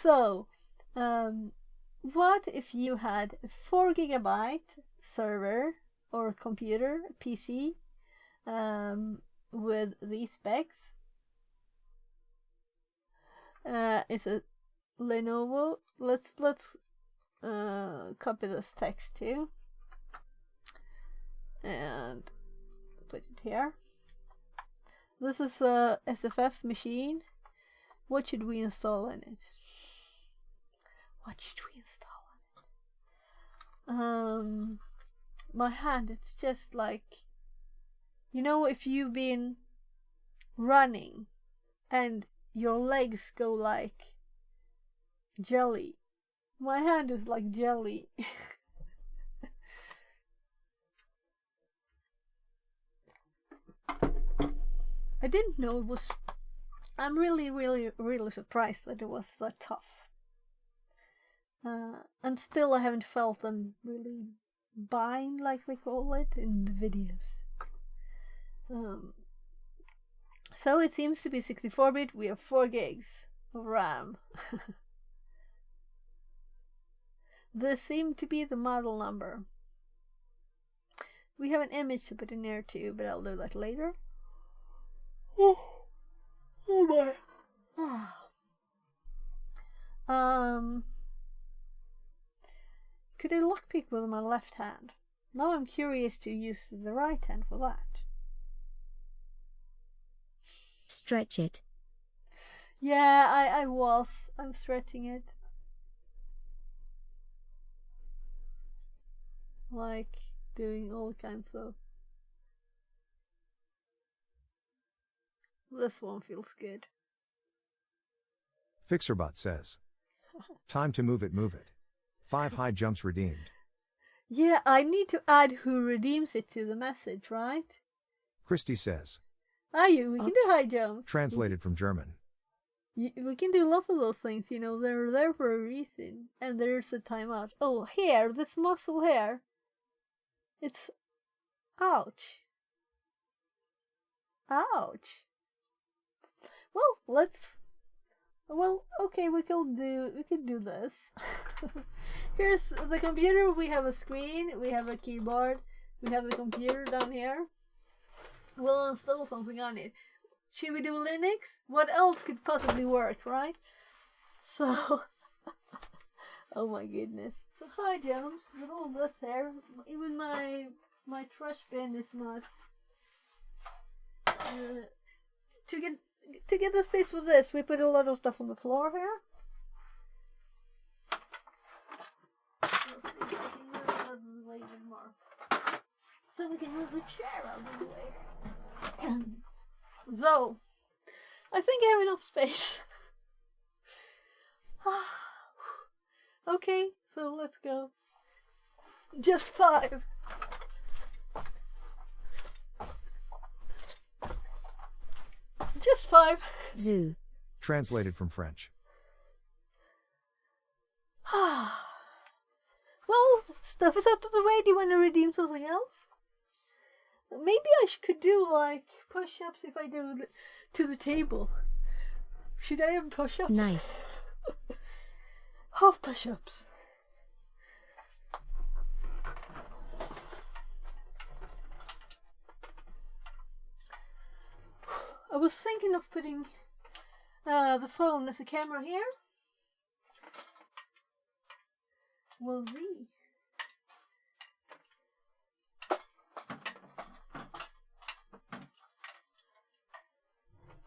So, what if you had a 4 gigabyte server or computer, PC, with these specs? It's a Lenovo. Let's copy this text too and put it here. This is a SFF machine. What should we install in it? What should we install in it? My hand, it's just like, you know, if you've been running and your legs go like jelly. My hand is like jelly. I didn't know it was... I'm really surprised that it was so tough. And still I haven't felt them really bind, like they call it in the videos. So it seems to be 64-bit. We have 4 gigs of RAM. This seemed to be the model number. We have an image to put in there too, but I'll do that later. Oh my. Could I lockpick with my left hand? Now I'm curious to use the right hand for that. Stretch it. Yeah, I'm stretching it. Like doing all kinds of... This one feels good. Fixerbot says, time to move it, move it. 5 high jumps redeemed. Yeah, I need to add who redeems it to the message, right? Christy says, We can do high jumps. Translated from German. We can do lots of those things, you know, they're there for a reason. And there's a timeout. Oh, here, this muscle here. It's... Ouch. Ouch. Well, okay, we could do this. Here's the computer. We have a screen, we have a keyboard, we have the computer down here. We'll install something on it. Should we do Linux? What else could possibly work, right? So, oh my goodness. So high jumps with all this here. Even my trash bin is not. To get the space for this, we put a lot of stuff on the floor here. Let's see if I can move it out of the way even more. So we can move the chair out of the way. So, I think I have enough space. Okay, so let's go. Just 5. Just 5. Zoo. Translated from French. Well, stuff is out of the way. Do you want to redeem something else? Maybe I could do like push-ups if I do to the table. Should I have push-ups? Nice. Half push-ups. I was thinking of putting the phone as a camera here. We'll see.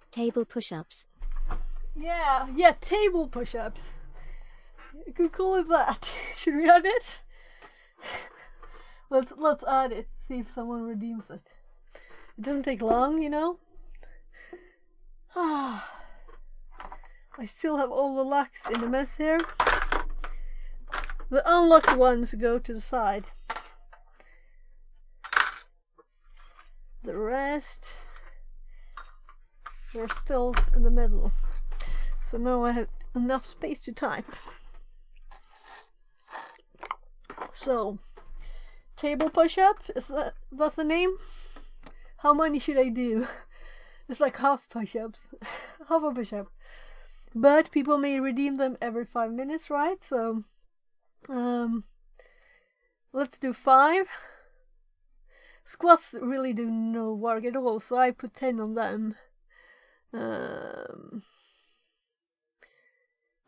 Table push-ups. Yeah, table push-ups. You could call it that. Should we add it? Let's add it. See if someone redeems it. It doesn't take long, you know. I still have all the locks in the mess here. The unlocked ones go to the side. The rest, they're still in the middle. So now I have enough space to type. So, table push-up, that's the name? How many should I do? It's like half push-ups. Half a push-up. but people may redeem them every 5 minutes, right? So let's do 5. Squats really do no work at all, so I put 10 on them.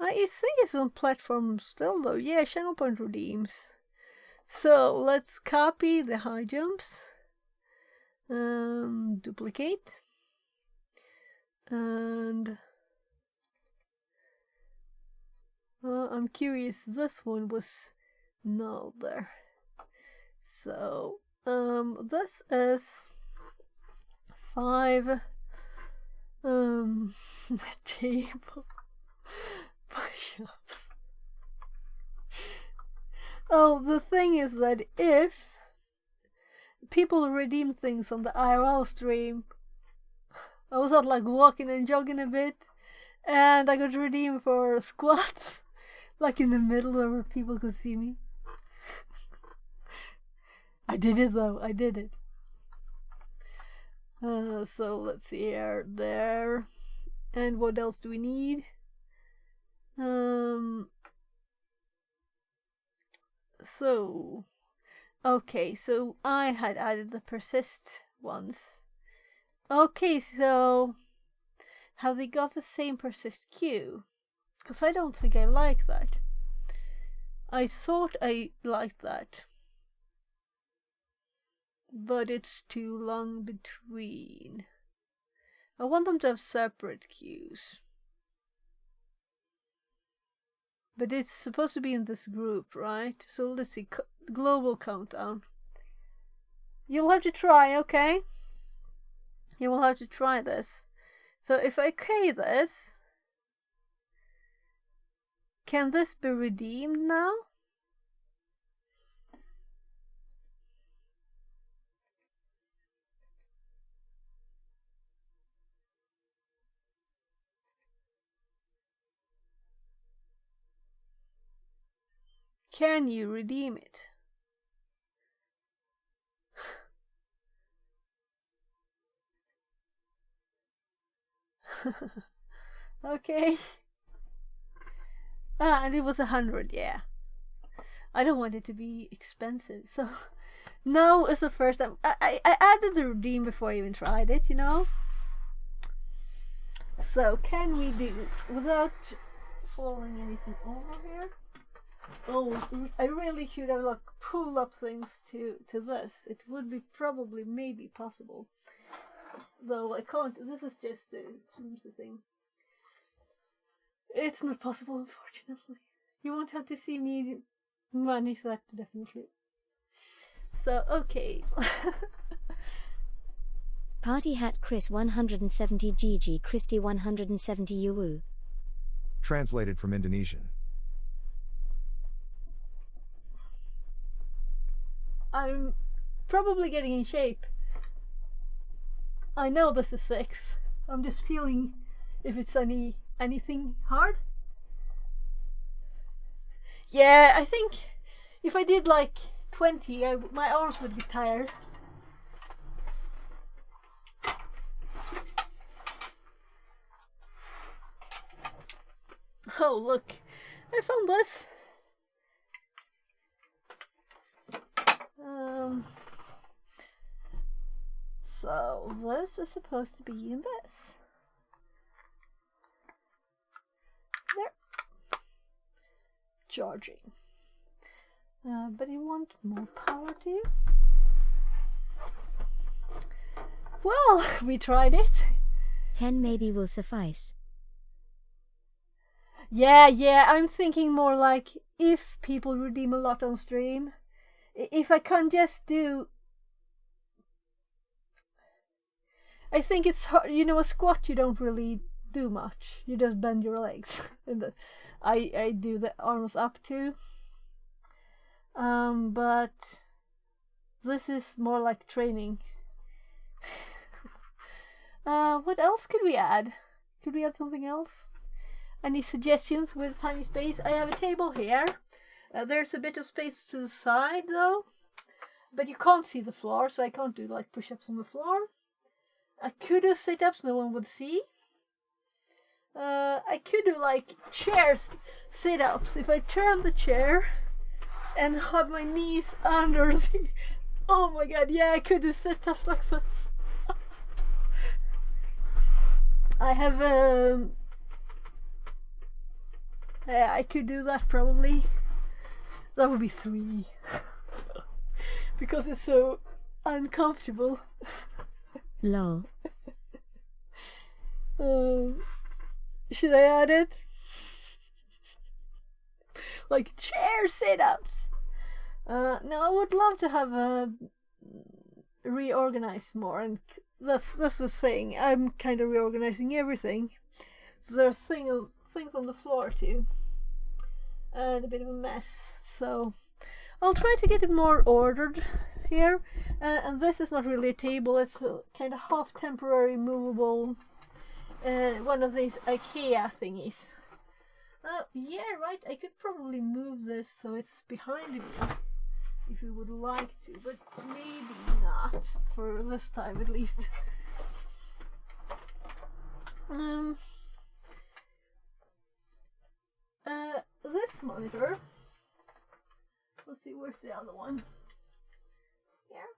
I think it's on platform still though. Yeah, channel point redeems. So let's copy the high jumps. Duplicate. And I'm curious, this one was null there. So this is 5 table push-ups. Oh, the thing is that if people redeem things on the IRL stream, I was out like walking and jogging a bit, and I got redeemed for squats, like in the middle where people could see me. I did it though, I did it. So let's see here, there, and what else do we need? So, okay, so I had added the persist ones. Okay, so have they got the same persist queue? Because I don't think I like that. I thought I liked that, but it's too long between. I want them to have separate queues. But it's supposed to be in this group, right? So let's see, global countdown. You'll have to try, okay? You will have to try this. So if I okay this, can this be redeemed now? Can you redeem it? Okay. And it was 100, yeah. I don't want it to be expensive, so now is the first time. I added the redeem before I even tried it, you know? So can we do, without falling anything over here? Oh, I really should have like pulled up things to this. It would be probably maybe possible. Though I can't, this is just a flimsy thing. It's not possible, unfortunately. You won't have to see me manage that, definitely. So, okay. Party hat Chris 170 GG Christy 170 UU. Translated from Indonesian. I'm probably getting in shape. I know this is 6. I'm just feeling if it's anything hard. Yeah, I think if I did like 20, my arms would be tired. Oh, look, I found this. So this is supposed to be in this. There. Charging. But you want more power too? Well, we tried it. 10 maybe will suffice. Yeah, I'm thinking more like if people redeem a lot on stream, if I can just do, I think it's hard, you know, a squat you don't really do much, you just bend your legs. I do the arms up too, but this is more like training. What else could we add? Could we add something else? Any suggestions with tiny space? I have a table here. There's a bit of space to the side though, but you can't see the floor, so I can't do like push-ups on the floor. I could do sit-ups, no one would see. I could do like chairs sit-ups if I turn the chair and have my knees under the. Oh my god! Yeah, I could do sit-ups like this. I have yeah, I could do that probably. That would be 3. Because it's so uncomfortable. Lol. Should I add it? Like chair sit-ups. No, I would love to have reorganized more, and that's the thing. I'm kind of reorganizing everything. So there's things on the floor too, and a bit of a mess. So I'll try to get it more ordered here. And this is not really a table. It's a kind of half temporary movable. One of these IKEA thingies. Yeah, right. I could probably move this so it's behind me if you would like to, but maybe not for this time at least. This monitor. Let's see, where's the other one? Here.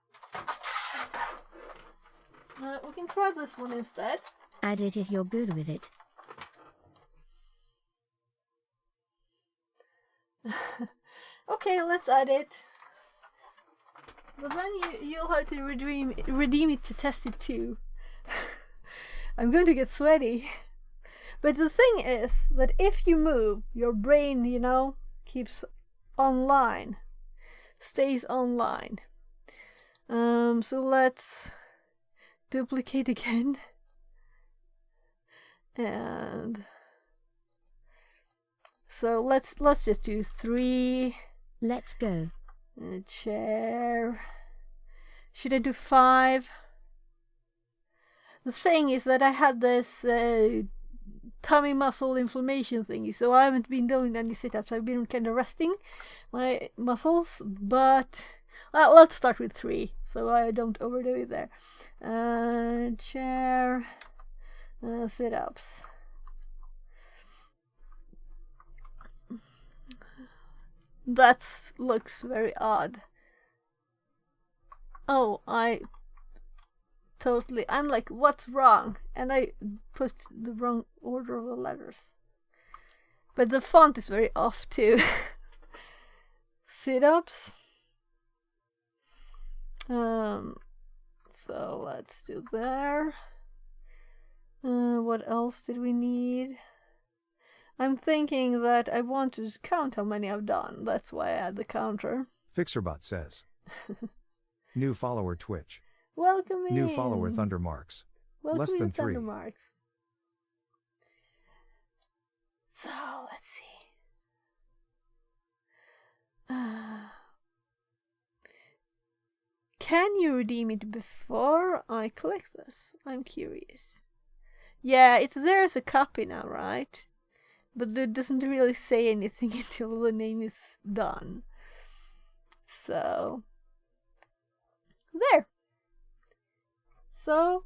We can try this one instead. Add it if you're good with it. Okay, let's add it. But then you'll have to redeem it to test it too. I'm going to get sweaty. But the thing is that if you move, your brain, keeps online. Stays online. So let's duplicate again. And so let's just do 3. Let's go. A chair. Should I do 5? The thing is that I had this tummy muscle inflammation thingy, so I haven't been doing any sit-ups. I've been kind of resting my muscles, but let's start with 3 so I don't overdo it there. Chair, sit-ups. That looks very odd. Oh, I'm like, what's wrong? And I put the wrong order of the letters. But the font is very off too. Sit-ups. So let's do there. What else did we need? I'm thinking that I want to count how many I've done. That's why I add the counter. Fixerbot says. New follower Twitch. Welcome in. New follower Thundermarks. Welcome Less than in, 3. Thundermarks. So let's see. Can you redeem it before I click this? I'm curious. Yeah, it's there as a copy now, right? But it doesn't really say anything until the name is done. So there. So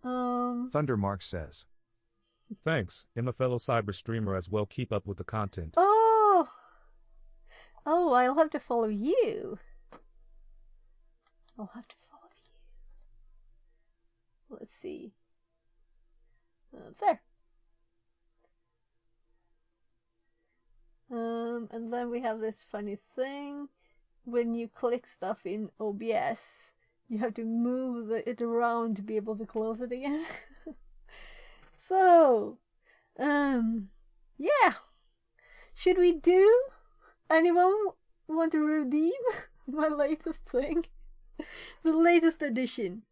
Thundermark says. Thanks. I'm a fellow cyber streamer as well. Keep up with the content. Oh, I'll have to follow you. Let's see. It's there. And then we have this funny thing. When you click stuff in OBS, you have to move it around to be able to close it again. So, yeah. Should we do? Anyone want to redeem my latest thing? The latest edition.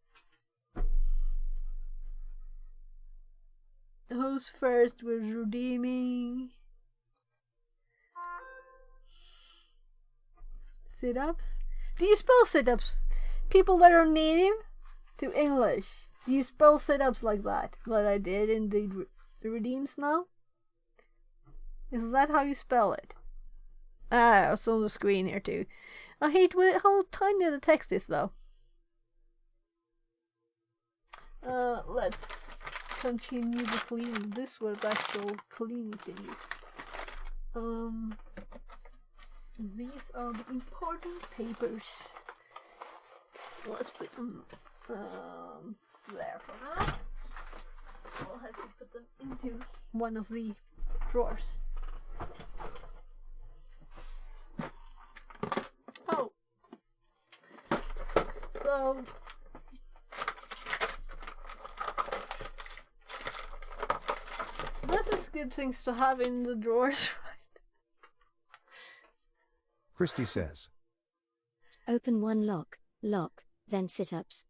Who's first with redeeming? Sit-ups? Do you spell sit-ups? People that are native to English, do you spell sit-ups like that? What I did in the redeems now? Is that how you spell it? It's on the screen here too. I hate how tiny the text is though. Let's continue the cleaning. This was actual cleaning things. These are the important papers. Let's put them there for now. We'll have to put them into one of the drawers. Oh, so this is good things to have in the drawers, right? Christy says. Open one lock, then sit-ups.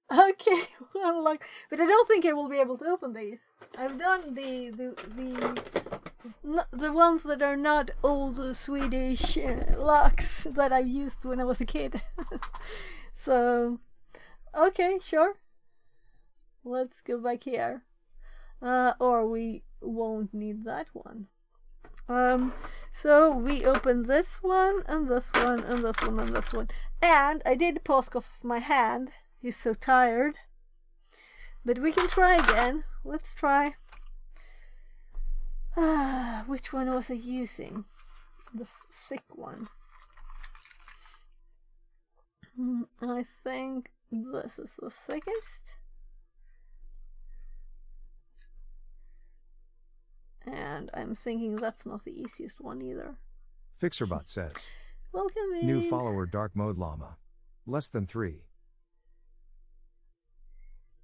Okay, well, like, but I don't think I will be able to open these. I've done the ones that are not old Swedish locks that I've used when I was a kid. So, okay, sure. Let's go back here. Or we won't need that one. So we open this one, and this one, and this one, and this one. And I did pause because of my hand. He's so tired. But we can try again. Let's try. Which one was I using? The thick one. I think this is the thickest. And I'm thinking that's not the easiest one either. Fixerbot says. Welcome in. New follower Dark Mode Llama. Less than 3.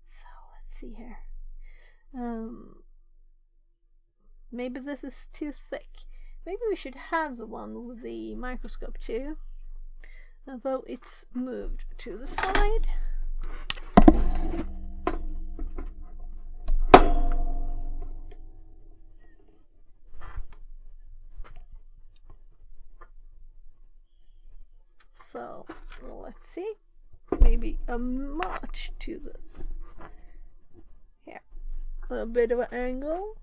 So let's see here. Maybe this is too thick. Maybe we should have the one with the microscope too. Although it's moved to the side. So let's see. Maybe a march to the here. A bit of an angle.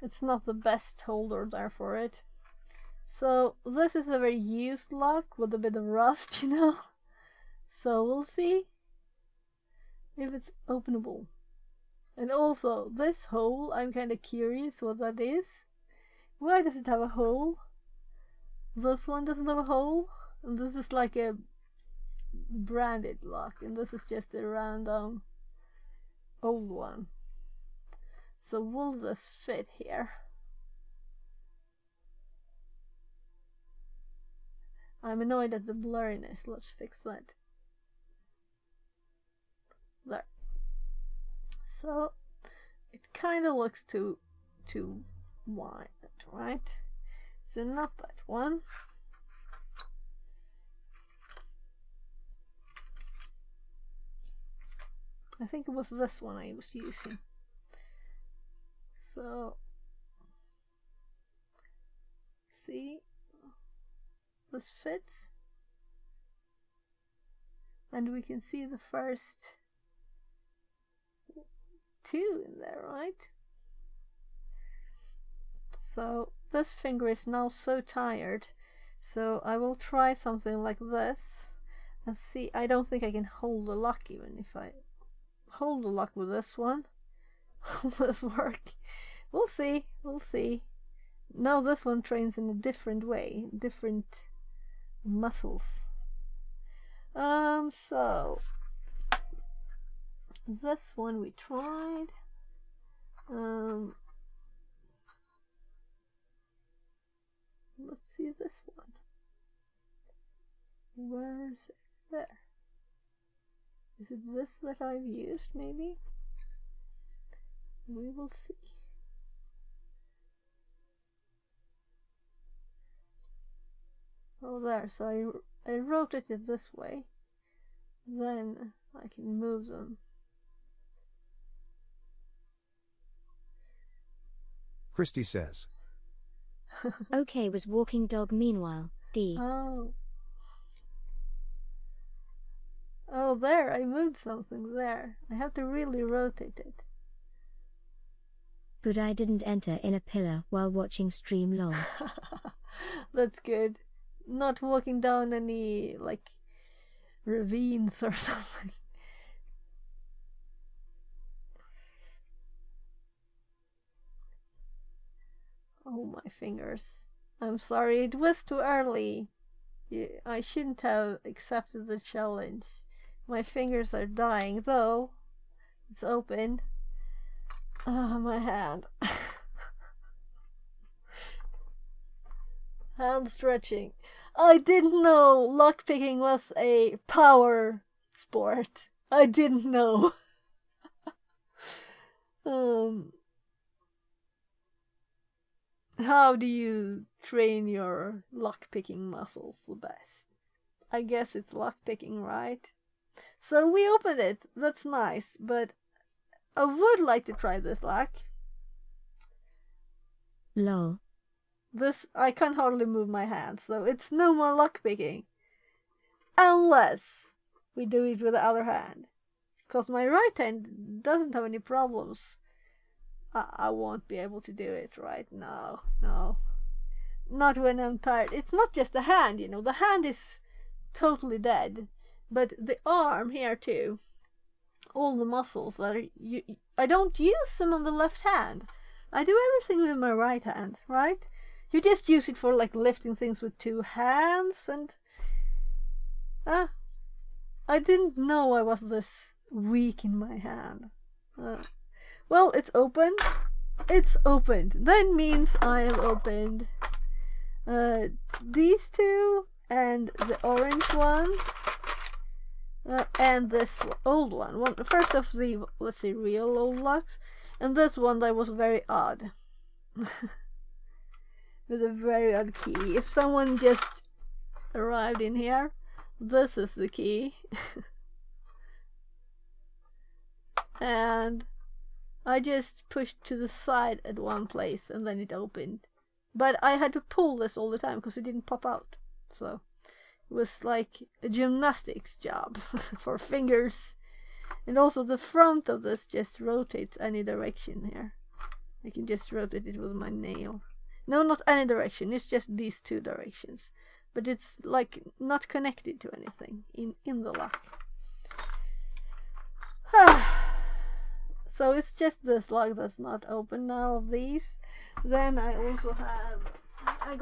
It's not the best holder there for it. So this is a very used lock with a bit of rust, you know. So we'll see if it's openable. And also this hole, I'm kind of curious what that is. Why does it have a hole? This one doesn't have a hole. And this is like a branded lock. And this is just a random old one. So will this fit here? I'm annoyed at the blurriness. Let's fix that. There. So it kind of looks too wide, right? So not that one. I think it was this one I was using. So see, this fits, and we can see the first two in there, right? So this finger is now so tired, so I will try something like this and see. I don't think I can hold the lock even if I hold the lock with this one. Will this work? We'll see. We'll see. Now this one trains in a different way, different muscles. So this one we tried. Let's see this one. Where is it? There. Is it this that I've used, maybe? We will see. Oh, there. So I rotate it this way. Then I can move them. Christy says. OK was walking dog meanwhile, D. Oh. Oh, there. I moved something there. I have to really rotate it. Good I didn't enter in a pillar while watching stream lol. That's good. not walking down any like ravines or something. Oh, my fingers. I'm sorry, it was too early. I shouldn't have accepted the challenge. My fingers are dying, though. It's open. Ah, my hand. Hand stretching. I didn't know lockpicking was a power sport. I didn't know. How do you train your lockpicking muscles the best? I guess it's lockpicking, right? So we opened it. That's nice, but I would like to try this lock. Lol. This, I can hardly move my hand, so it's no more lockpicking. Unless we do it with the other hand. Because my right hand doesn't have any problems. I won't be able to do it right now. No. Not when I'm tired. It's not just the hand, you know. The hand is totally dead. But the arm here too. All the muscles are... I don't use them on the left hand. I do everything with my right hand, right? You just use it for like lifting things with two hands and... I didn't know I was this weak in my hand. Well, it's open. It's opened. That means I have opened these two and the orange one and this old one. First of the, let's say, real old locks, and this one that was very odd. With a very odd key. If someone just arrived in here, this is the key. And I just pushed to the side at one place and then it opened. But I had to pull this all the time because it didn't pop out. So it was like a gymnastics job for fingers. And also the front of this just rotates any direction here. I can just rotate it with my nail. No, not any direction. It's just these two directions. But it's like not connected to anything in the lock. So it's just this lock that's not open now of these. Then I also have...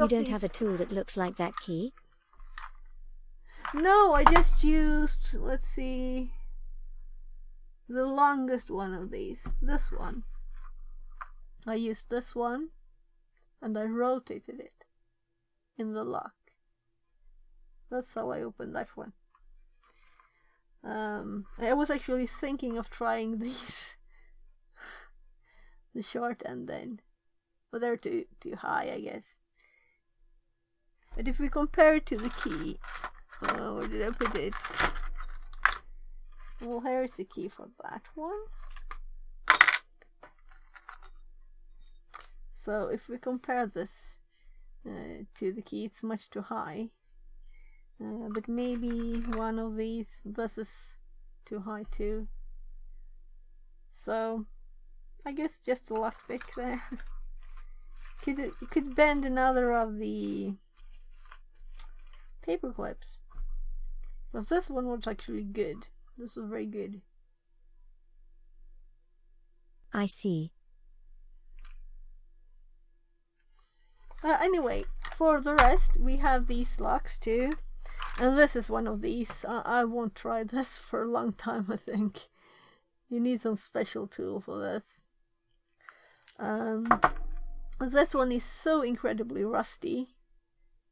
You don't have a tool that looks like that key? No, I just used, let's see, the longest one of these. This one. I used this one and I rotated it in the lock. That's how I opened that one. I was actually thinking of trying these. The short end then. But they're too high, I guess. But if we compare it to the key, where did I put it? Well, here's the key for that one. So if we compare this to the key, it's much too high. But maybe one of these, this is too high too. So I guess just a lockpick there. Could bend another of the paper clips. But this one was actually good. This was very good. I see. Anyway, for the rest, we have these locks too. And this is one of these. I won't try this for a long time, I think. You need some special tool for this. This one is so incredibly rusty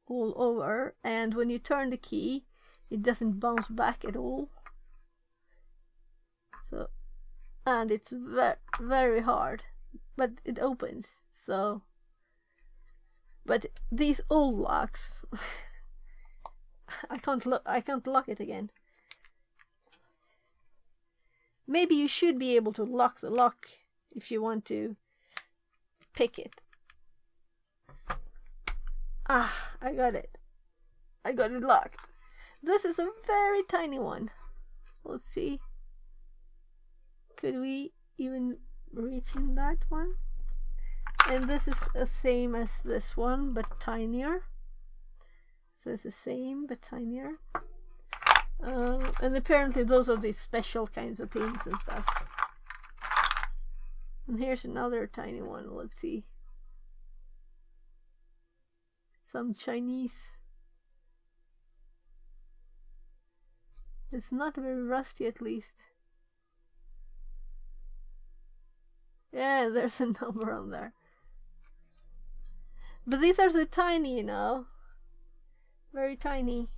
all over, and when you turn the key, it doesn't bounce back at all. So, and it's very hard, but it opens. So, but these old locks, I can't lock it again. Maybe you should be able to lock the lock if you want to pick it. I got it. I got it locked. This is a very tiny one. Let's see. Could we even reach in that one? And this is the same as this one, but tinier. So it's the same but tinier. And apparently those are the special kinds of pins and stuff. And here's another tiny one. Let's see. Some Chinese. It's not very rusty, at least. Yeah, there's a number on there. But these are so tiny, you know. Very tiny.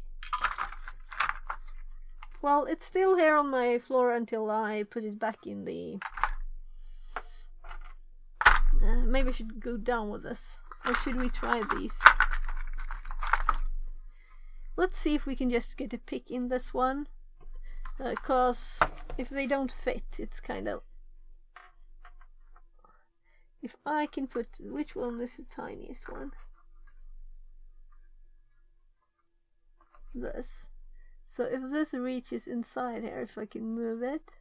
Well, it's still here on my floor until I put it back in the... maybe I should go down with this. Or should we try these? Let's see if we can just get a pick in this one. Cause if they don't fit, it's kind of... If I can put... Which one is the tiniest one? This. So if this reaches inside here, if I can move it.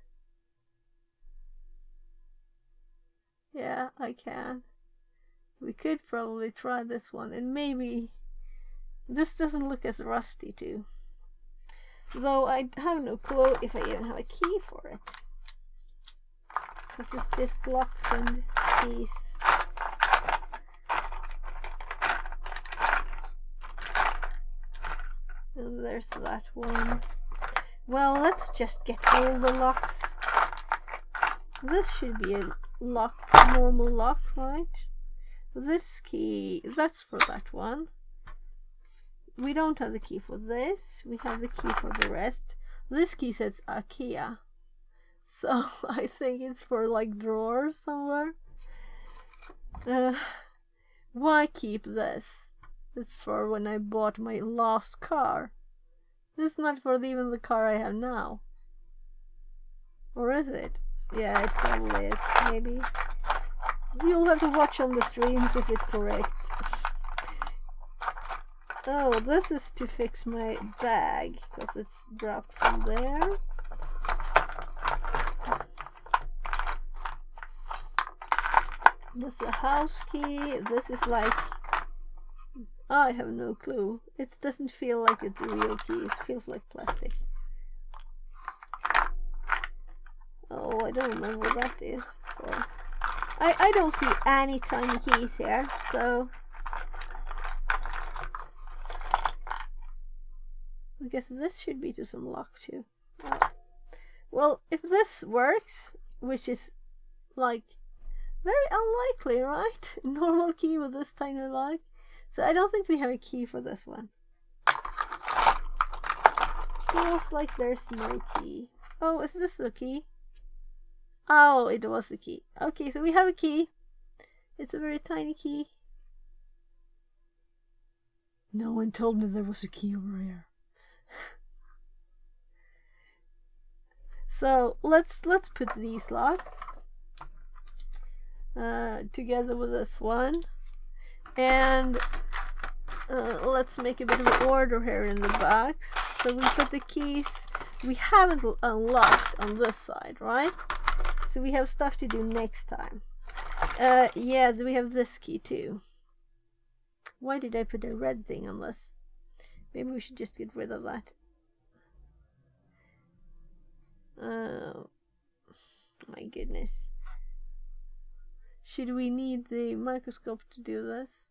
Yeah, I can. We could probably try this one, and maybe this doesn't look as rusty too. Though I have no clue if I even have a key for it. Because it's just locks and keys. And there's that one. Well, let's just get all the locks. This should be a lock, normal lock, right? This key, that's for that one. We don't have the key for this. We have the key for the rest. This key says IKEA. So I think it's for like drawers somewhere. Why keep this? It's for when I bought my last car. This is not for even the car I have now. Or is it? Yeah, it probably is, maybe. You'll have to watch on the streams if it's correct. Oh, this is to fix my bag, because it's dropped from there. This is a house key. This is like... I have no clue. It doesn't feel like it's a real key. It feels like plastic. Oh, I don't remember what that is for. I don't see any tiny keys here, so... I guess this should be to some lock too. Well, if this works, which is like very unlikely, right? Normal key with this tiny lock. So I don't think we have a key for this one. Feels like there's no key. Oh, is this a key? Oh, it was a key. Okay, so we have a key. It's a very tiny key. No one told me there was a key over here. So let's put these locks together with this one, and let's make a bit of order here in the box. So we put the keys we haven't unlocked on this side, right? So we have stuff to do next time. Yeah, we have this key too. Why did I put a red thing on this? Maybe we should just get rid of that. Oh my goodness. Should we need the microscope to do this?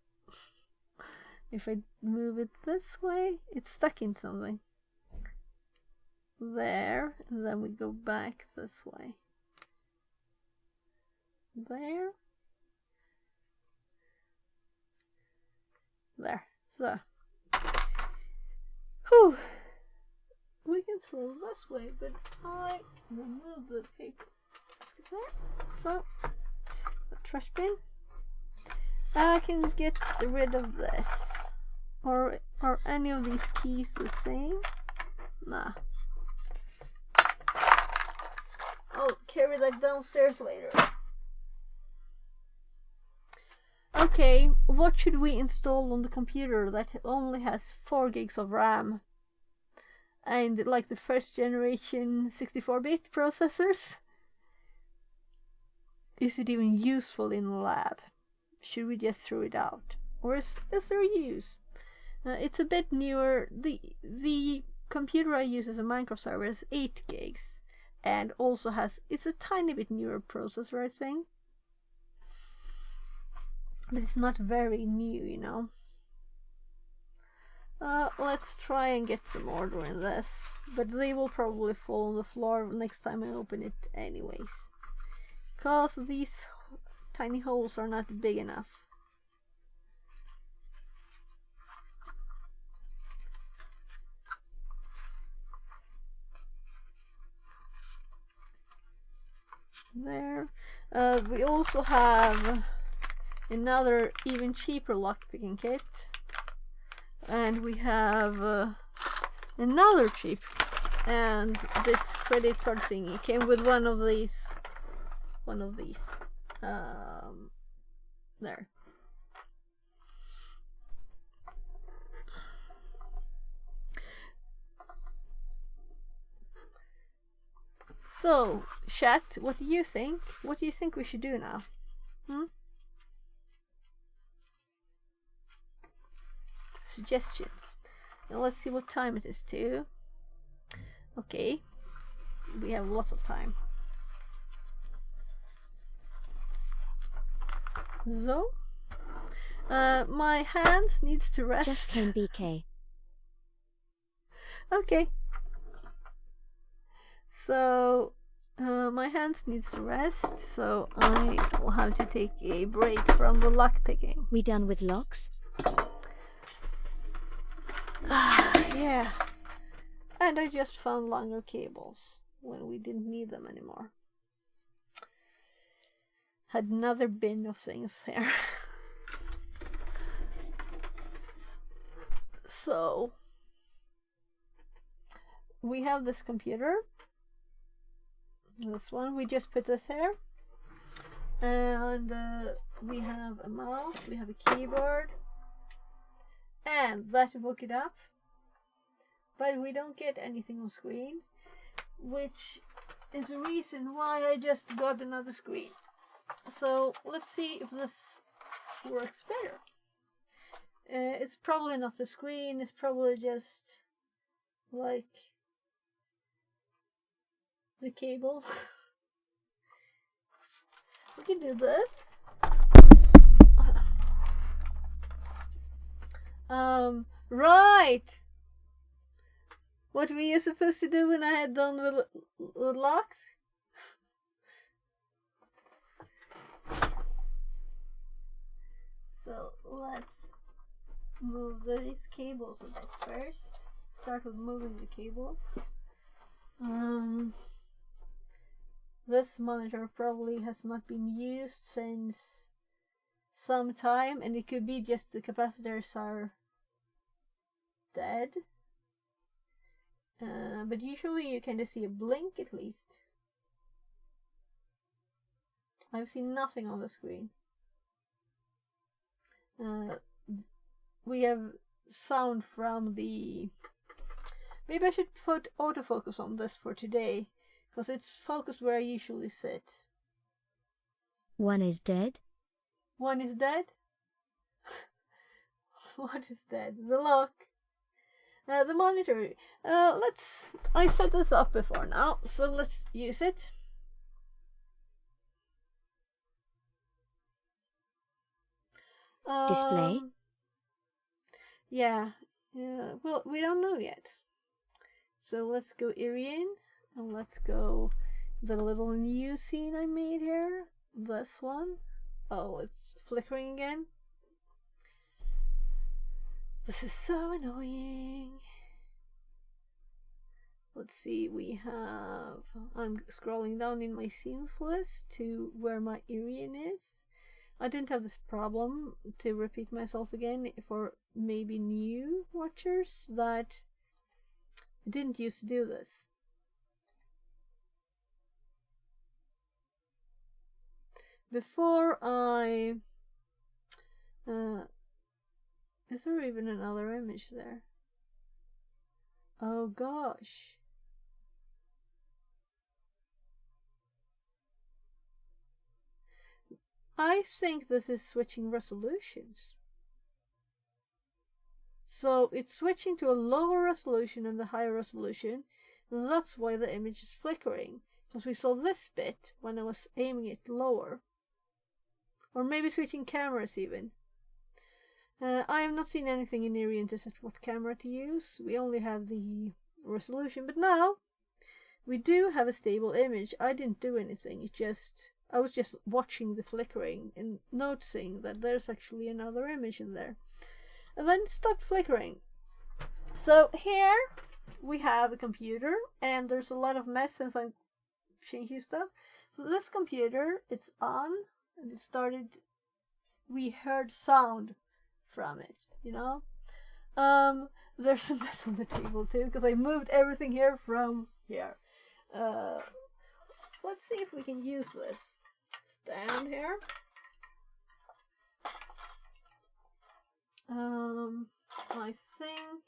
If I move it this way, it's stuck in something. There, and then we go back this way. There. There. So. Whew. We can throw this way, but I remove the paper. So, the trash bin. I can get rid of this. Or are any of these keys the same? Nah. I'll carry that downstairs later. Okay, what should we install on the computer that only has 4 gigs of RAM? And like the first generation 64-bit processors? Is it even useful in the lab? Should we just throw it out? Or is there use? It's a bit newer. The computer I use as a Minecraft server is 8 gigs, and also it's a tiny bit newer processor, I think. But it's not very new, you know. Let's try and get some order in this, but they will probably fall on the floor next time I open it anyways, cause these tiny holes are not big enough. There. We also have another even cheaper lockpicking kit, and we have another cheap, and this credit card thingy came with one of these. There. So, chat, what do you think? What do you think we should do now? Suggestions. Now let's see what time it is too. Okay, we have lots of time. So, my hands needs to rest. Just came BK. Okay. So, my hands needs to rest, so I will have to take a break from the lockpicking. We done with locks? Yeah. And I just found longer cables when we didn't need them anymore. Had another bin of things here. So, we have this computer. This one, we just put this here. And we have a mouse, we have a keyboard. And that woke it up. But we don't get anything on screen, which is the reason why I just got another screen. So let's see if this works better. It's probably not the screen, it's probably just like the cable. We can do this. Right! What were you supposed to do when I had done with locks? So let's move these cables a bit first. Start with moving the cables. This monitor probably has not been used since some time, and it could be just the capacitors are dead. But usually you kind of see a blink at least. I've seen nothing on the screen. We have sound from the... Maybe I should put autofocus on this for today, because it's focused where I usually sit. One is dead. One is dead? What is dead? The lock. The monitor. I set this up before now, so let's use it. Display? Yeah. Well, we don't know yet. So let's go Irian, and let's go the little new scene I made here. This one. Oh, it's flickering again. This is so annoying. Let's see, we have... I'm scrolling down in my scenes list to where my Irian is. I didn't have this problem, to repeat myself again, for maybe new watchers that didn't used to do this. Before I... is there even another image there? Oh gosh. I think this is switching resolutions. So it's switching to a lower resolution and the higher resolution. And that's why the image is flickering. Because we saw this bit when I was aiming it lower. Or maybe switching cameras even. I have not seen anything in Irian to set what camera to use. We only have the resolution. But now we do have a stable image. I didn't do anything. I was just watching the flickering and noticing that there's actually another image in there. And then it stopped flickering. So here we have a computer, and there's a lot of mess since I'm changing stuff. So this computer, it's on, and it started, we heard sound from it, you know? There's a mess on the table too, because I moved everything here from here. Let's see if we can use this. Stand here. I think,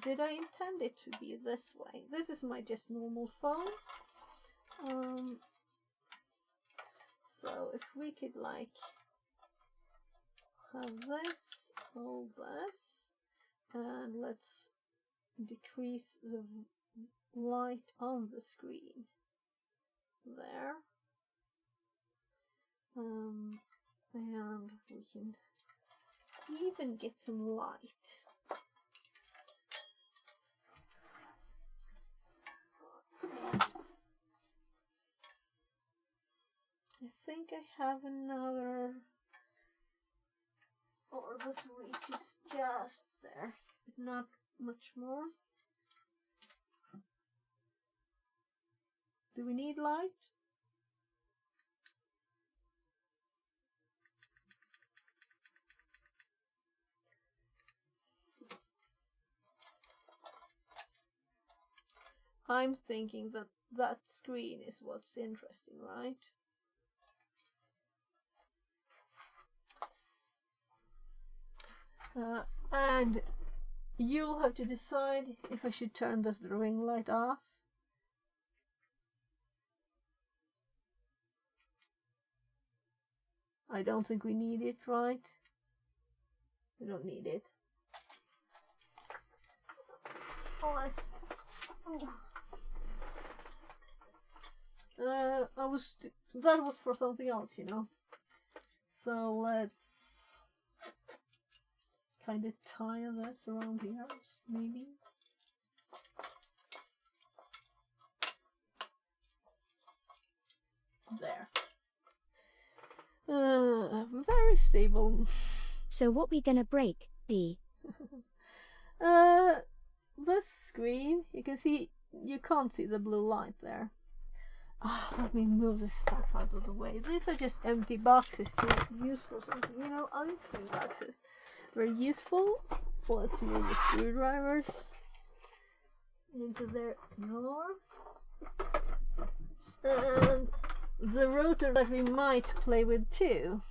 did I intend it to be this way? This is my just normal phone. So if we could like have this, all this, and let's decrease the light on the screen there. And we can even get some light. Let's see. I think I have another, or this reaches just there, but not much more. Do we need light? I'm thinking that that screen is what's interesting, right? And you'll have to decide if I should turn this ring light off. I don't think we need it, right? We don't need it. Oh, let's... that was for something else, you know. So let's kind of tie this around here, maybe. There. Very stable. So what we gonna break, D? This screen, you can see, you can't see the blue light there. Let me move this stuff out of the way. These are just empty boxes to use for something. You know, ice cream boxes. Very useful. Let's move the screwdrivers into their drawer. And the rotor that we might play with too.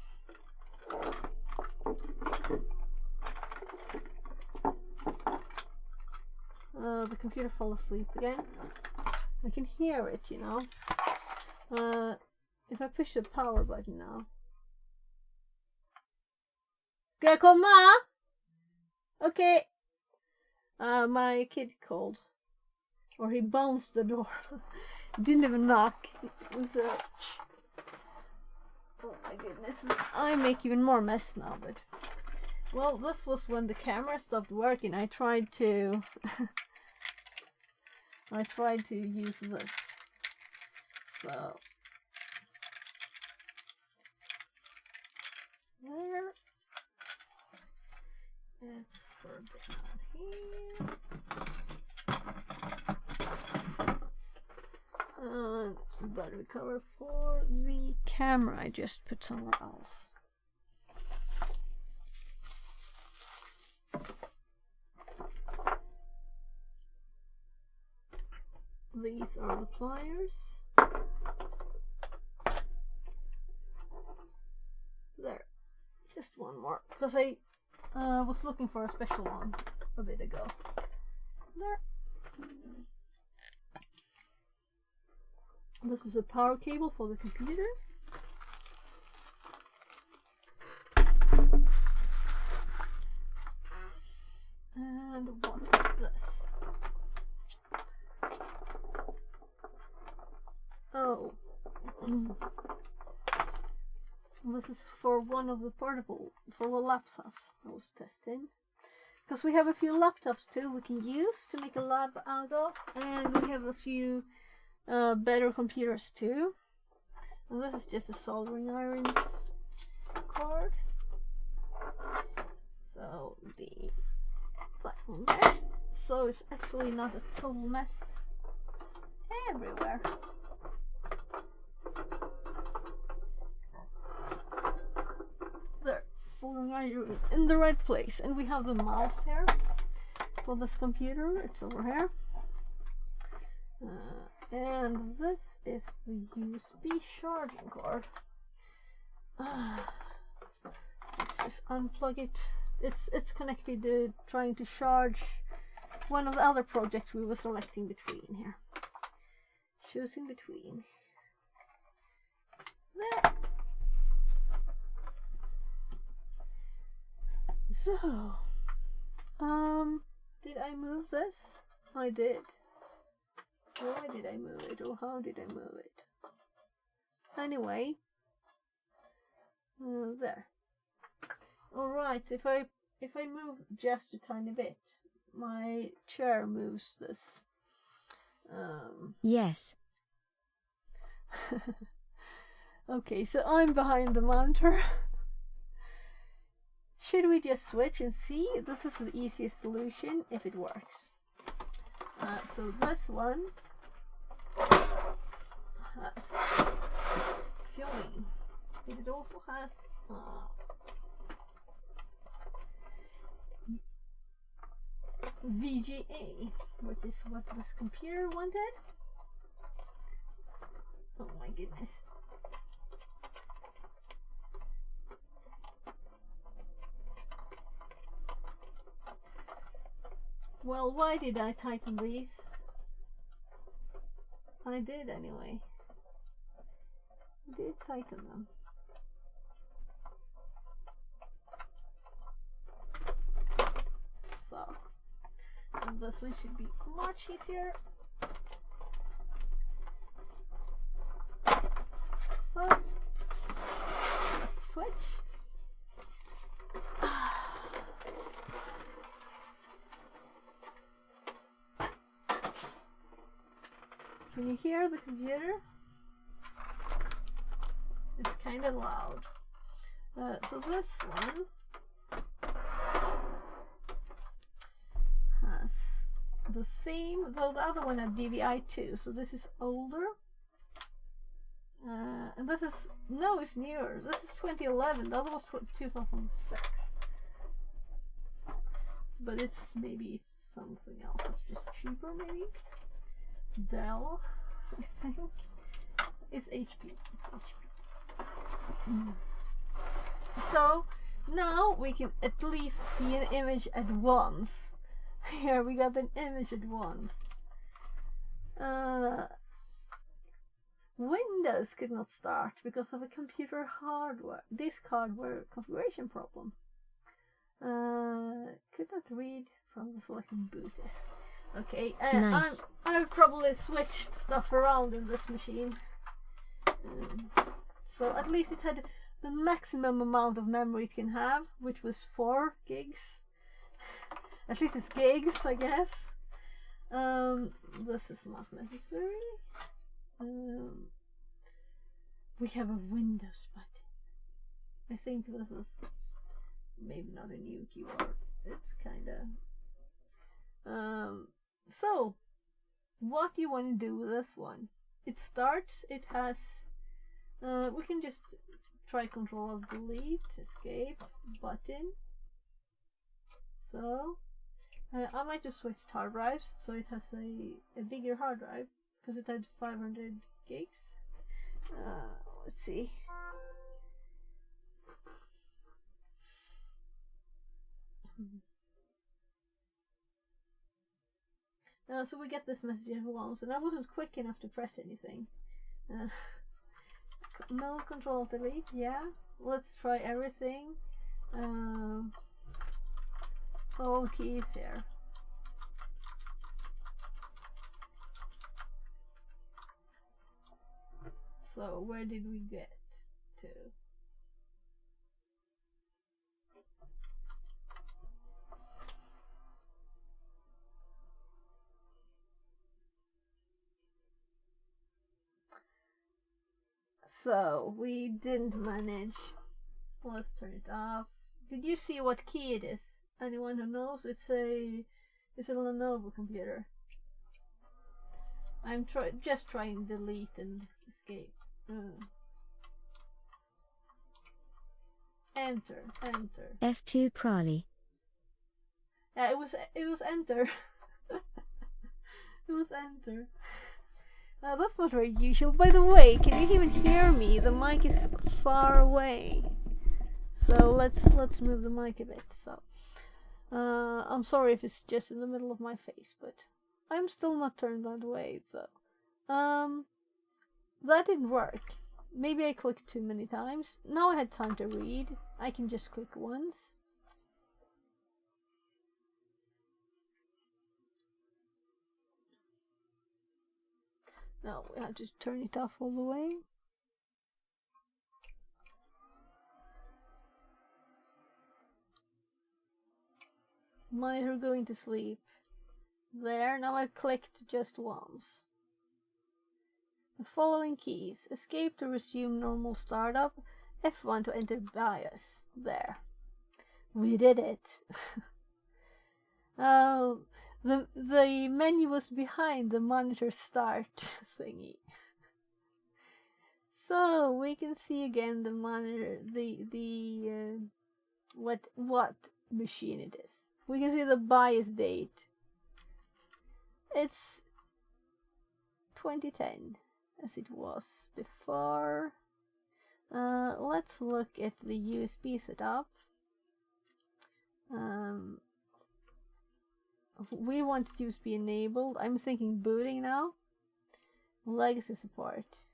The computer fell asleep again. I can hear it, you know. If I push the power button now. Ska jag komma? Okay. My kid called. Or he bounced the door. Didn't even knock. It was oh my goodness. I make even more mess now, but... Well, this was when the camera stopped working. I tried to... I tried to use this. So... There. It's for down here. Battery cover for the camera I just put somewhere else. These are the pliers. There. Just one more, because I was looking for a special one a bit ago. There. This is a power cable for the computer. This is for one of the for the laptops I was testing. Because we have a few laptops too we can use to make a lab out of, and we have a few better computers too. And this is just a soldering irons cord. So the platform there. So it's actually not a total mess everywhere. There, soldering iron in the right place, and we have the mouse here for this computer. It's over here. And this is the USB charging cord. Let's just unplug it. It's connected to trying to charge one of the other projects we were selecting between here. Choosing between. There. So, did I move this? I did. Why did I move it, or how did I move it? Anyway, there. All right. If I move just a tiny bit, my chair moves this. Yes. Okay, so I'm behind the monitor. Should we just switch and see? This is the easiest solution if it works. So this one has fueling, but it also has VGA, which is what this computer wanted. Oh my goodness. Well, why did I tighten these? I did anyway. I did tighten them. So, and this one should be much easier. So, let's switch. Can you hear the computer? It's kind of loud. So this one has the same, though the other one had DVI2, so this is older. And this is, no, it's newer. This is 2011, the other was 2006. But maybe it's something else, it's just cheaper maybe. Dell, I think. It's HP. It's HP. So now we can at least see an image at once. Here we got an image at once. Windows could not start because of a computer disk hardware configuration problem. Could not read from the selected boot disk. Okay, nice. I've probably switched stuff around in this machine. So at least it had the maximum amount of memory it can have, which was 4 gigs. At least it's gigs, I guess. This is not necessary. We have a Windows button. I think this is maybe not a new keyboard. It's kinda... So, what you want to do with this one? It starts, it has, we can just try Control Delete, Escape, button. So, I might just switch hard drives, so it has a bigger hard drive, because it had 500 gigs. Let's see. So we get this message at once, and I wasn't quick enough to press anything. No Control Delete, yeah. Let's try everything. All keys here. So where did we get to? So we didn't manage. Let's turn it off. Did you see what key it is? Anyone who knows? It's a Lenovo computer. I'm just trying to delete and escape. Enter. F2 Prali. Yeah, it was enter. It was enter. That's not very usual. By the way, can you even hear me? The mic is far away. So let's move the mic a bit. So I'm sorry if it's just in the middle of my face, but I'm still not turned that way. So that didn't work. Maybe I clicked too many times. Now I had time to read. I can just click once. No, we have to turn it off all the way. Monitor going to sleep. There, now I clicked just once. The following keys. Escape to resume normal startup. F1 to enter BIOS. There. We did it. Oh, the menu was behind the monitor start thingy. So we can see again the monitor, what machine it is. We can see the BIOS date. It's 2010, as it was before. Let's look at the USB setup. We want USB enabled. I'm thinking booting now. Legacy support.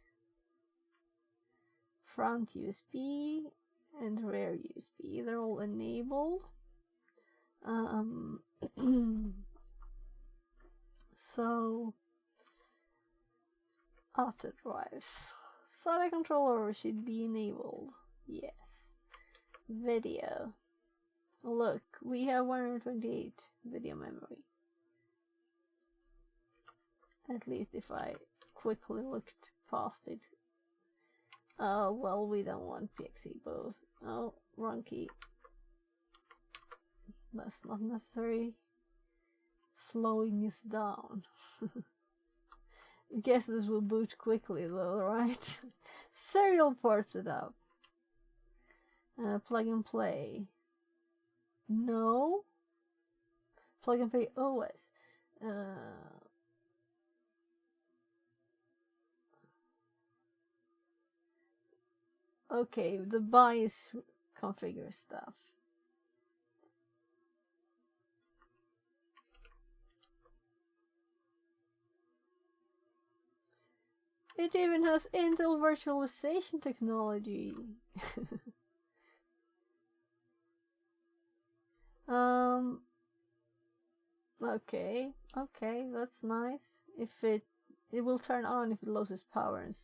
Front USB and rear USB. They're all enabled. So auto drives. SATA controller should be enabled. Yes. Video. Look, we have 128 video memory. At least if I quickly looked past it. Oh, well, we don't want PXE both. Oh, wrong key. That's not necessary. Slowing us down. I guess this will boot quickly though, right? Serial port setup. Plug and play. No. Plug and play OS. Okay, the BIOS configure stuff. It even has Intel virtualization technology. Okay, that's nice. If it will turn on if it loses power and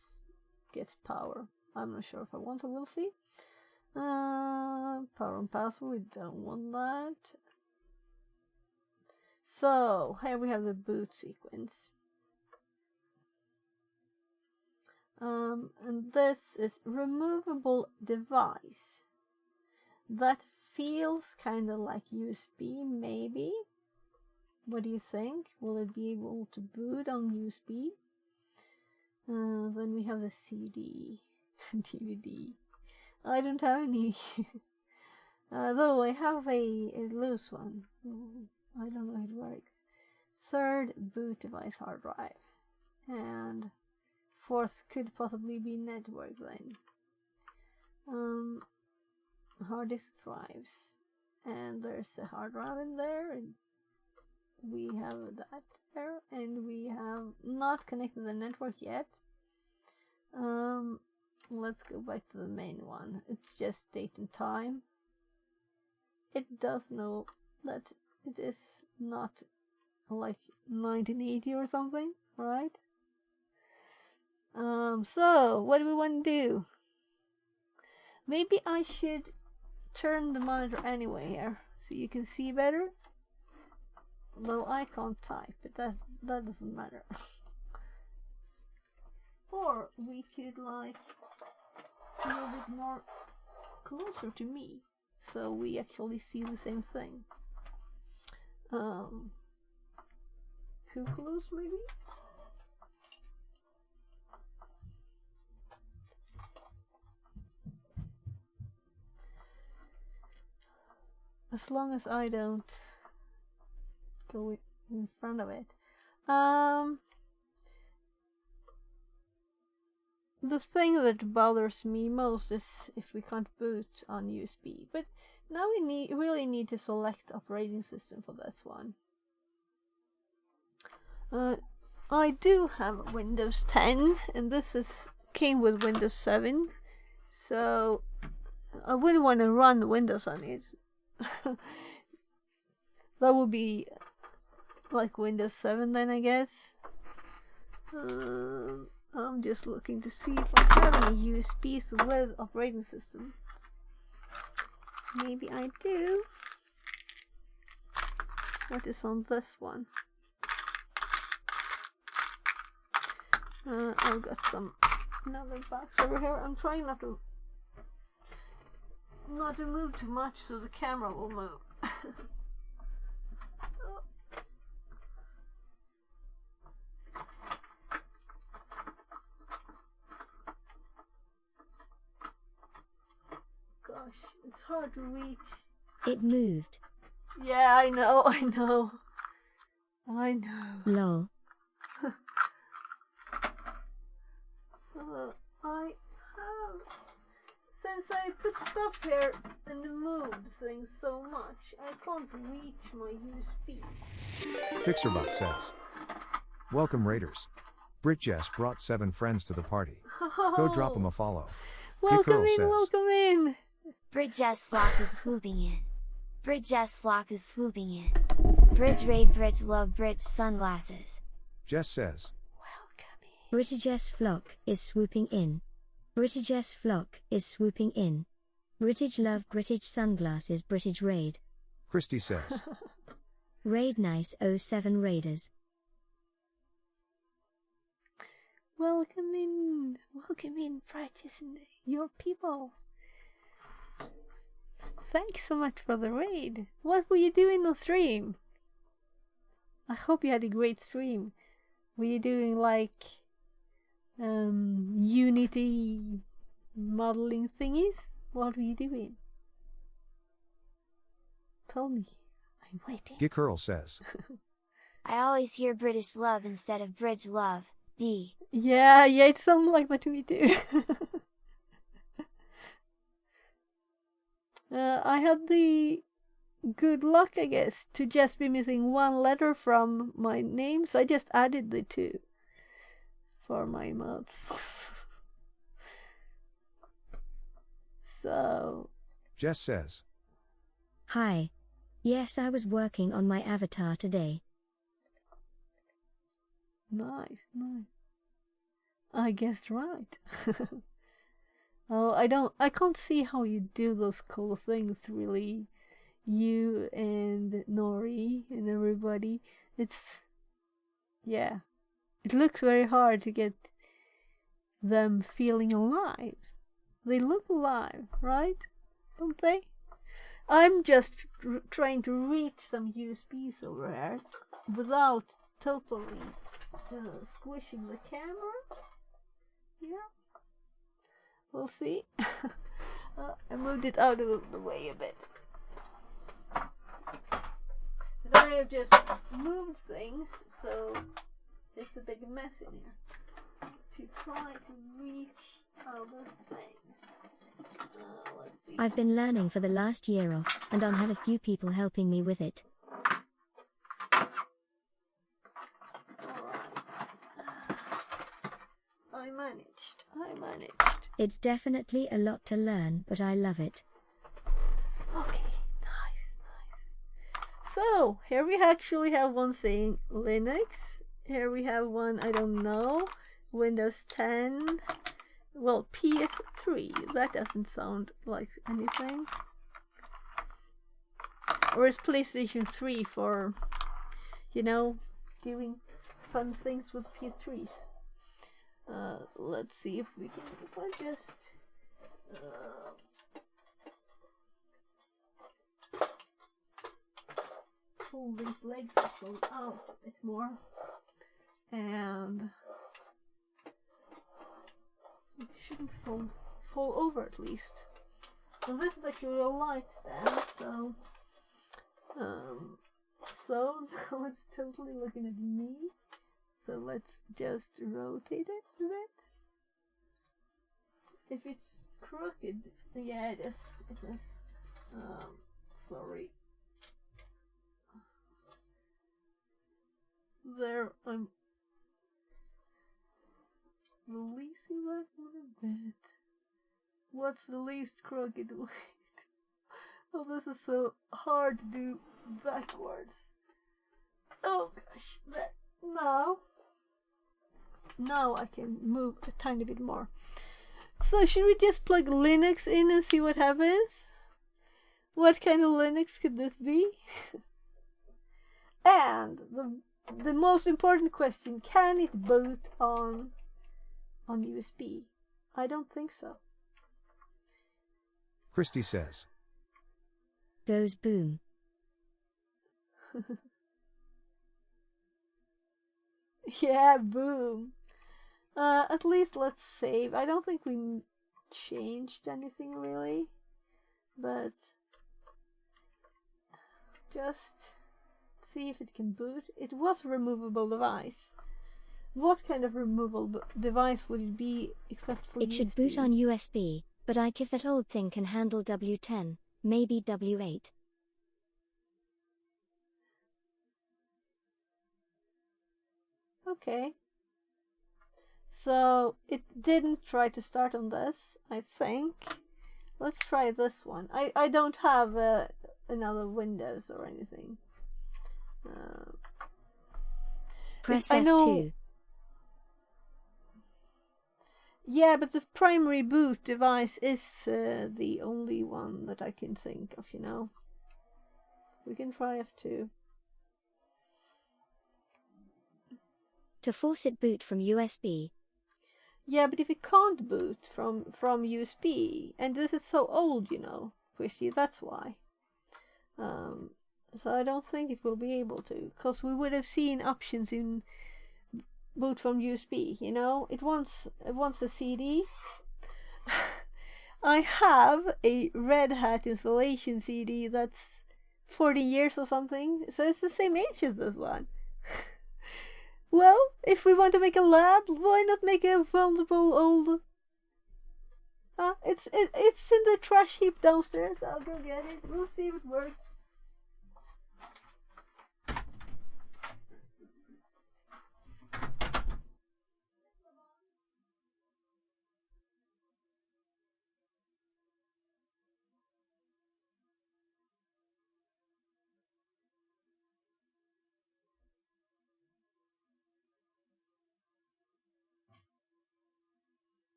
gets power. I'm not sure if I want it, we'll see. Power and password, we don't want that. So, here we have the boot sequence. And this is removable device. That feels kind of like USB, maybe. What do you think? Will it be able to boot on USB? Then we have the CD, DVD. I don't have any. Though I have a loose one. I don't know if it works. Third, boot device hard drive. And fourth could possibly be network then. Hard disk drives. And there's a hard drive in there. And we have that there. And we have not connected the network yet. Let's go back to the main one. It's just date and time. It does know that it is not like 1980 or something, right? So what do we want to do? Maybe I should turn the monitor anyway here, so you can see better. Though I can't type, but that doesn't matter. Or we could like a little bit more closer to me, so we actually see the same thing. Too close maybe? As long as I don't go in front of it. The thing that bothers me most is if we can't boot on USB. But now we really need to select operating system for this one. I do have Windows 10, and this came with Windows 7, so I wouldn't want to run Windows on it. That would be like Windows 7 then, I guess. I'm just looking to see if I have any USBs with operating system. Maybe I do. What is on this one? I've got another box over here. I'm trying not to move too much so the camera will move. Gosh, it's hard to reach. It moved. Yeah, I know. Lol. I have, since I put stuff here and moved things so much, I can't reach my USB. Fixerbot says, "Welcome Raiders. Britjess brought 7 friends to the party. Go drop them a follow." Welcome Girl in, says, welcome in. Bridgess flock is swooping in. Bridgess flock is swooping in. Bridge raid, bridge love, bridge sunglasses. Jess says, Welcome in. British flock is swooping in. British flock is swooping in. British love, British sunglasses, British raid. Christy says, Raid nice 07 raiders. Welcome in, Practice and your people. Thanks so much for the raid. What were you doing on stream? I hope you had a great stream. Were you doing like Unity modeling thingies? What were you doing? Tell me. I'm waiting. Gickerl says, I always hear British love instead of bridge love. D. Yeah, it sounds like that to me too. I had the good luck, I guess, to just be missing one letter from my name, so I just added the 2 for my emotes. So... Jess says, Hi. Yes, I was working on my avatar today. Nice. I guessed right. Oh, I can't see how you do those cool things, really. You and Nori and everybody. Yeah. It looks very hard to get them feeling alive. They look alive, right? Don't they? I'm just trying to reach some USBs over here without totally squishing the camera. Yeah. We'll see. I moved it out of the way a bit. But I have just moved things, so it's a big mess in here. To try to reach other things. Let's see. I've been learning for the last year off, and I had a few people helping me with it. I managed. It's definitely a lot to learn, but I love it. Okay, nice. So, here we actually have one saying Linux. Here we have one, I don't know. Windows 10. Well, PS3. That doesn't sound like anything. Or is PlayStation 3 for, you know, doing fun things with PS3s? Let's see if we can. If I just pull these legs actually out a bit more, and it shouldn't fall over at least. So this is actually a light stand, so now it's totally looking at me. So let's just rotate it a bit. If it's crooked, yeah, it is. It is. Sorry. There, I'm releasing that one a bit. What's the least crooked way? Oh, this is so hard to do backwards. Oh gosh, that now I can move a tiny bit more. So should we just plug Linux in and see what happens? What kind of Linux could this be? And the most important question, can it boot on USB? I don't think so. Christy says. Goes boom. Yeah, boom. At least let's save. I don't think we changed anything really, but just see if it can boot. It was a removable device. What kind of removable device would it be except for It USB? should boot on USB, but if that old thing can handle W10, maybe W8. Okay. So it didn't try to start on this, I think. Let's try this one. I don't have another Windows or anything. Press I know. F2. Yeah, but the primary boot device is the only one that I can think of, you know. We can try F2. To force it boot from USB. Yeah, but if it can't boot from USB, and this is so old, you know, Chrissy, that's why. So I don't think it will be able to, because we would have seen options in boot from USB, you know. It wants a CD. I have a Red Hat installation CD that's 40 years or something, so it's the same age as this one. Well, if we want to make a lab, why not make a vulnerable old... it's in the trash heap downstairs. I'll go get it. We'll see if it works.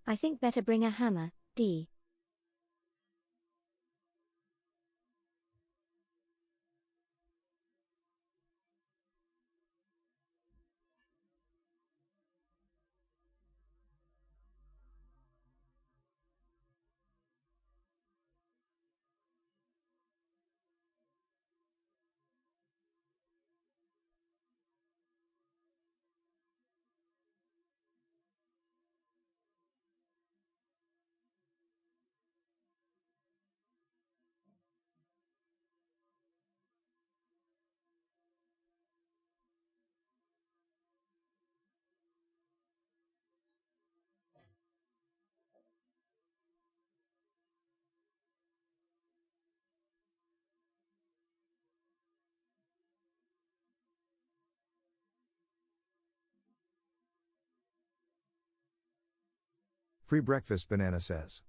I think better bring a hammer, D. Free breakfast banana says.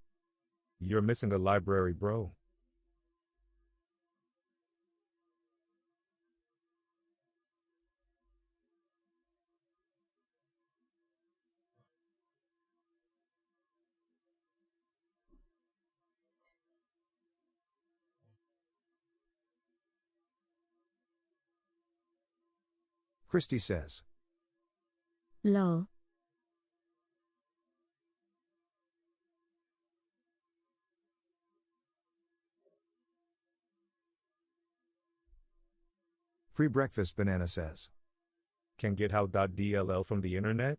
You're missing a library, bro. Christy says. Lol. Free breakfast banana says. Can get how.dll from the internet?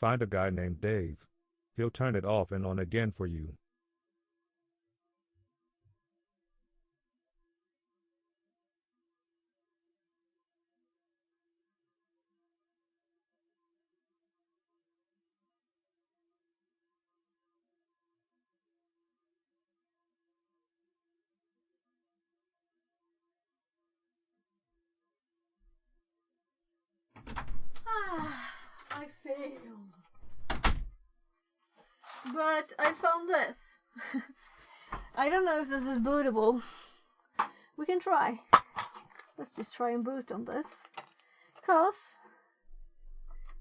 Find a guy named Dave. He'll turn it off and on again for you. I failed. But I found this. I don't know if this is bootable. We can try. Let's just try and boot on this. Cause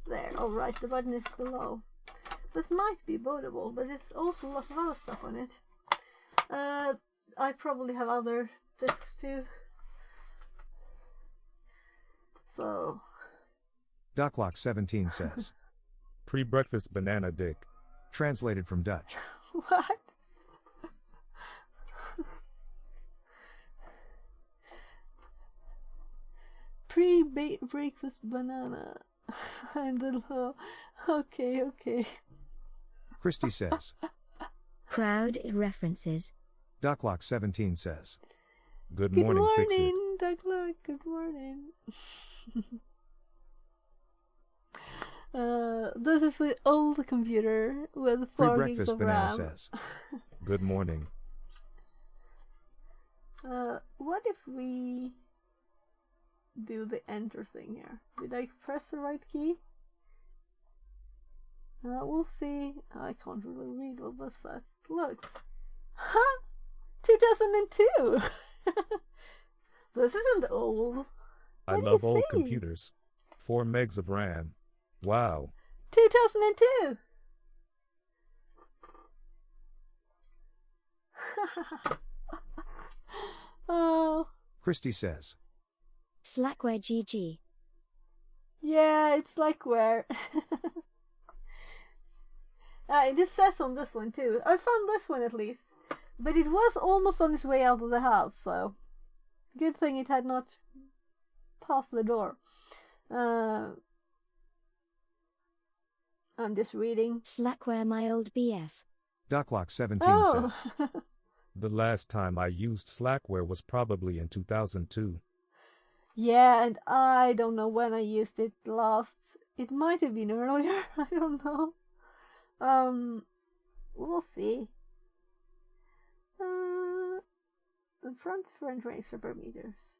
there, alright, the button is below. This might be bootable, but it's also lots of other stuff on it. I probably have other discs too. So Ducklock17 says. Pre-breakfast banana dick. Translated from Dutch. what? Pre-breakfast banana. And the law. Okay. Christy says. Crowd references. Ducklock17 says. Good Good morning, fix it. morning, Douglas. Good morning. This is the old computer with Free 4 gigs breakfast of banana RAM. says. Good morning. What if we do the enter thing here? Did I press the right key? We'll see. I can't really read what this says. Look. Huh? 2002! This isn't old. I What do love you old see? computers. 4 megs of RAM. Wow. 2002! Oh, Christy says. Slackware GG. yeah, it's Slackware. It says on this one too. I found this one at least. But it was almost on its way out of the house, so good thing it had not passed the door. I'm just reading. Slackware my old BF. Ducklock17 Oh! says. The last time I used Slackware was probably in 2002. Yeah, and I don't know when I used it last. It might have been earlier. I don't know. We'll see. The front tracer parameters.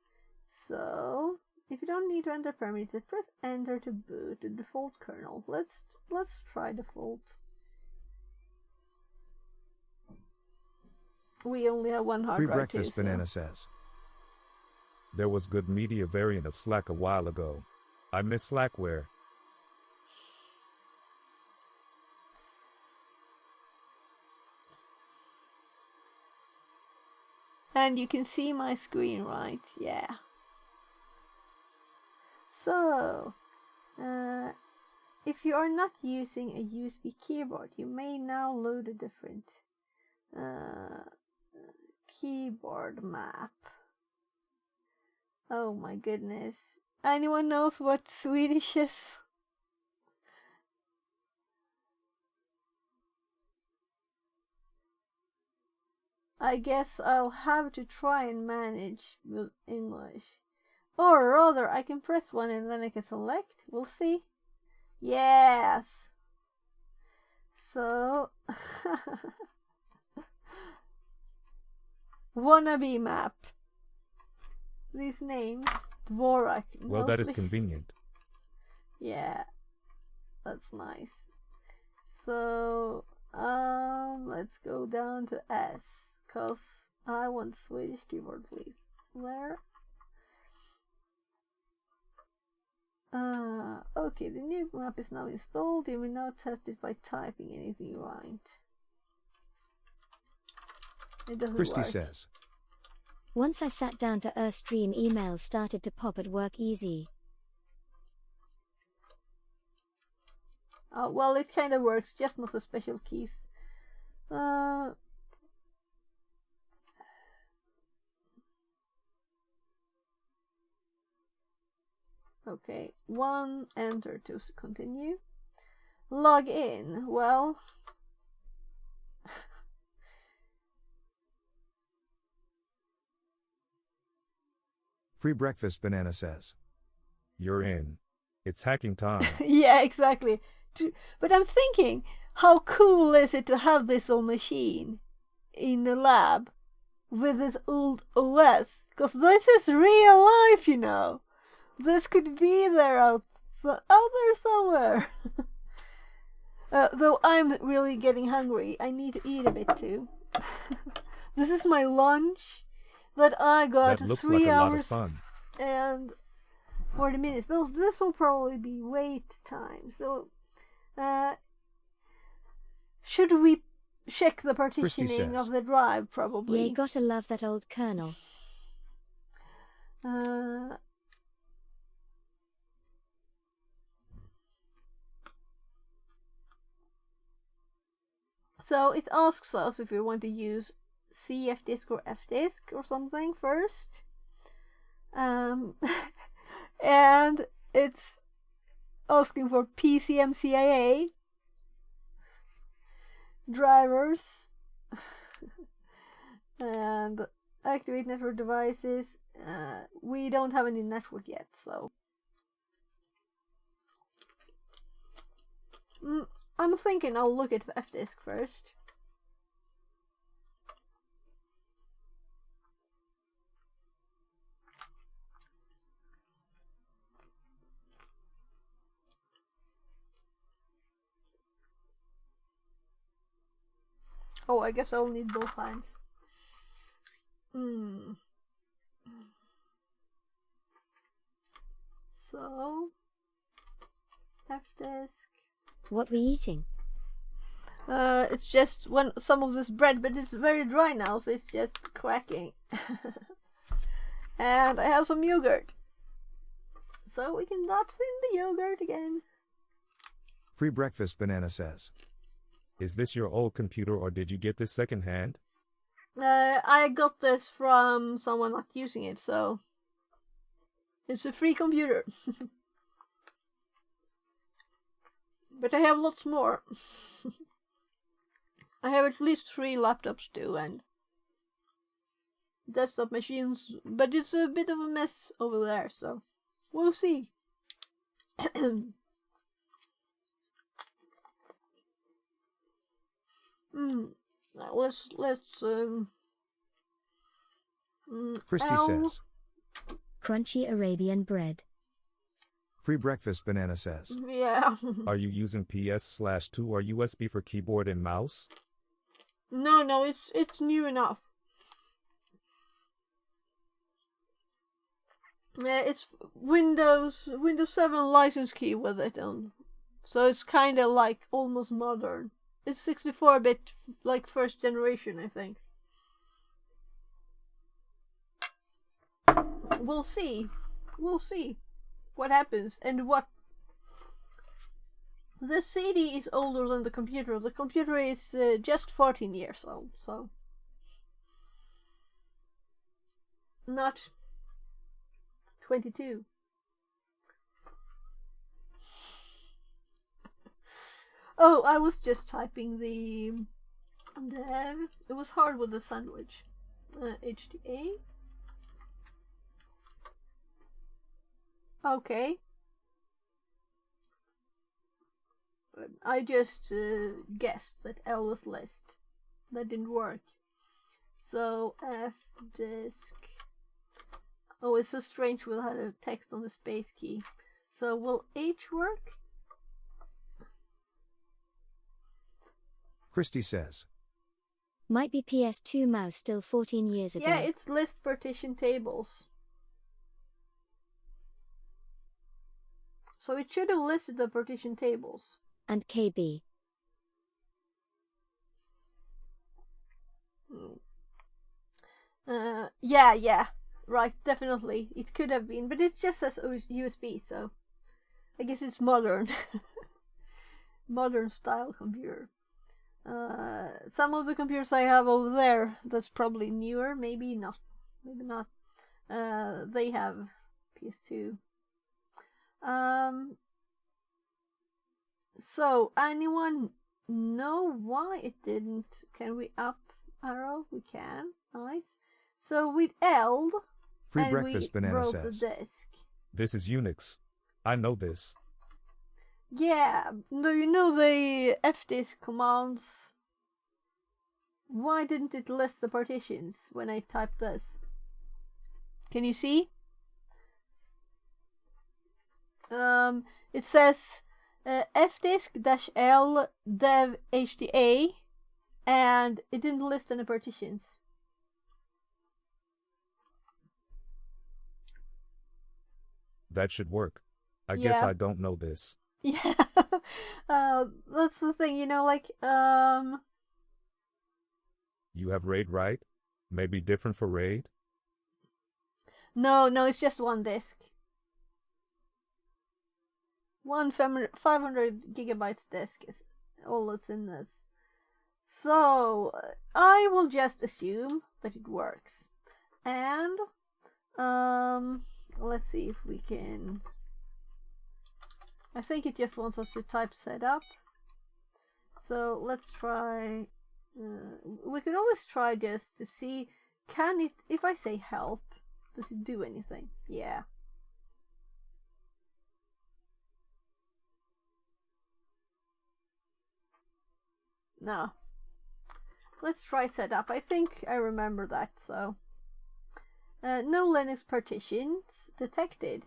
So, if you don't need to enter parameter, press enter to boot the default kernel. Let's try default. We only have one hard Free drive breakfast too, banana so. says. There was good media variant of Slack a while ago. I miss Slackware. And you can see my screen, right? Yeah. So, if you are not using a USB keyboard, you may now load a different keyboard map. Oh my goodness. Anyone knows what Swedish is? I guess I'll have to try and manage with English. Or rather, I can press one and then I can select. We'll see. Yes! So... wannabe map. These names. Dvorak. Well, that is convenient. Yeah. That's nice. So... let's go down to S. Cause I want Swedish keyboard, please. Where? Okay, the new map is now installed. You may now test it by typing anything you want. It doesn't Christy work. says. Once I sat down to stream, emails started to pop at work easy. Well, it kind of works, just not the special keys. Okay, 1, enter to continue. Log in, well... Free breakfast banana says. You're in. It's hacking time. yeah, exactly. But I'm thinking, how cool is it to have this old machine in the lab with this old OS? Because this is real life, you know. This could be there out there somewhere. Though I'm really getting hungry. I need to eat a bit too. This is my lunch that I got That looks 3 like a lot of hours fun. and 40 minutes. But this will probably be wait time. So, should we check the partitioning of the drive? Probably. Yeah, gotta love that old kernel. So it asks us if we want to use CFdisk or FDisk or something first. And it's asking for PCMCIA drivers and activate network devices. We don't have any network yet, so I'm thinking I'll look at FDisk first. Oh, I guess I'll need both hands. So, FDisk. What we eating? It's just some of this bread, but it's very dry now, so it's just quacking. And I have some yogurt. So we can drop in the yogurt again. Free breakfast banana says. Is this your old computer or did you get this secondhand? I got this from someone not using it, so it's a free computer. But I have lots more. I have at least 3 laptops too, and desktop machines, but it's a bit of a mess over there, so we'll see. Let's Christy says. Crunchy Arabian bread. Free breakfast banana says. Yeah. Are you using PS/2 or USB for keyboard and mouse? No, it's new enough. It's Windows 7 license key with it on, so it's kind of like almost modern. It's 64-bit, like first generation, I think. We'll see what happens and what. The CD is older than the computer. The computer is just 14 years old, so not 22. Oh, I was just typing the it was hard with the sandwich. HTA. Okay. I just guessed that L was list. That didn't work. So F disk. Oh, it's so strange we'll have a text on the space key. So will H work? Christy says. Might be PS2 mouse still 14 years ago. Yeah, it's list partition tables. So it should have listed the partition tables. And KB. Yeah, right, definitely. It could have been, but it just says USB, so I guess it's modern. Modern style computer. Some of the computers I have over there, that's probably newer, maybe not. Maybe not. They have PS2. So, anyone know why it didn't? Can we up arrow? We can. Nice. So with L, Free and breakfast we banana wrote says. the disk. This is Unix. I know this. Yeah, do you know the fdisk commands? Why didn't it list the partitions when I typed this? Can you see? It says fdisk-l dev hda, and it didn't list any partitions. That should work. I guess Yeah. I don't know this. Yeah, that's the thing, you know, like, You have RAID, right? Maybe different for RAID? no, it's just one disk. One 500 gigabytes disk is all that's in this. So, I will just assume that it works. And, let's see if we can... I think it just wants us to type setup. So, let's try... we could always try just to see, can it, if I say help, does it do anything? Yeah. No. Let's try setup. I think I remember that, so. No Linux partitions detected.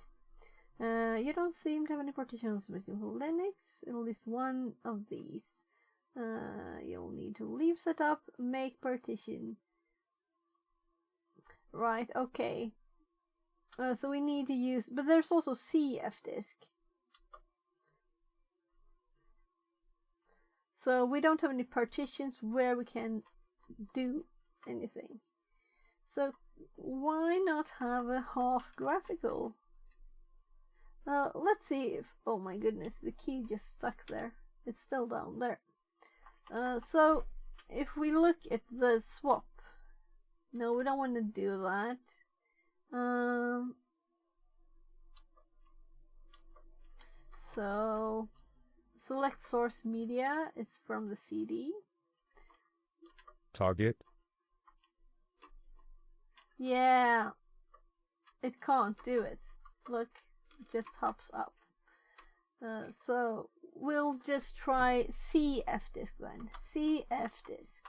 You don't seem to have any partitions with Linux, at least one of these. You'll need to leave setup, make partition. Right, okay. So we need to use, but there's also cfdisk. So we don't have any partitions where we can do anything. So why not have a half graphical? Let's see if, oh my goodness, the key just stuck there. It's still down there. So if we look at the swap, no, we don't want to do that. So select source media, it's from the CD. Target? Yeah, it can't do it. Look, it just hops up. So we'll just try cfdisk then. Cfdisk.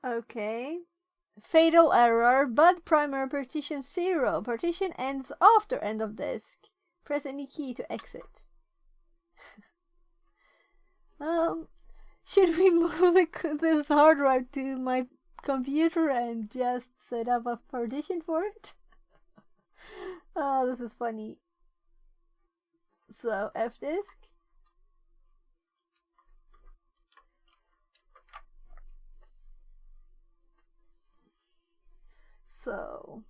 Okay. Fatal error, but primary partition 0. Partition ends after end of disk. Press any key to exit. Should we move this hard drive to my computer and just set up a partition for it? Oh, this is funny. So, fdisk. So,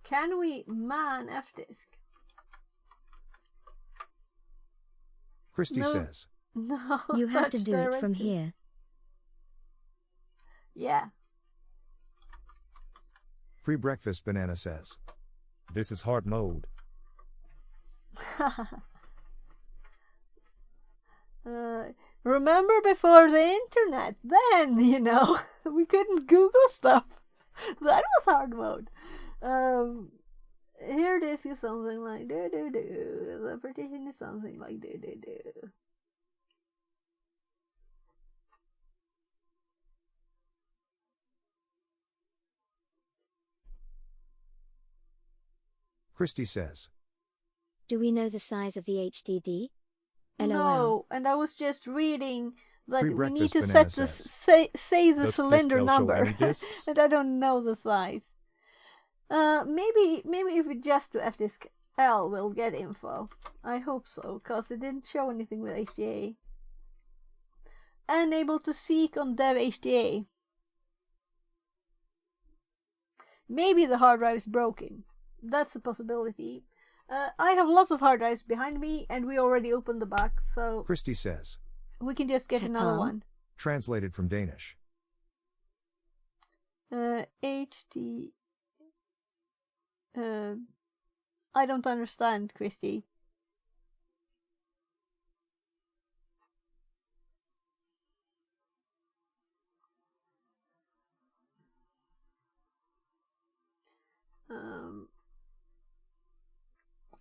Can we man F-disk? Christy No. says. No. You have to such do it from directive. here. Yeah. Free breakfast banana says. This is hard mode. Remember before the internet? Then, you know, we couldn't Google stuff. That was hard mode. Here this is something like do do do. The partition is something like do do do. Christy says. Do we know the size of the HDD? LOL. No, and I was just reading that Free we need breakfast to banana set the says. say the Does cylinder this L show number, any discs? and I don't know the size. Maybe if we just do fdisk L, we'll get info. I hope so, cause it didn't show anything with HDA. Unable to seek on dev HDA. Maybe the hard drive is broken. That's a possibility. I have lots of hard drives behind me, and we already opened the back, so Christy says. we can just get another one. Translated from Danish. HT. I don't understand, Christy.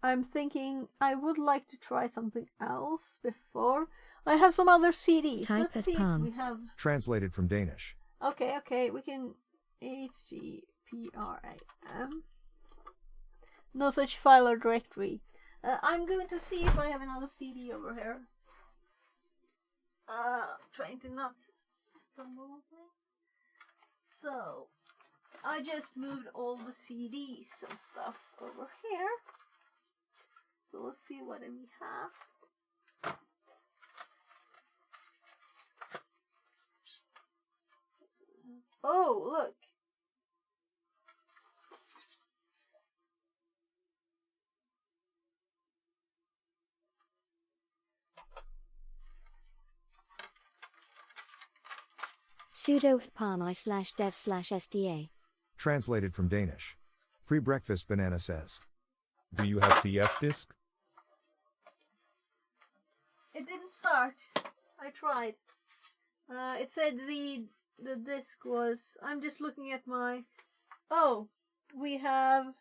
I'm thinking I would like to try something else before. I have some other CDs. Type Let's at see if palm. we have. Translated from Danish. Okay, we can HGPRAM. No such file or directory. I'm going to see if I have another CD over here. Trying to not stumble on things. So, I just moved all the CDs and stuff over here. So let's see what we have. Oh, look. Sudo palmi/dev/sda. Translated from Danish. Free breakfast banana says. Do you have CF disk? It didn't start. I tried. It said the disk was. I'm just looking at my. Oh, we have.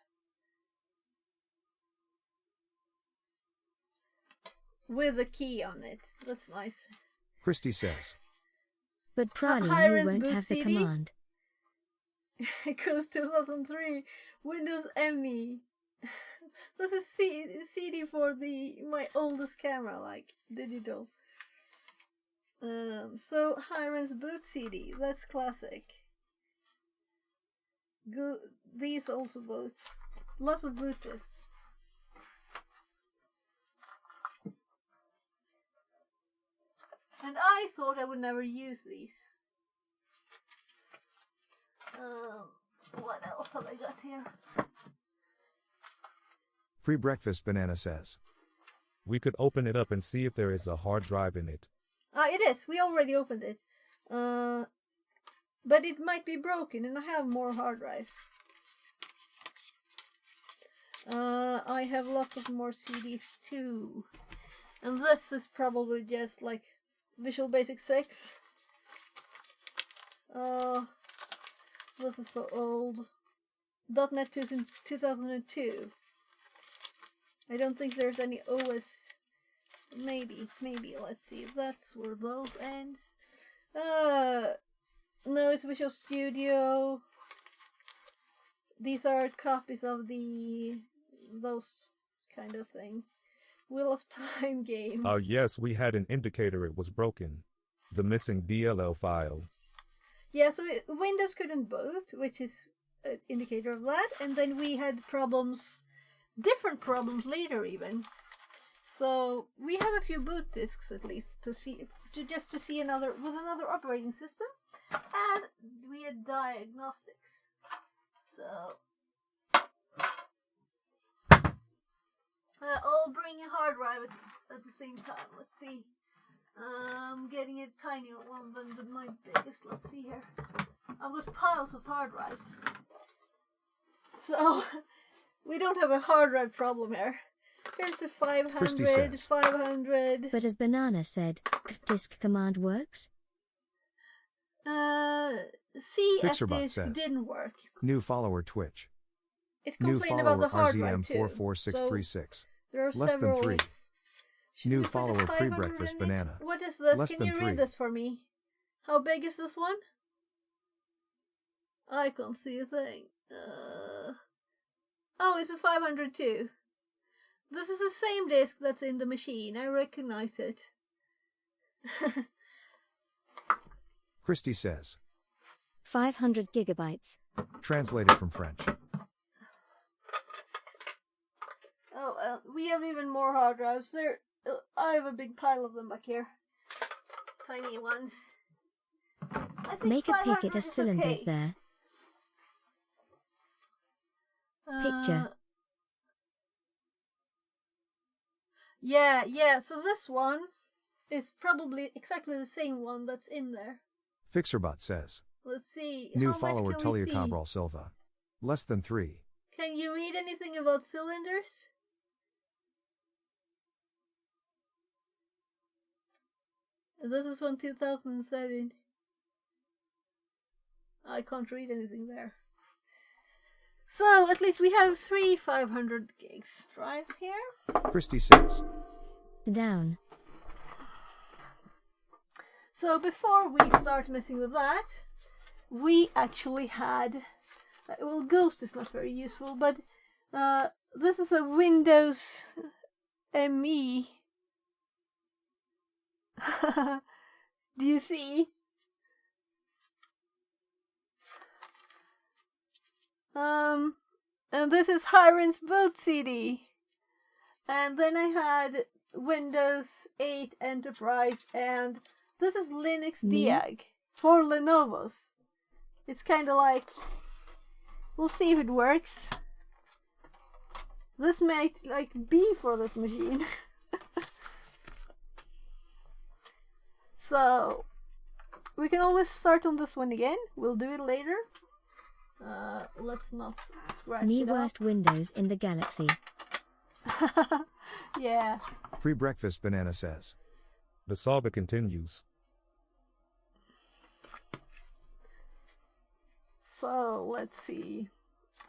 With a key on it. That's nice. Christy says. But probably Hi-res you won't boot have the CD? command. It goes 2003. Windows ME. This is CD for my oldest camera, like digital. So Hiram's boot CD. That's classic. Good. These also boots. Lots of boot discs. And I thought I would never use these. What else have I got here? Free breakfast banana says. We could open it up and see if there is a hard drive in it. It is. We already opened it. But it might be broken, and I have more hard drives. I have lots of more CDs too. And this is probably just like Visual Basic 6. This is so old. .NET 2 in 2002. I don't think there's any OS. Maybe. Let's see. That's where those ends. No, it's Visual Studio. These are copies of those kind of thing. Wheel of Time game. Oh yes, we had an indicator it was broken. The missing DLL file. Yeah, so Windows couldn't boot, which is an indicator of that. And then we had problems, different problems later even. So we have a few boot disks at least to see another with another operating system, and we had diagnostics. So I'll bring a hard drive at the same time. Let's see. I'm getting a tinier one than my biggest. Let's see here. I've got piles of hard drives. So, we don't have a hard drive problem here. Here's a 500, 500. But as Banana said, disk command works? See if Fixerbot this says. didn't work. New follower Twitch. It New complained about the follower hard drive too. RZM44636. There are Less several. than 3. Should New we put the follower 500 pre-breakfast in it? banana. What is this? Less Can than you 3. read this for me? How big is this one? I can't see a thing. Oh, it's a 500 too. This is the same disk that's in the machine. I recognize it. Christy says. 500 gigabytes. Translated from French. Oh, we have even more hard drives. There, I have a big pile of them back here. Tiny ones. I think Make a 500 picket of is cylinders okay. there. Picture. Yeah, so this one is probably exactly the same one that's in there. Fixerbot says. Let's see. New How follower much can we Tulia see? Cabral Silva. Less than 3. Can you read anything about cylinders? This is from 2007. I can't read anything there. So, at least we have 3 500 gigs drives here. Christy says. Down. So, before we start messing with that, we actually had... Well, Ghost is not very useful, but this is a Windows ME. Do you see? And this is Hiren's Boat CD. And then I had Windows 8 Enterprise, and this is Linux Diag for Lenovo's. It's kind of like, we'll see if it works. This might like be for this machine. So we can always start on this one again. We'll do it later. Let's not scratch Me it worst Windows in the galaxy. up. Yeah. Pre-breakfast banana says. The saga continues. So let's see.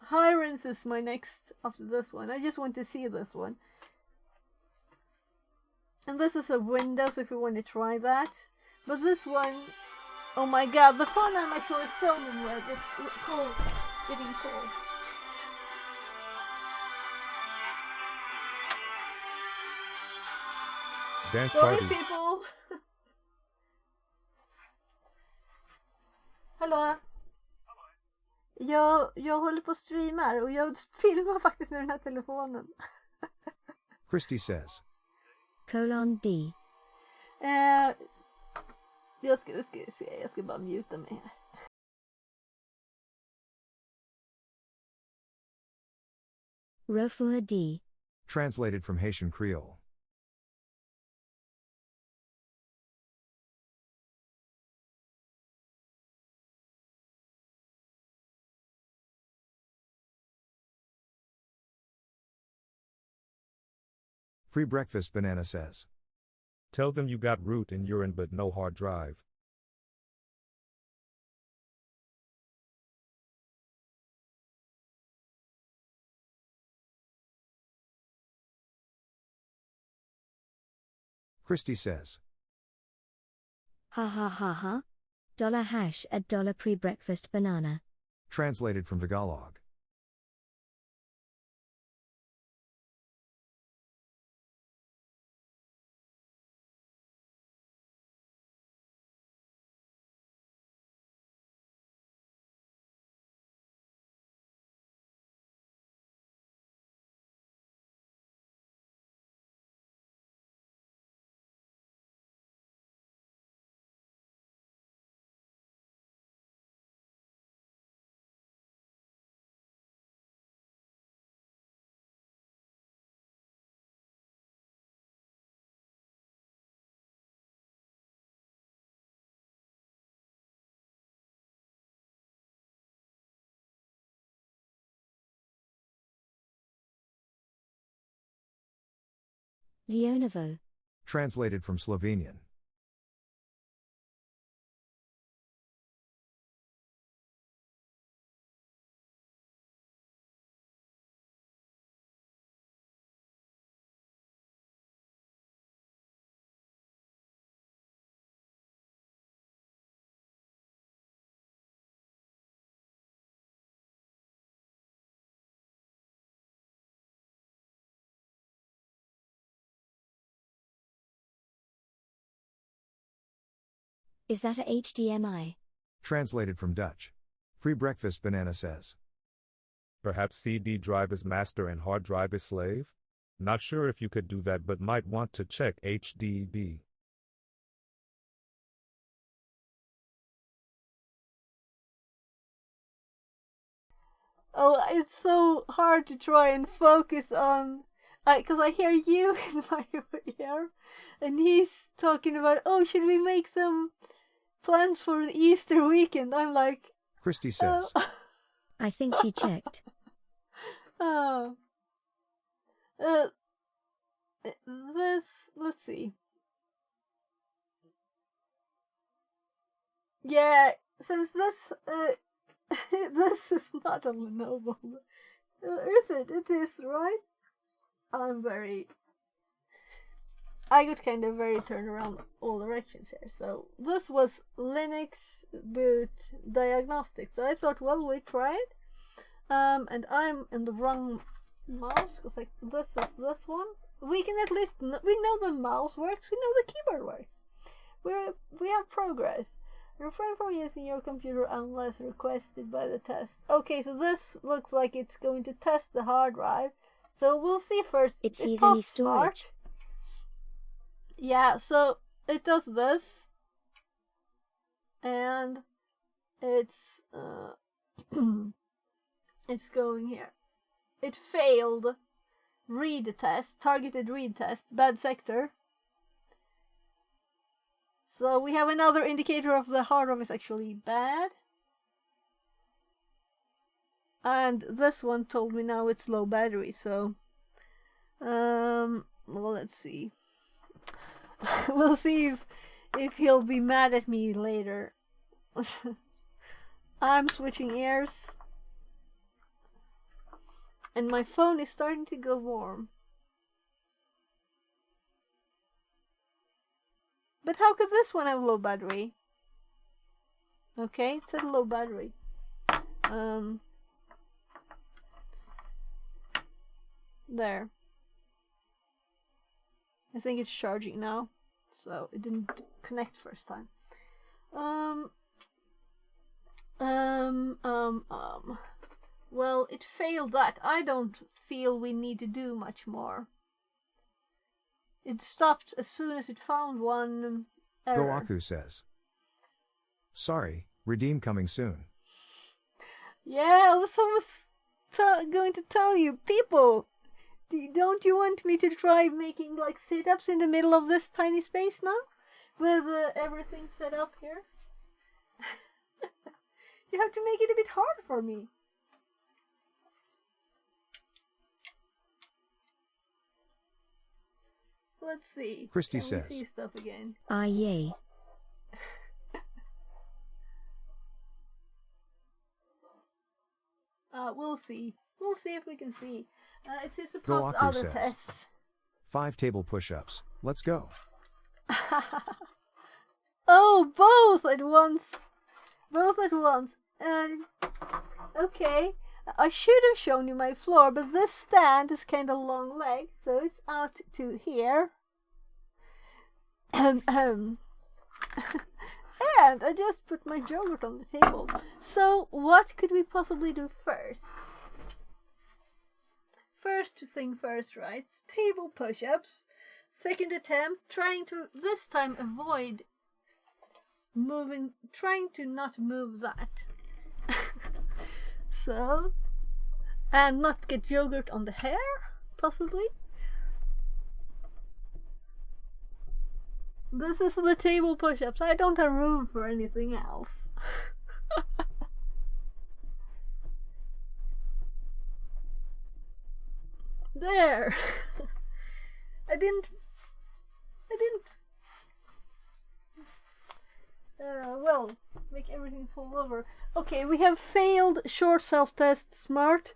Hirens is my next after this one. I just want to see this one. And this is a Windows if you want to try that. But this one, oh my god, the phone I'm actually filming with is cold, getting cold. Dance Sorry party. people! Hallå? Jag håller på och streamar och jag filmar faktiskt med den här telefonen. Christy says. D. Jag ska bara muta mig här. Rofua D. Translated from Haitian Creole. Free breakfast banana says. Tell them you got root and urine but no hard drive. Christy says. Ha ha ha ha. $hash at dollar pre-breakfast banana. Translated from Tagalog. Leonovo. Translated from Slovenian. Is that a HDMI? Translated from Dutch. Free breakfast banana says. Perhaps CD drive is master and hard drive is slave? Not sure if you could do that, but might want to check HDB. Oh, it's so hard to try and focus on, because I hear you in my ear, and he's talking about, oh, should we make some plans for the Easter weekend? I'm like, Christy says. I think she checked. oh, this, let's see. Yeah, since this, this is not a Lenovo. Is it? It is, right? I got kind of very turned around all directions here. So this was Linux boot diagnostics. So I thought, well, we try it. And I'm in the wrong mouse because like this is this one. We can at least we know the mouse works. We know the keyboard works. We have progress. Refrain from using your computer unless requested by the test. Okay, so this looks like it's going to test the hard drive. So we'll see first. It sees any storage. Smart. Yeah, so it does this. And it's it's going here. It failed read test, targeted read test, bad sector. So we have another indicator of the hard drive is actually bad. And this one told me now it's low battery, so well, let's see. We'll see if he'll be mad at me later. I'm switching ears. And my phone is starting to go warm. But how could this one have low battery? Okay, it said low battery. There. I think it's charging now, so it didn't connect first time. Well, it failed that. I don't feel we need to do much more. It stopped as soon as it found one error. Goaku says. Sorry, redeem coming soon. Yeah, I was almost going to tell you, people, don't you want me to try making like sit-ups in the middle of this tiny space now? With everything set up here? You have to make it a bit hard for me. Let's see. Christy Can says. we see stuff again? Ah, yay. We'll see. We'll see if we can see. It says to pass Goaku other says. tests. 5 table push-ups. Let's go. Oh, both at once. Both at once. Okay. I should have shown you my floor, but this stand is kind of long leg, so it's out to here. And I just put my yogurt on the table. So what could we possibly do first? First thing first, right? Table push-ups. Second attempt, trying to this time avoid moving, trying to not move that. So, and not get yogurt on the hair, possibly. This is the table push-ups. I don't have room for anything else. There. I didn't. Well, make everything fall over. Okay, we have failed short self-test smart,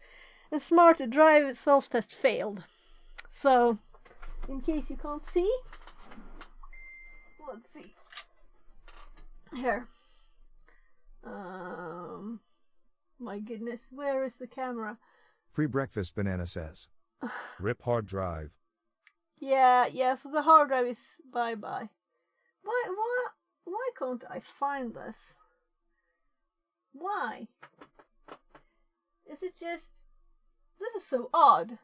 and smart drive self-test failed. So, in case you can't see, let's see. Here. My goodness, where is the camera? Free breakfast banana says. Rip hard drive. Yeah, so the hard drive is bye-bye. Why can't I find this? Why? Is it just... This is so odd.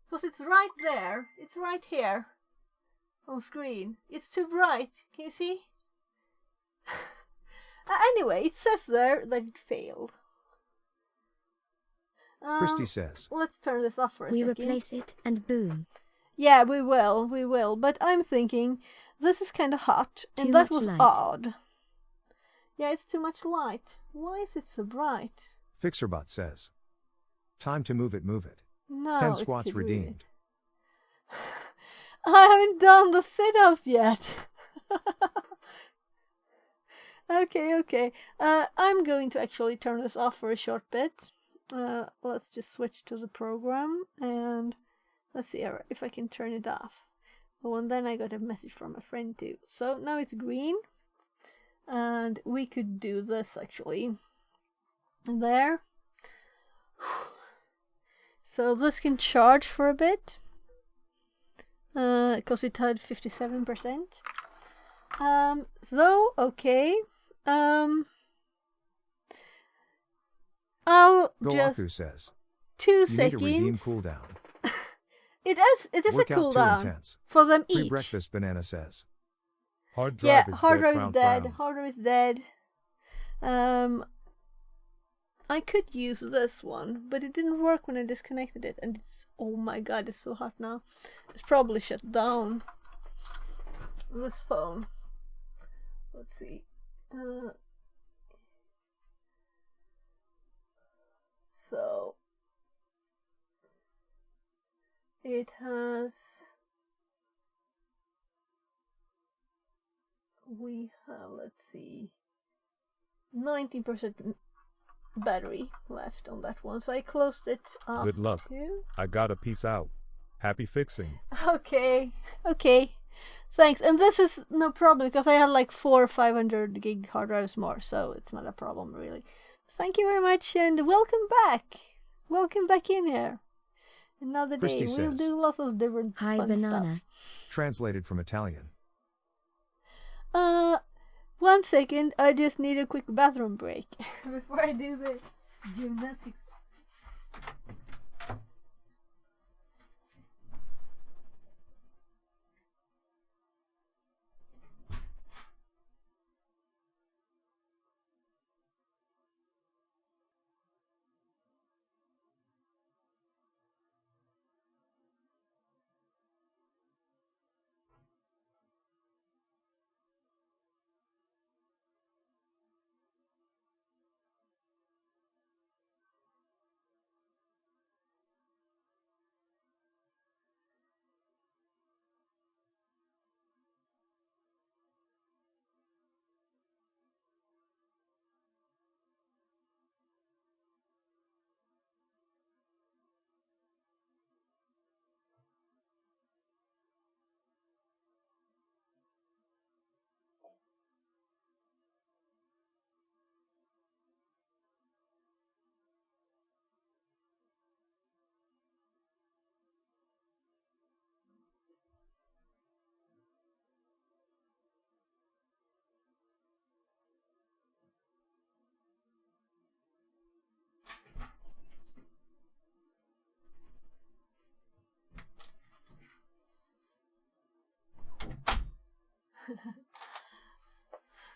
Because it's right there. It's right here. On screen. It's too bright. Can you see? Anyway, it says there that it failed. Christy says. Let's turn this off for a We second. replace it, and boom. Yeah, we will. But I'm thinking, this is kind of hot, and Too that much was light. odd. Yeah, it's too much light. Why is it so bright? Fixerbot says. Time to move it, move it. No, 10 it squats could read redeemed. it. I haven't done the sit-ups yet. Okay. I'm going to actually turn this off for a short bit. Let's just switch to the program, and let's see if I can turn it off. Oh, and then I got a message from a friend too. So now it's green, and we could do this actually. There. So this can charge for a bit, because it had 57%. So okay. I'll Goaku just says. 2 You need seconds. to redeem cooldown. It is Workout a too cooldown intense. for them Free each. breakfast banana says. Hard Yeah, drive is hard dead. drive is Frown, dead. frown. Hard drive is dead. I could use this one, but it didn't work when I disconnected it, and it's, oh my god, it's so hot now. It's probably shut down. This phone. Let's see. So it has. We have, let's see, 90% battery left on that one, so I closed it off. Good luck. Too. I got a piece out. Happy fixing. Okay, thanks. And this is no problem because I had like 400 or 500 gig hard drives more, so it's not a problem really. Thank you very much, and welcome back. Welcome back in here. Another day. Christy We'll says. do lots of different Hi, fun banana. stuff. Translated from Italian. 1 second. I just need a quick bathroom break before I do the gymnastics.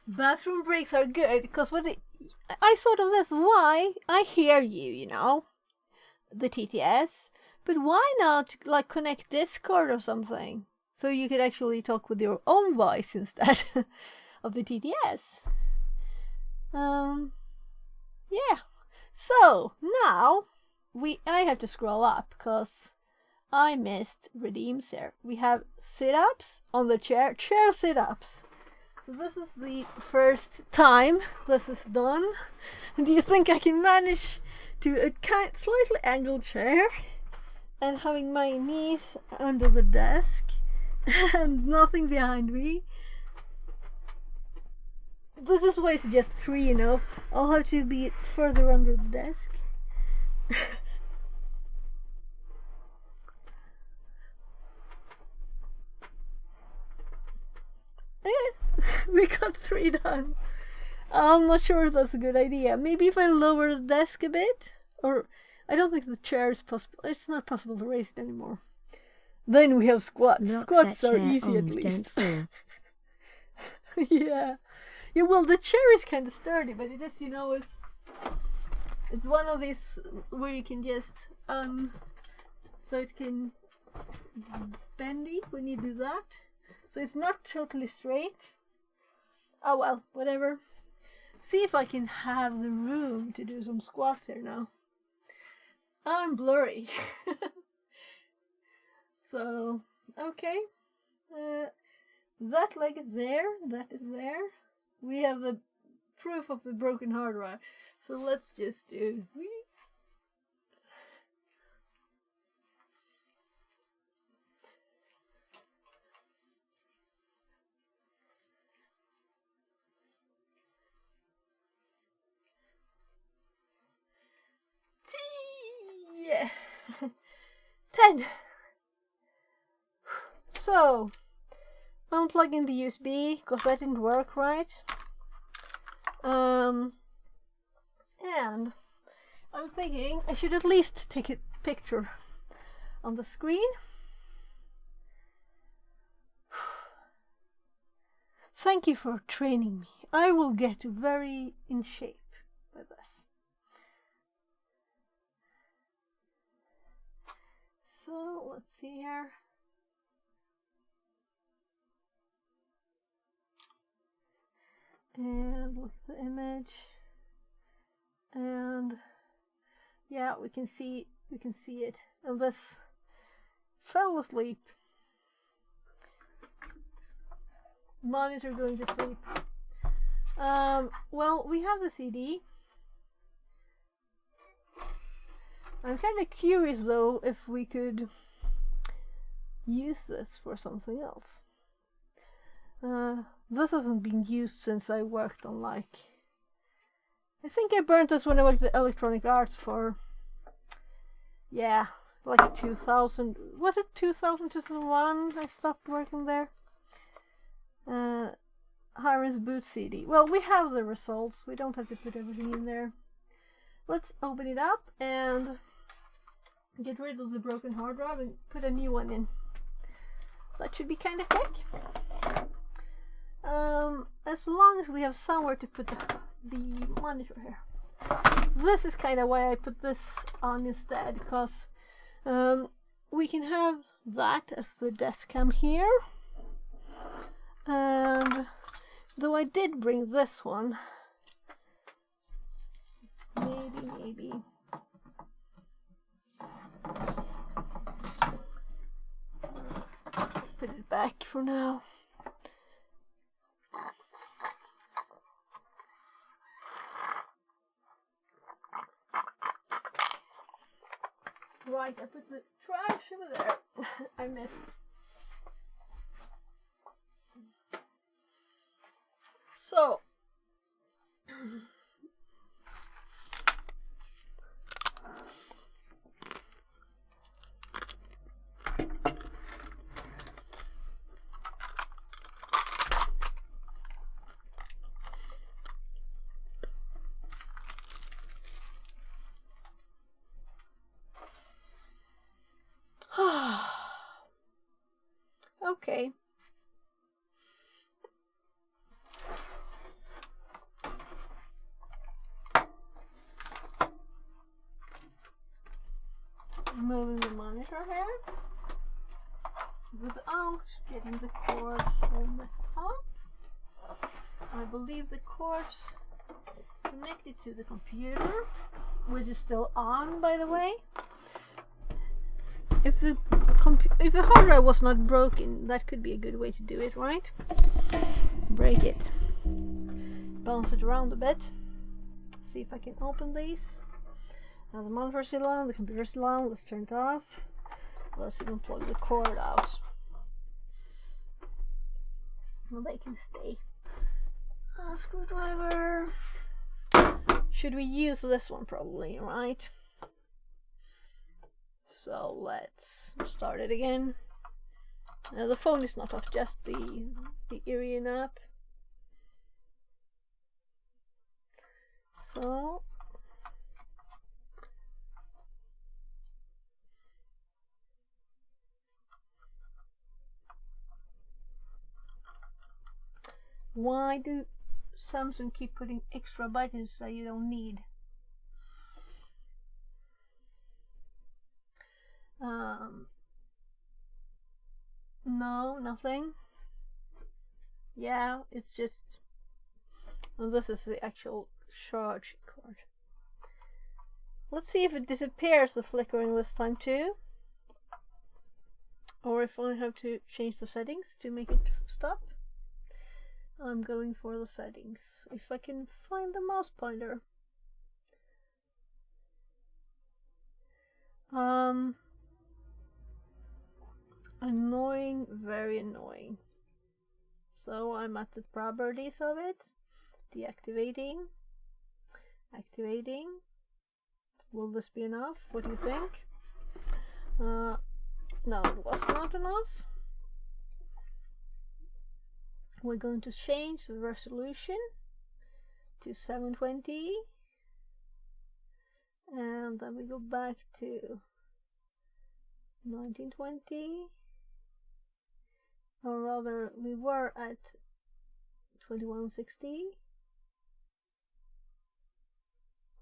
Bathroom breaks are good because I thought of this. Why? I hear you, you know, the TTS, but why not like connect Discord or something so you could actually talk with your own voice instead of the TTS? Yeah. So now I have to scroll up because I missed redeem share. We have sit-ups on the chair sit-ups. So this is the first time this is done. Do you think I can manage to a slightly angled chair and having my knees under the desk and nothing behind me? This is why it's just 3, you know. I'll have to be further under the desk. We got 3 done. I'm not sure if that's a good idea. Maybe if I lower the desk a bit, or I don't think the chair is possible. It's not possible to raise it anymore. Then we have squats. Lock Squats that are chair easy on, at least. don't fall. Yeah. Yeah, well, the chair is kind of sturdy, but it is, you know, it's one of these where you can just so it's bendy when you do that. So it's not totally straight. Oh well, whatever. See if I can have the room to do some squats here now. I'm blurry. So, okay. That leg is there. That is there. We have the proof of the broken hard drive. So let's just do... Yeah. 10. So, unplugging the USB because that didn't work right. And I'm thinking I should at least take a picture on the screen. Thank you for training me. I will get very in shape with this. So let's see here. And look at the image. And yeah, we can see it. And this fell asleep. Monitor going to sleep. Well, we have the CD. I'm kind of curious though if we could use this for something else. This hasn't been used since I worked on I think I burnt this when I worked at Electronic Arts for, yeah, like 2000, was it 2000, 2001 I stopped working there? Harris boot CD. Well, we have the results, we don't have to put everything in there. Let's open it up and get rid of the broken hard drive and put a new one in. That should be kind of quick. As long as we have somewhere to put the monitor here. So this is kind of why I put this on instead, because we can have that as the desk cam here. And though I did bring this one, maybe. Put it back for now. Right, I put the trash over there. I missed. So, okay. Moving the monitor here without getting the cords all messed up. I believe the cords connected to the computer, which is still on, by the way. If the if the hard drive was not broken, that could be a good way to do it, right? Break it. Bounce it around a bit. See if I can open these. Now the monitor's still on, the computer's still on. Let's turn it off. Let's even plug the cord out. Well, they can stay. Screwdriver. Should we use this one? Probably, right? So let's start it again. The phone is not off, just the Irian app. So why do Samsung keep putting extra buttons that you don't need? No, nothing. Yeah, it's just, and this is the actual charge cord. Let's see if it disappears, the flickering, this time too, or if I have to change the settings to make it stop. I'm going for the settings, if I can find the mouse pointer. Annoying, very annoying. So I'm at the properties of it. Deactivating. Activating. Will this be enough? What do you think? No, it was not enough. We're going to change the resolution to 720. And then we go back to 1920. Or rather, we were at 2160.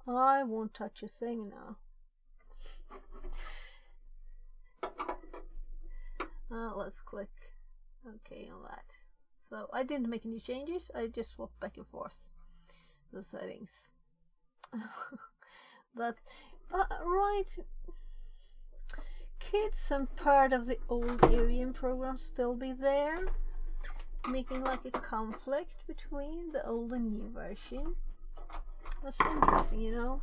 I won't touch a thing now. Let's click OK on that. So I didn't make any changes, I just swapped back and forth the settings. That right. Could some part of the old Irian program still be there, making like a conflict between the old and new version? That's interesting, you know.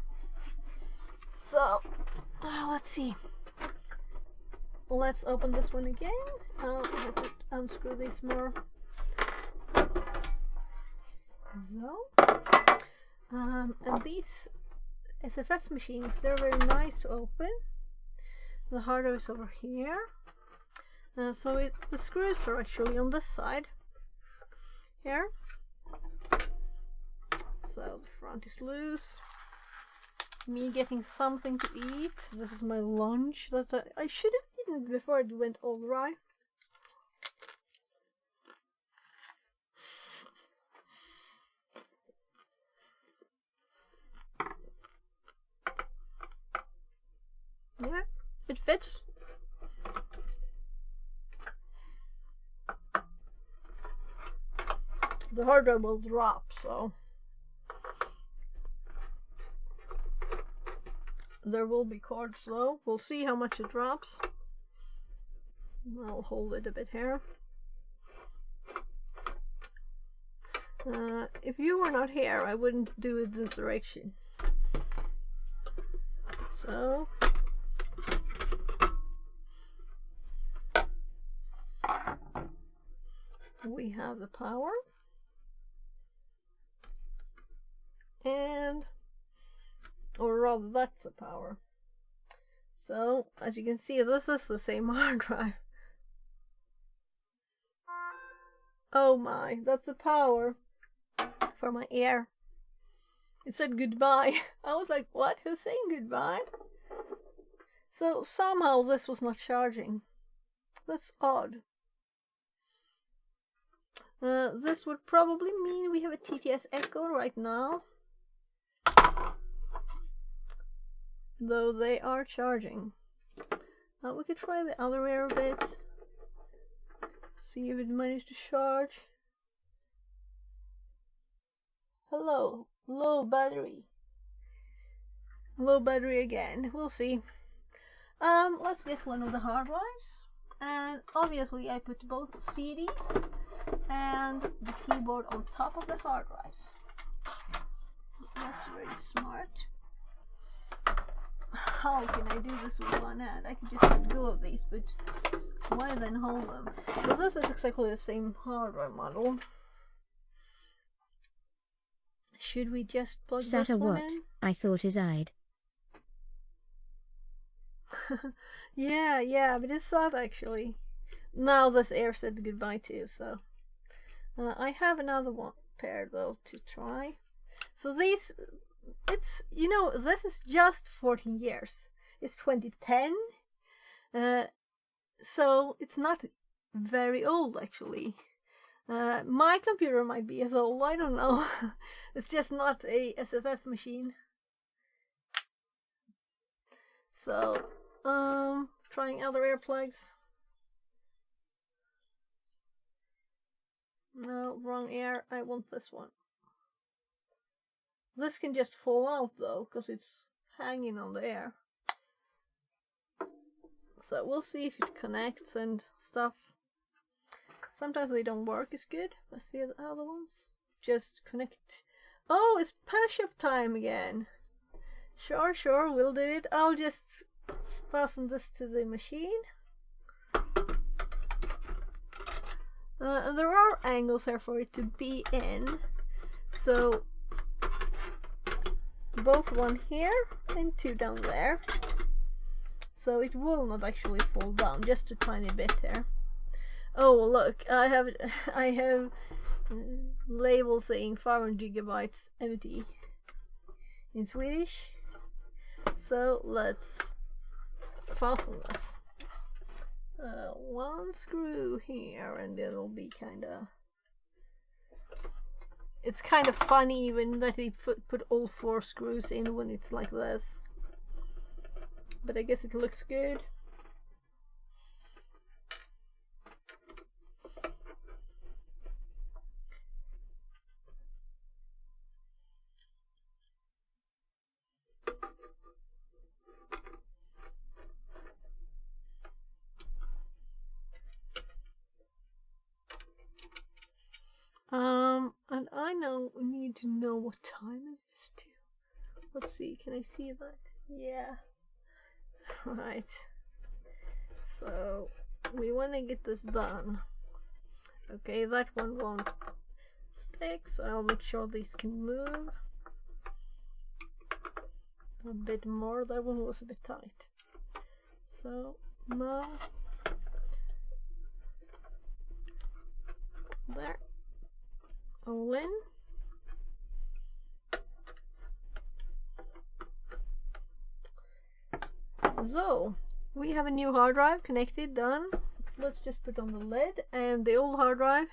So let's see. Let's open this one again. I have to unscrew these more. So and these SFF machines, they're very nice to open. The hard drive is over here. So the screws are actually on this side here. So the front is loose. Me getting something to eat. This is my lunch that I should have eaten before it went all dry. Yeah, it fits. The hard drive will drop, so there will be cords though. We'll see how much it drops. I'll hold it a bit here. If you were not here, I wouldn't do it this direction. So we have the power, and or rather that's the power. So as you can see, this is the same hard drive. Oh my, that's the power for my ear. It said goodbye. I was like, what? Who's saying goodbye? So somehow this was not charging. That's odd. This would probably mean we have a TTS echo right now, though they are charging. We could try the other ear a bit, see if it managed to charge. Hello, low battery. Low battery again, we'll see. Let's get one of the hard drives. And obviously I put both CDs and the keyboard on top of the hard drives. That's very smart. How can I do this with one hand? I could just let go of these, but why then hold them? So this is exactly the same hard drive model. Should we just plug this Sata one what? in? I thought his eyed. Yeah, but it's not actually. Now this air said goodbye too, so I have another one pair though to try. So these, it's, you know, this is just 14 years. It's 2010, so it's not very old actually. My computer might be as old, I don't know. It's just not a SFF machine. So, trying other earplugs. No, wrong ear. I want this one. This can just fall out though, because it's hanging on the air. So we'll see if it connects and stuff. Sometimes they don't work as good. Let's see the other ones. Just connect. Oh, it's patch up time again. Sure, we'll do it. I'll just fasten this to the machine. And there are angles here for it to be in. So both one here and two down there. So it will not actually fall down, just a tiny bit here. Oh look, I have label saying 500 gigabytes empty in Swedish. So let's fasten this. One screw here, and it'll be it's kind of funny even that they put all 4 screws in when it's like this. But I guess it looks good. And I need to know what time it is too. Let's see, can I see that? Yeah. Right. So we want to get this done. Okay, that one won't stick, so I'll make sure these can move a bit more. That one was a bit tight. So now there. All in. So we have a new hard drive connected, done. Let's just put on the lid, and the old hard drive,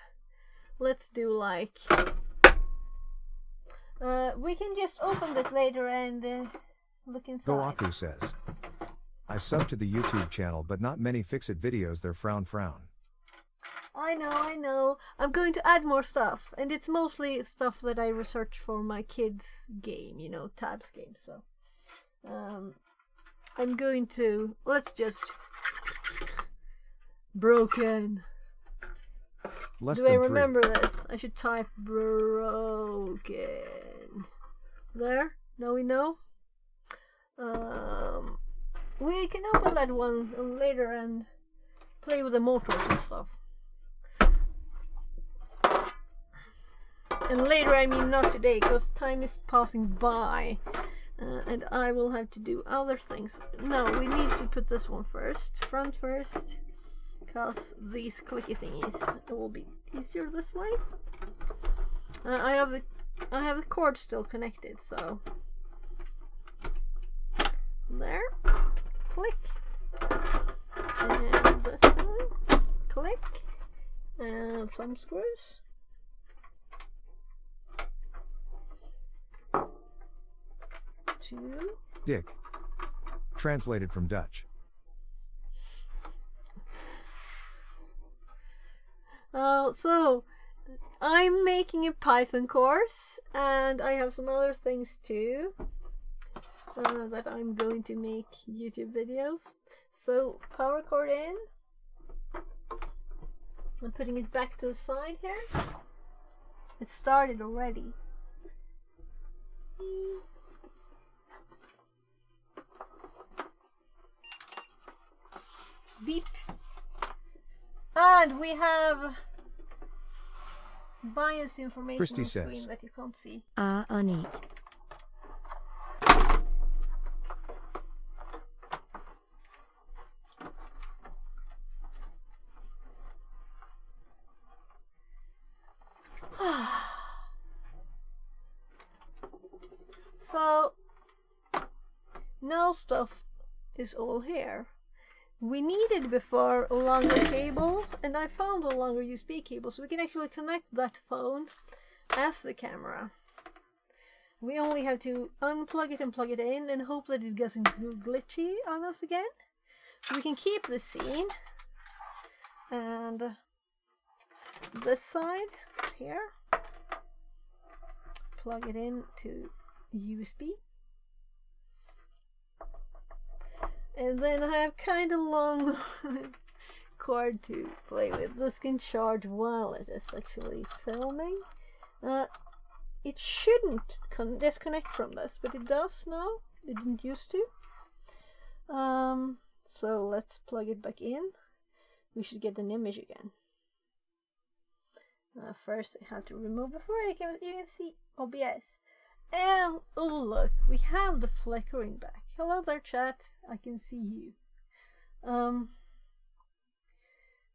let's do like we can just open this later and look inside. Goaku says, I sub to the YouTube channel, but not many fix-it videos. They're frown. I know. I'm going to add more stuff, and it's mostly stuff that I research for my kids' game, you know, Tabs game. So, I'm going to broken. Do I remember this? I should type broken. There. Now we know. We can open that one later and play with the motors and stuff. And later, I mean not today, because time is passing by, and I will have to do other things. No, we need to put this one first, front first, because these clicky thingies will be easier this way. I have the cord still connected, so there, click, and this one, click, and plumb screws. Dick. Translated from Dutch. So I'm making a Python course, and I have some other things too. that I'm going to make YouTube videos. So power cord in. I'm putting it back to the side here. It started already. Beep. And we have bias information Christy on screen says. that you can't see. On it. So now stuff is all here. We needed before a longer cable, and I found a longer USB cable, so we can actually connect that phone as the camera. We only have to unplug it and plug it in and hope that it doesn't go glitchy on us again. So we can keep the scene. And this side here, plug it in to USB. And then I have kind of long cord to play with. This can charge while it is actually filming. It shouldn't disconnect from this, but it does now. It didn't used to. So let's plug it back in. We should get an image again. First I have to remove before I can even see OBS. And oh look, we have the flickering back. Hello there chat, I can see you.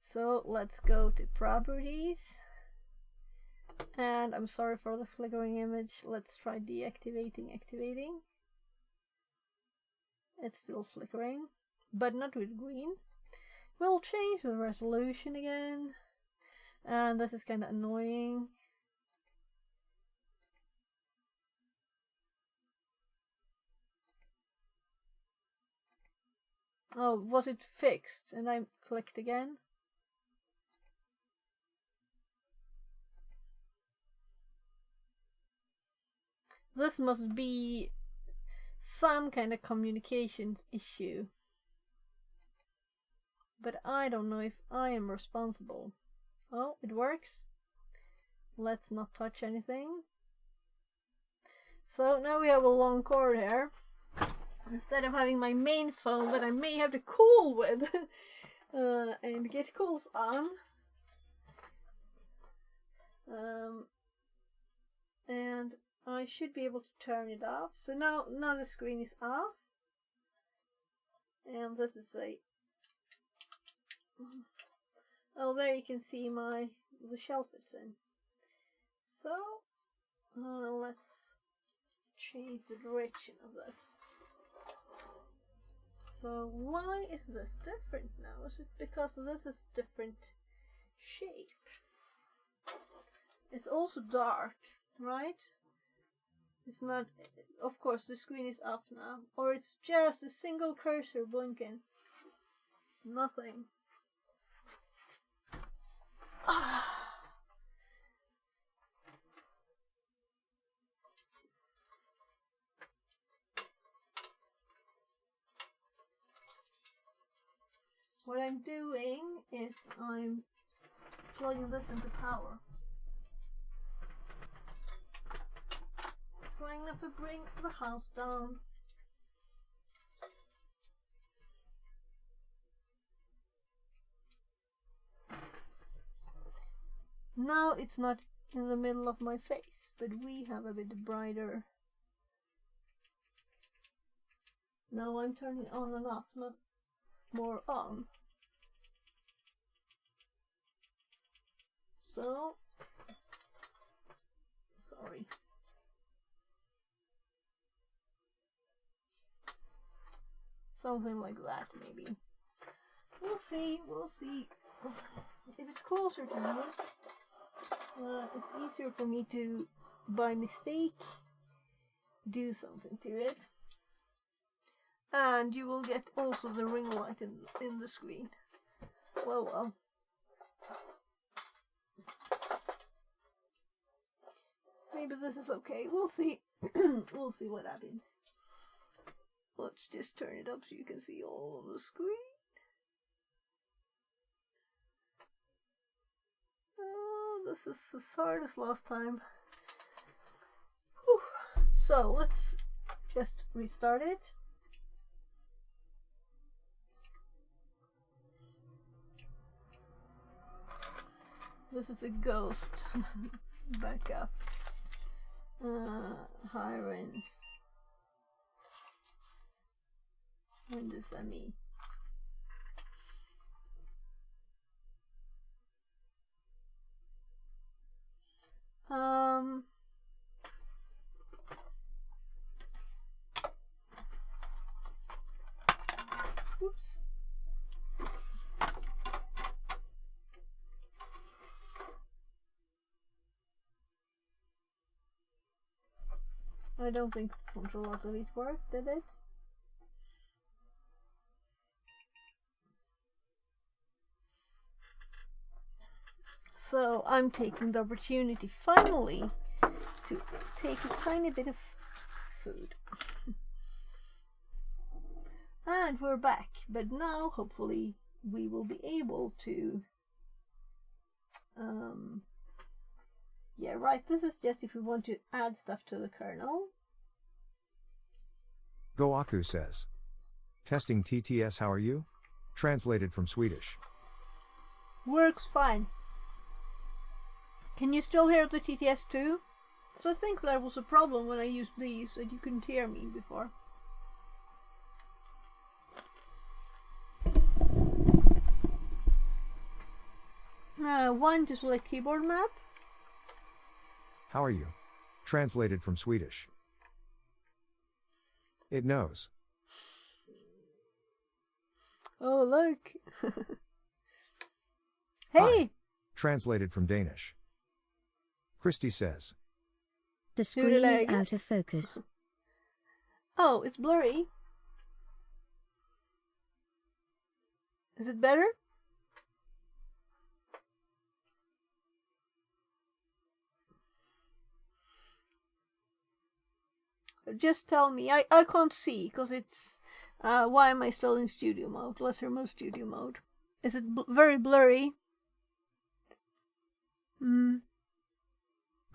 So let's go to properties. And I'm sorry for the flickering image. Let's try deactivating, activating. It's still flickering, but not with green. We'll change the resolution again. And this is kind of annoying. Oh, was it fixed? And I clicked again. This must be some kind of communications issue. But I don't know if I am responsible. Oh, it works. Let's not touch anything. So now we have a long cord here. Instead of having my main phone that I may have to call with and get calls on. And I should be able to turn it off. So now the screen is off. And this is a... Oh, there you can see the shelf it's in. So let's change the direction of this. So why is this different now? Is it because this is different shape? It's also dark, right? It's not, of course the screen is off now. Or it's just a single cursor blinking. Nothing. What I'm doing is I'm plugging this into power. Trying not to bring the house down. Now it's not in the middle of my face, but we have a bit brighter. Now I'm turning on and off, not more on. So, sorry. Something like that, maybe. We'll see, we'll see. If it's closer to me, it's easier for me to, by mistake, do something to it. And you will get also the ring light in the screen. Well. Maybe this is okay. We'll see. We'll see what happens. Let's just turn it up so you can see all of the screen. Oh, this is as hard as last time. Whew. So let's just restart it. This is a ghost backup. Hirons. Windows ME. Oops. I don't think Control-Alt-Delete worked, did it? So I'm taking the opportunity finally to take a tiny bit of food. And we're back, but now hopefully we will be able to yeah, right, this is just if we want to add stuff to the kernel. Goaku says. Testing TTS, how are you? Translated from Swedish. Works fine. Can you still hear the TTS too? So I think there was a problem when I used these and you couldn't hear me before. One to select keyboard map. How are you? Translated from Swedish. It knows. Oh, look. Hey! Hi. Translated from Danish. Christy says. The screen is out of focus. Oh, it's blurry. Is it better? Just tell me. I can't see because it's why am I still in studio mode? Lesser mode studio mode. Is it very blurry?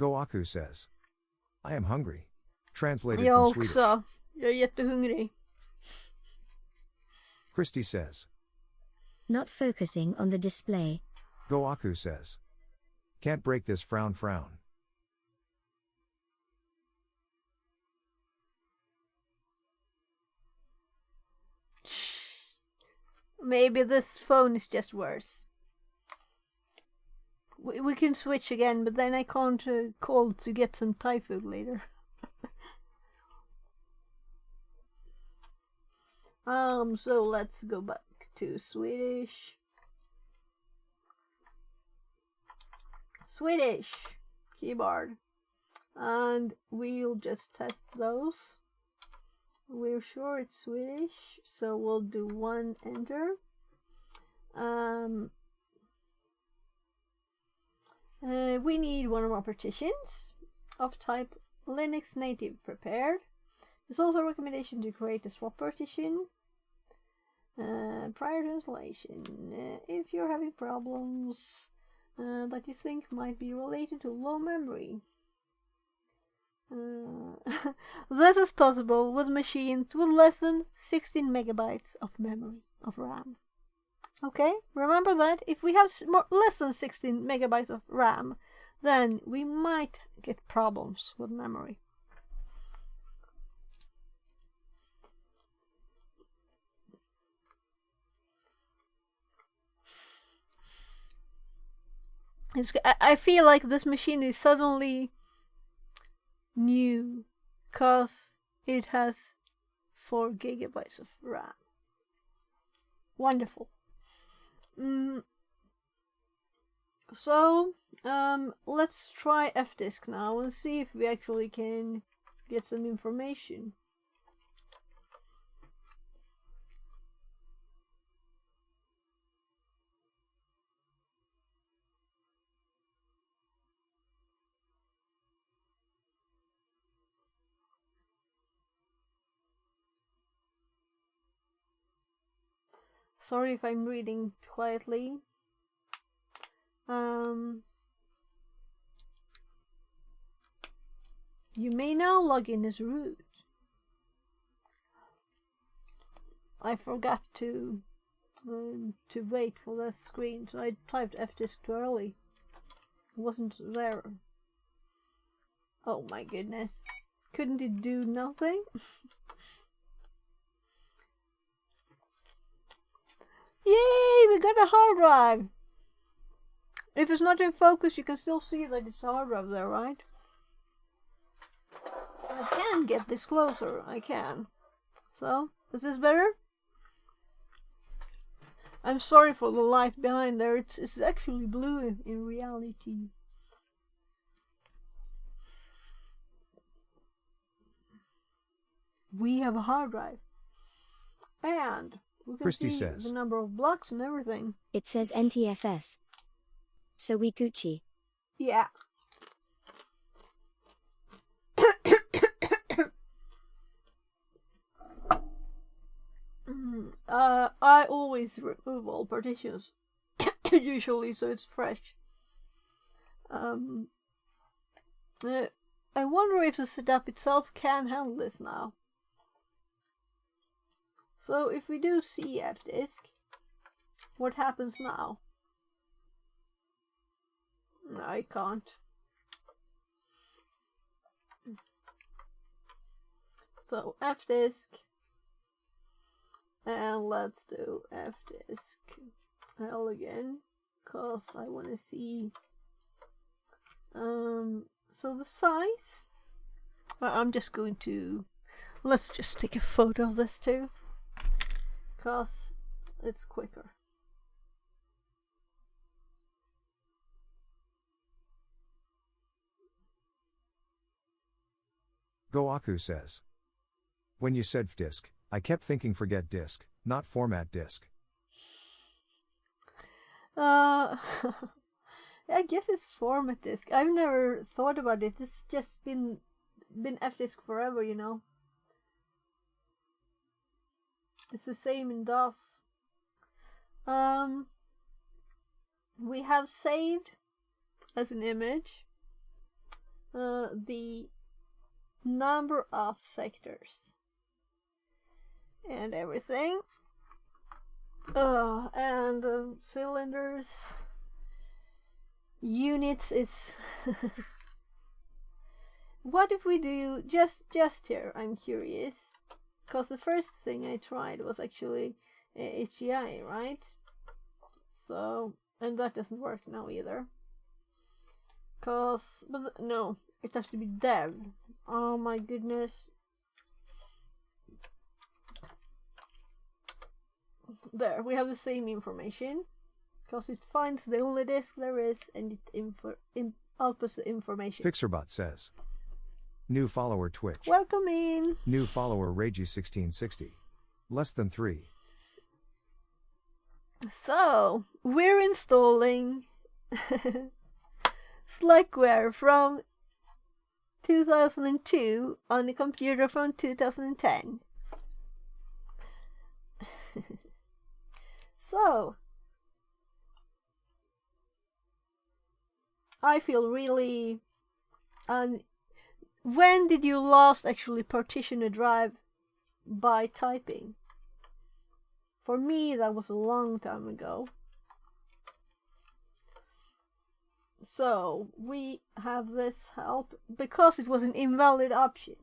Goaku says. I am hungry. Translated Jag from Swedish. också. Jag är jättehungrig. Christy says. Not focusing on the display. Goaku says. Can't break this frown. Maybe this phone is just worse. We can switch again, but then I can't call to get some Thai food later. So let's go back to Swedish. Swedish keyboard. And we'll just test those. We're sure it's Swedish, so we'll do 1 enter. We need one of our partitions of type Linux native prepared. There's also a recommendation to create a swap partition prior to installation. If you're having problems that you think might be related to low memory. This is possible with machines with less than 16 megabytes of memory of RAM. Okay, remember that if we have less than 16 megabytes of RAM, then we might get problems with memory. I feel like this machine is suddenly new because it has 4 gigabytes of RAM. Wonderful. So let's try fdisk now and see if we actually can get some information. Sorry if I'm reading quietly. You may now log in as root. I forgot to wait for the screen, so I typed fdisk too early. It wasn't there. Oh my goodness. Couldn't it do nothing? Yay! We got a hard drive! If it's not in focus, you can still see that it's a hard drive there, right? I can get this closer. I can. So, is this better? I'm sorry for the light behind there. It's actually blue in reality. We have a hard drive. And we can Christy see says, the number of blocks and everything. It says NTFS. So we Gucci. Yeah. I always remove all partitions, usually, so it's fresh. I wonder if the setup itself can handle this now. So if we do cfdisk, what happens now? No, I can't. So fdisk, and let's do fdisk L again, cause I want to see. So the size. I'm just going to. Let's just take a photo of this too, cause it's quicker. Goaku says, when you said fdisk, I kept thinking forget disk, not format disk. I guess it's format disk. I've never thought about it. It's just been fdisk forever, you know. It's the same in DOS. We have saved as an image the number of sectors and everything, and cylinders, units is what if we do just here? I'm curious, because the first thing I tried was actually HCI, right? So, and that doesn't work now either, but no, it has to be dev. Oh my goodness. There, we have the same information, because it finds the only disk there is and it outputs the information. Fixerbot says, new follower Twitch. Welcome in. New follower Ragey1660. Less than 3. So, we're installing Slackware from 2002 on a computer from 2010. So, I feel really... when did you last actually partition a drive by typing? For me, that was a long time ago. So, we have this help because it was an invalid option.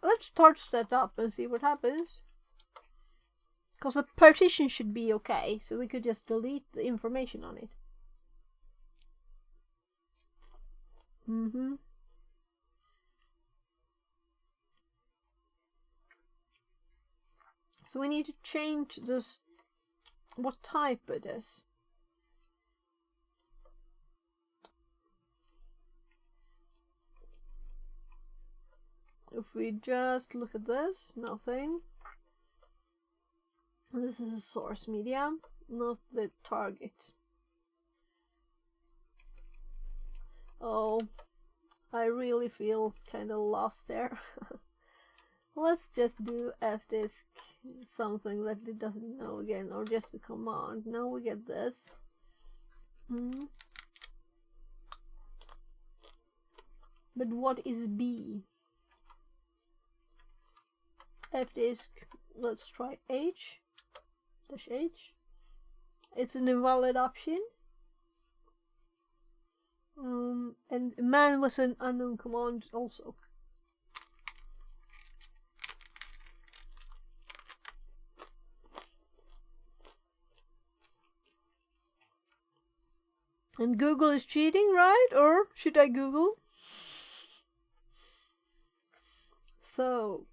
Let's start that up and see what happens. Because the partition should be okay, so we could just delete the information on it. So we need to change this, what type it is. If we just look at this, nothing. This is a source media, not the target. Oh, I really feel kind of lost there. Let's just do fdisk something that it doesn't know again, or just a command. Now we get this. But what is B? Fdisk, let's try H. Dash H. It's an invalid option. And man was an unknown command also. And Google is cheating, right? Or should I Google? So,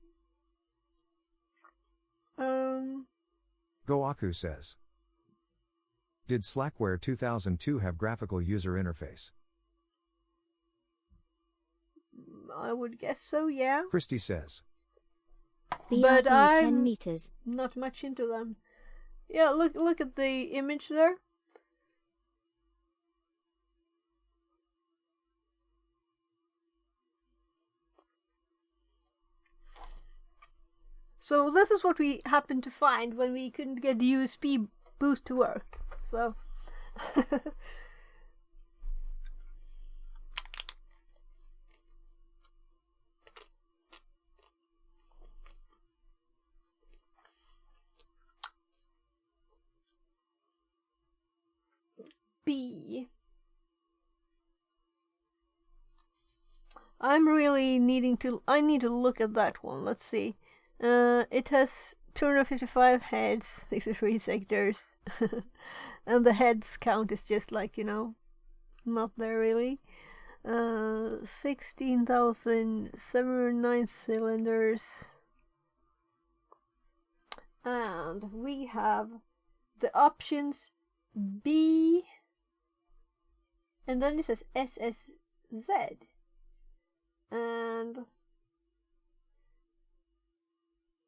Goaku says. Did Slackware 2002 have graphical user interface? I would guess so, yeah. Christy says. But BRB I'm 10 meters. not much into them. Yeah, look at the image there. So this is what we happened to find when we couldn't get the USB boot to work. So B. I'm really needing to. I need to look at that one. Let's see. It has 255 heads, 63 sectors, and the heads count is just like, you know, not there really. 16,709 cylinders, and we have the options B, and then it says SSZ, and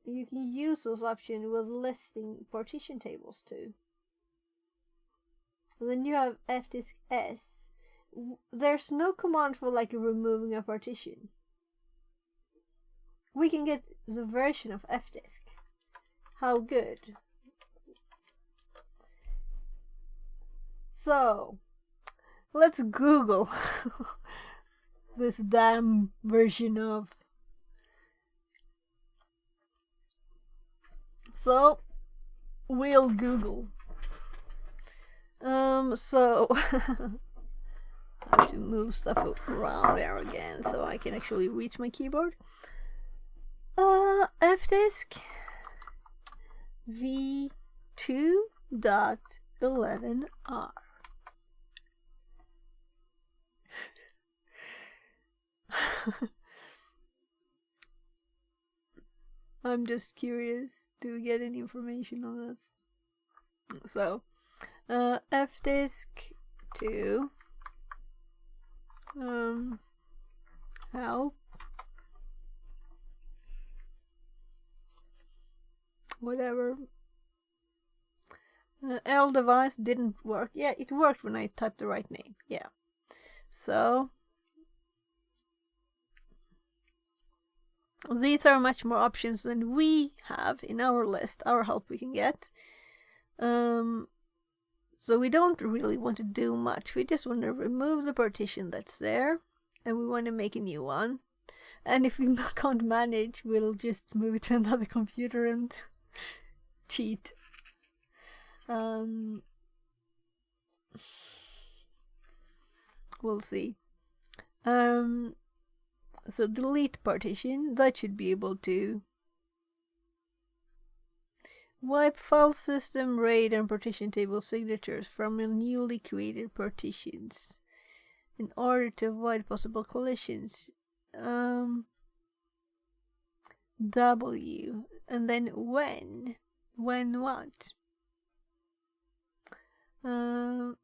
you can use those options with listing partition tables too. And then you have fdisk S. There's no command for like removing a partition. We can get the version of fdisk. How good. So, let's Google this damn version of. So, we'll Google. So I have to move stuff around there again so I can actually reach my keyboard. Fdisk v2.11r. I'm just curious, do we get any information on this? So, fdisk 2 help whatever. L device didn't work. Yeah, it worked when I typed the right name. Yeah. So these are much more options than we have in our list, our help we can get. So we don't really want to do much. We just want to remove the partition that's there, and we want to make a new one. And if we can't manage, we'll just move it to another computer and cheat. We'll see. So delete partition, that should be able to wipe file system, RAID, and partition table signatures from newly created partitions in order to avoid possible collisions. W, and then when what? The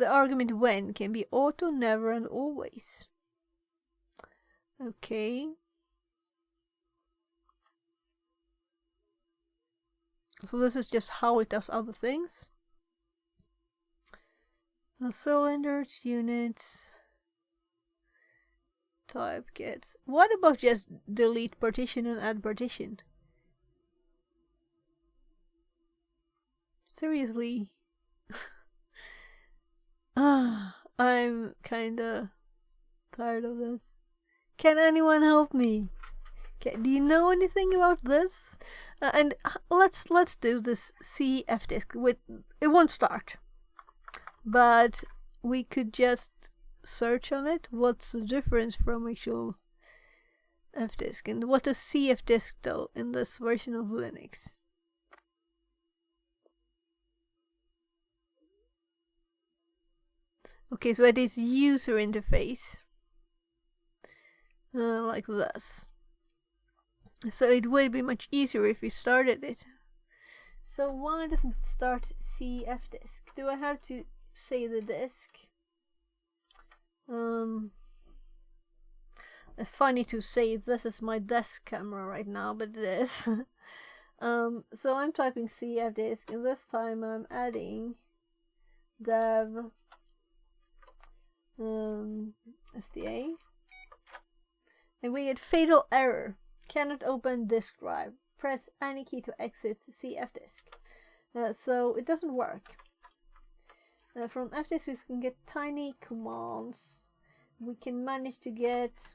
argument when can be auto, never, and always. Okay. So this is just how it does other things. Cylinders, units, type kits. What about just delete partition and add partition? Seriously? I'm kinda tired of this. Can anyone help me? Do you know anything about this? And let's do this CF disk. With it won't start, but we could just search on it. What's the difference from actual F disk, and what is CF disk though in this version of Linux? Okay, so it is user interface, like this. So it would be much easier if we started it. So why doesn't it start CF disk? Do I have to say the disk? It's funny to say this is my desk camera right now, but it is. So I'm typing CF disk, and this time I'm adding dev SDA, and we get fatal error. Cannot open disk drive. Press any key to exit CF disk. So it doesn't work. From fdisk we can get tiny commands. We can manage to get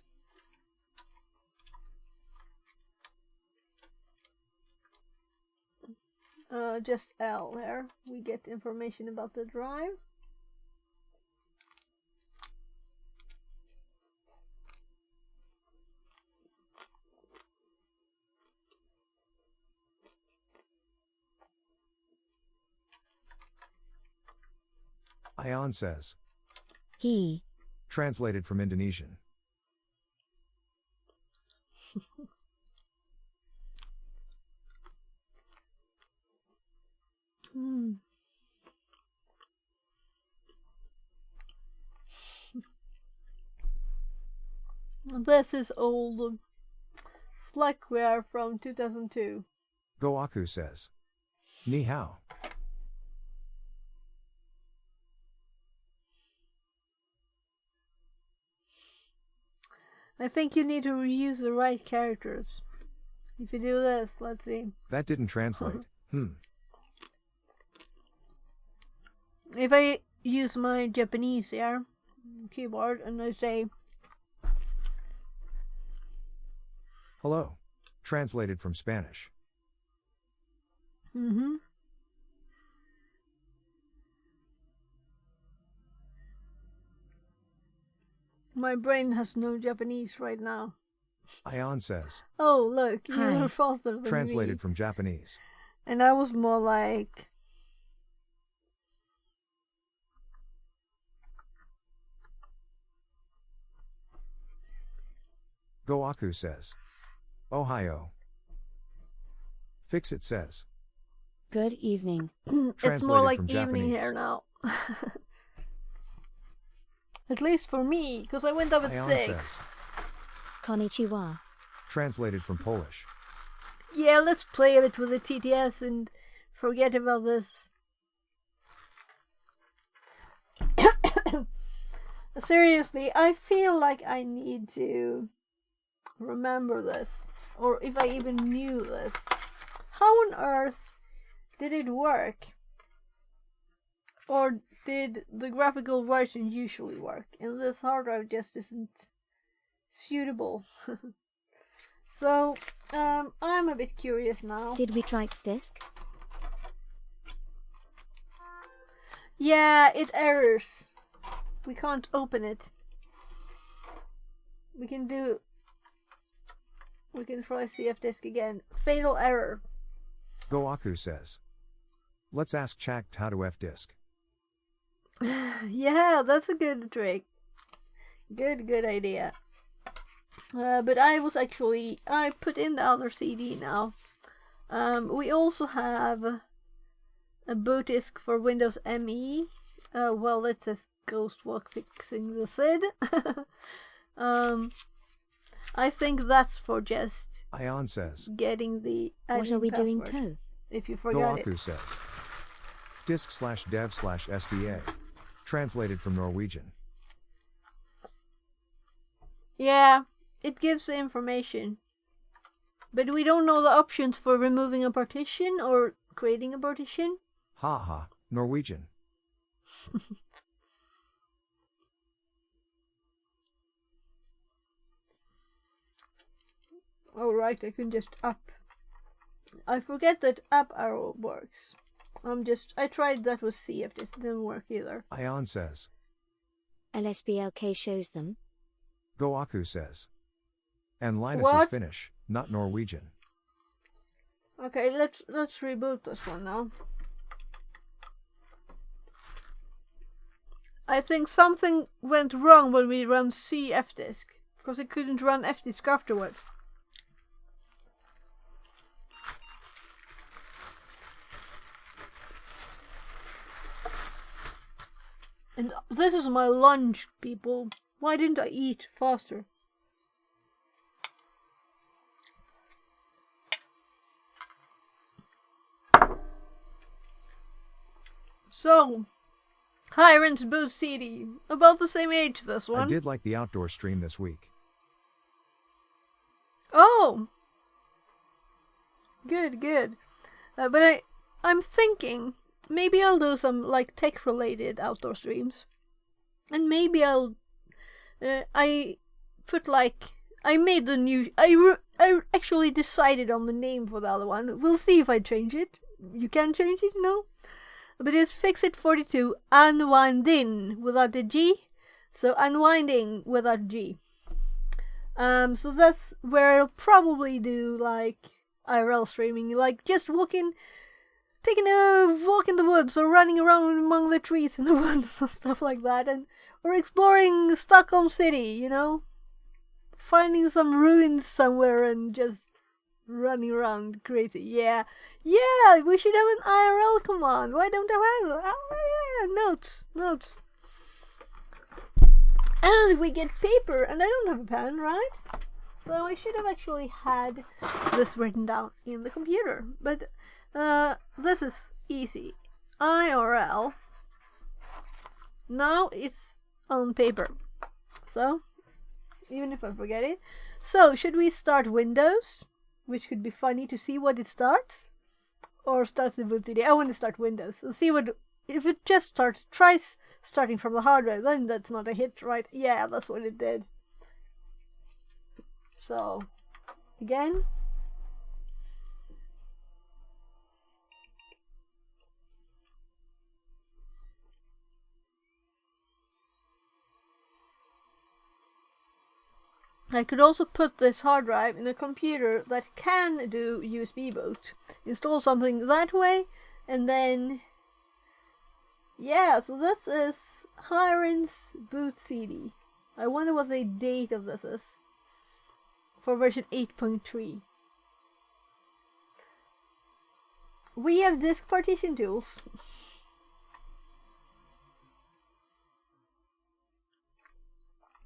just L there. We get information about the drive. Ion says. He. Translated from Indonesian. This is old Slackware from 2002. Goaku says. Ni hao. I think you need to reuse the right characters. If you do this, let's see. That didn't translate. If I use my Japanese here, keyboard, and I say hello. Translated from Spanish. My brain has no Japanese right now. Ion says. Oh, look, you Hi. were faster than Translated me. from Japanese. And I was more like... Goaku says. Ohio. Fixit says. Good evening. It's Translated more like from evening Japanese. here now. At least for me, because I went up at Ion 6. says. Konnichiwa. Translated from Polish. Yeah, let's play a bit with the TTS and forget about this. Seriously, I feel like I need to remember this, or if I even knew this. How on earth did it work? Or did the graphical version usually work? And this hard drive just isn't suitable. So, I'm a bit curious now. Did we try disk? Yeah, it errors. We can't open it. We can try CF disk again. Fatal error. Goaku says. Let's ask Chakt how to fdisk. Yeah, that's a good trick. Good idea. But I put in the other CD now. We also have a boot disk for Windows ME. Well, it says Ghostwalk fixing the SID. I think that's for just Ion says. getting the What admin are we doing password, too? if you forgot Goaku it. says. Disk/dev/sda. Translated from Norwegian. Yeah, it gives the information. But we don't know the options for removing a partition or creating a partition. Ha ha, Norwegian. Oh right, I can just up. I forget that up arrow works. I tried that with C if this didn't work either. Ion says. LSBLK shows them. Goaku says. And Linus What? is Finnish, not Norwegian. Okay, let's reboot this one now. I think something went wrong when we run C fdisk, because it couldn't run fdisk afterwards. And this is my lunch, people. Why didn't I eat faster? So, Hiren's Boot CD. About the same age, this one. I did like the outdoor stream this week. Oh! Good, good. But I'm thinking, maybe I'll do some, like, tech-related outdoor streams. And maybe I'll... I put, like... I made the new... I actually decided on the name for the other one. We'll see if I change it. You can change it, you know? But it's Fixit 42 Unwinding without a G. So Unwinding without G. So that's where I'll probably do like IRL streaming, like just taking a walk in the woods or running around among the trees in the woods and stuff like that, or exploring Stockholm City, you know, finding some ruins somewhere and just running around crazy. Yeah, we should have an IRL command. Why don't I have it? Oh, yeah, notes. And we get paper, and I don't have a pen, right? So I should have actually had this written down in the computer. But this is easy. IRL. Now it's on paper. So, even if I forget it. So, should we start Windows? Which could be funny to see what it starts. Or starts the boot CD. I want to start Windows. So see what... If it just tries starting from the hard drive, then that's not a hit, right? Yeah, that's what it did. So, again. I could also put this hard drive in a computer that can do USB boot. Install something that way, and then... Yeah, so this is Hiren's Boot CD. I wonder what the date of this is. For version 8.3. We have disk partition tools.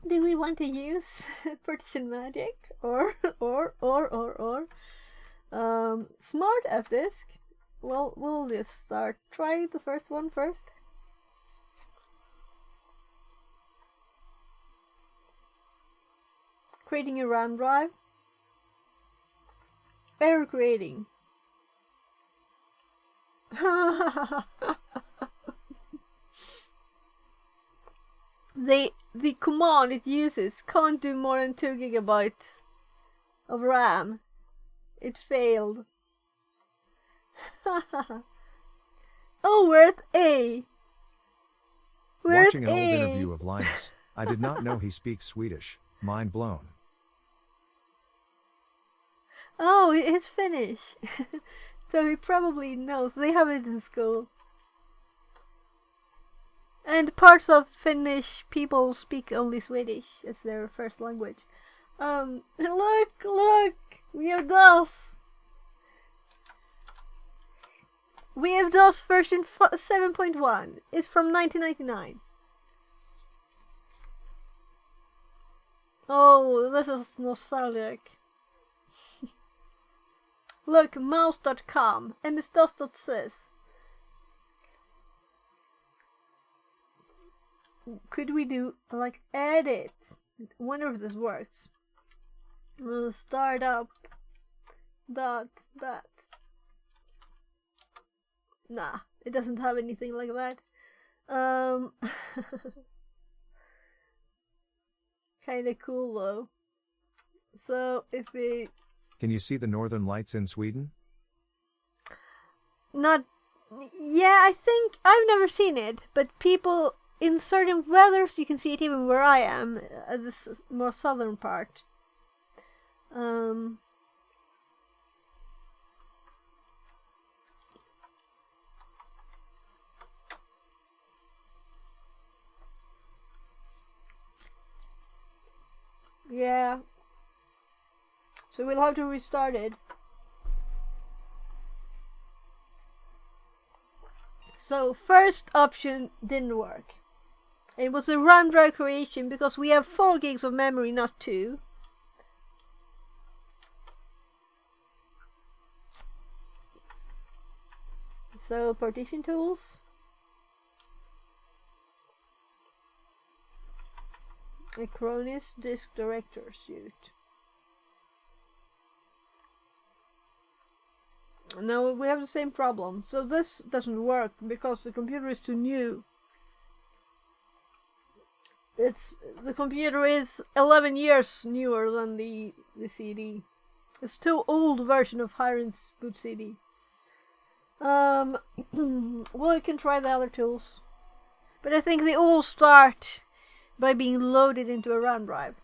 Do we want to use partition magic or smart fdisk? Well, we'll just try the first one first. Creating a RAM drive. Error creating. The command it uses can't do more than 2 gigabytes of RAM. It failed. Oh, we're at A. Watching an old interview of Linus, I did not know he speaks Swedish. Mind blown. Oh, it's Finnish. So he probably knows. They have it in school. And parts of Finnish people speak only Swedish as their first language. Look! We have DOS! We have DOS version 7.1. It's from 1999. Oh, this is nostalgic. Look, mouse.com, msdos.sys. could we do like edit? I wonder if this works. Start up that. Nah, it doesn't have anything like that. Kinda cool though. So if we... Can you see the northern lights in Sweden? Not... Yeah, I think... I've never seen it, but people in certain weathers, you can see it even where I am, at this more southern part. Yeah. So we'll have to restart it. So first option didn't work. It was a RAM drive creation because we have 4 gigs of memory, not 2. So partition tools. Acronis disk director suite. Now we have the same problem. So this doesn't work because the computer is too new. The computer is 11 years newer than the CD. It's too old version of Hiron's boot CD. Well, we can try the other tools, but I think they all start by being loaded into a RAM drive.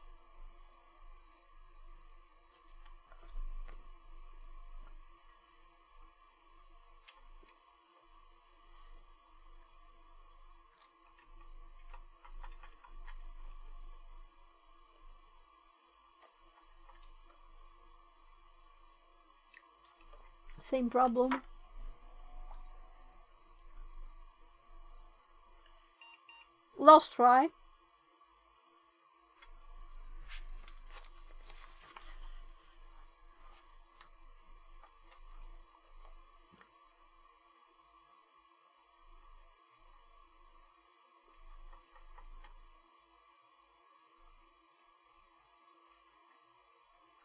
Same problem. Last try.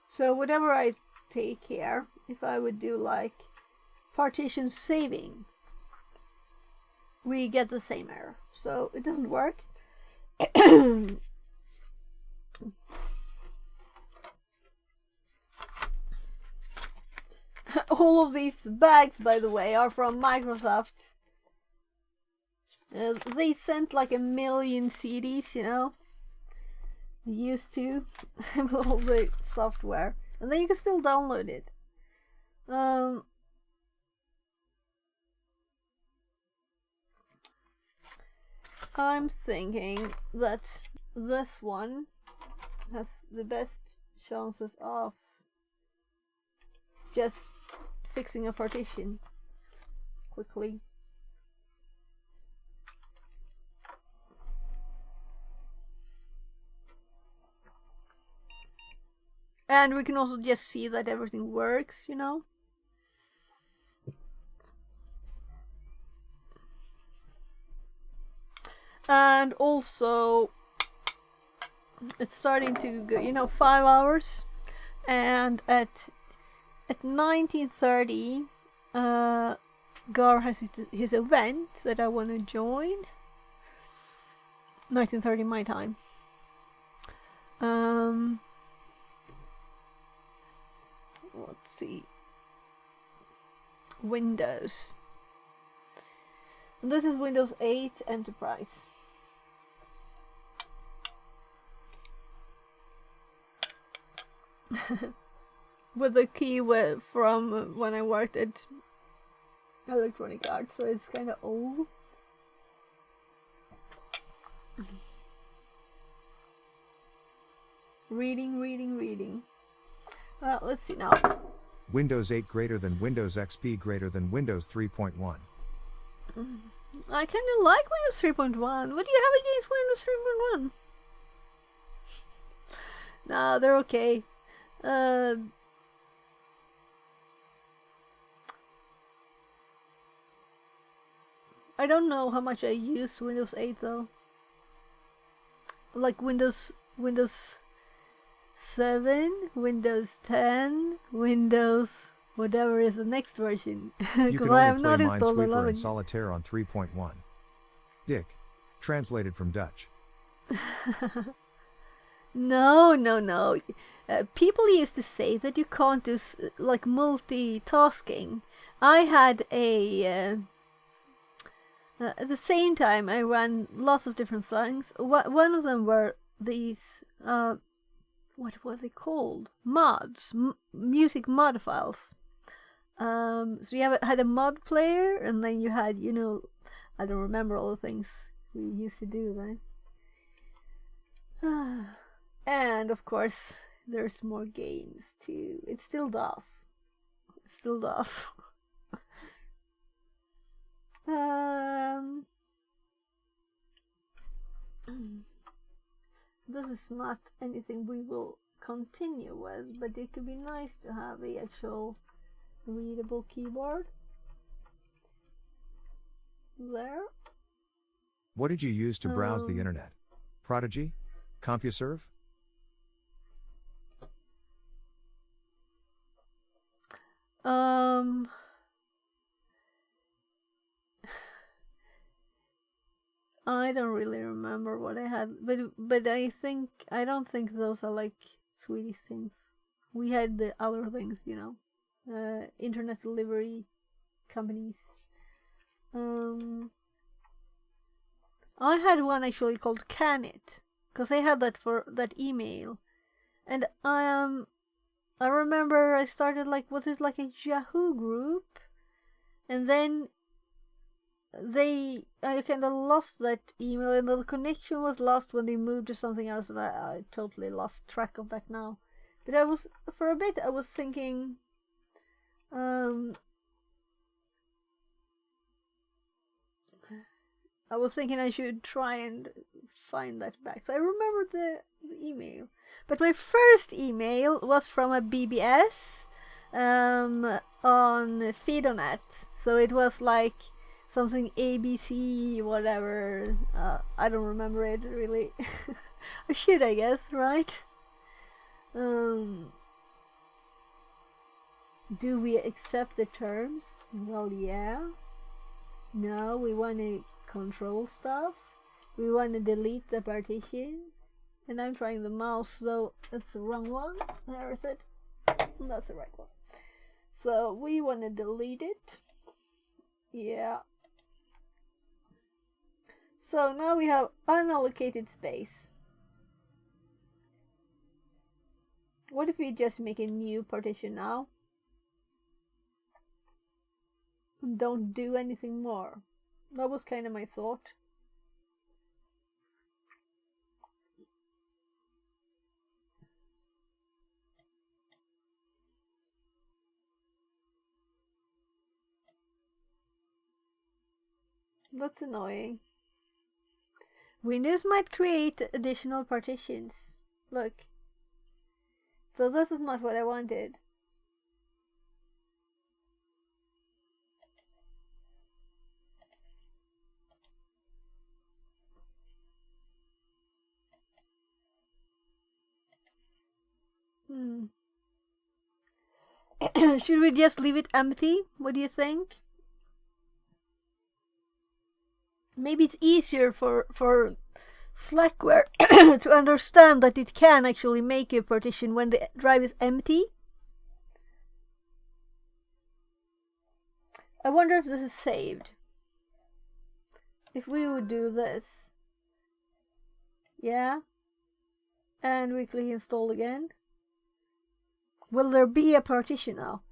So whatever I take here, if I would do like partition saving, we get the same error. So it doesn't work. All of these bags, by the way, are from Microsoft. They sent like 1 million CDs, you know. They used to with all the software, and then you can still download it. I'm thinking that this one has the best chances of just fixing a partition quickly. And we can also just see that everything works, you know. And also it's starting to go, you know, 5 hours, and at 19:30 Gar has his event that I want to join. 19:30 my time. Let's see. Windows. This is Windows 8 Enterprise. With the key from when I worked at Electronic Arts, so it's kind of old. Reading. Well, let's see now. Windows 8 greater than Windows XP greater than Windows 3.1. I kind of like Windows 3.1. What do you have against Windows 3.1? Nah, they're okay. I don't know how much I use Windows 8 though. like Windows 7, Windows 10, Windows whatever is the next version. You Because can I only have play not installed Minesweeper 11. and Solitaire on 3.1. Dick. Translated from Dutch. No. People used to say that you can't do like multitasking. I had at the same time I ran lots of different things. One of them were these what were they called? Mods, music mod files. So you had a mod player, and then you had, I don't remember all the things we used to do then. And of course, there's more games too. It still does. This is not anything we will continue with, but it could be nice to have a actual readable keyboard. There. What did you use to browse the internet? Prodigy? CompuServe? I don't really remember what I had, but I don't think those are like Swedish things. We had the other things, internet delivery companies. I had one actually called Canit, because I had that for that email, and I remember I started like a Yahoo group, and then I kind of lost that email, and the connection was lost when they moved to something else, and I totally lost track of that now. But for a bit I was thinking, I should try and find that back. So I remember the email. But my first email was from a BBS on Fidonet. So it was like something ABC, whatever. I don't remember it really. I should, I guess, right? Do we accept the terms? Well, yeah. No, we want to control stuff. We want to delete the partition. And I'm trying the mouse, so that's the wrong one. Where is it? That's the right one. So we want to delete it. Yeah. So now we have unallocated space. What if we just make a new partition now? Don't do anything more. That was kind of my thought. That's annoying. Windows might create additional partitions. Look. So this is not what I wanted. Should we just leave it empty? What do you think? Maybe it's easier for Slackware to understand that it can actually make a partition when the drive is empty. I wonder if this is saved. If we would do this. Yeah. And we click install again. Will there be a partition now?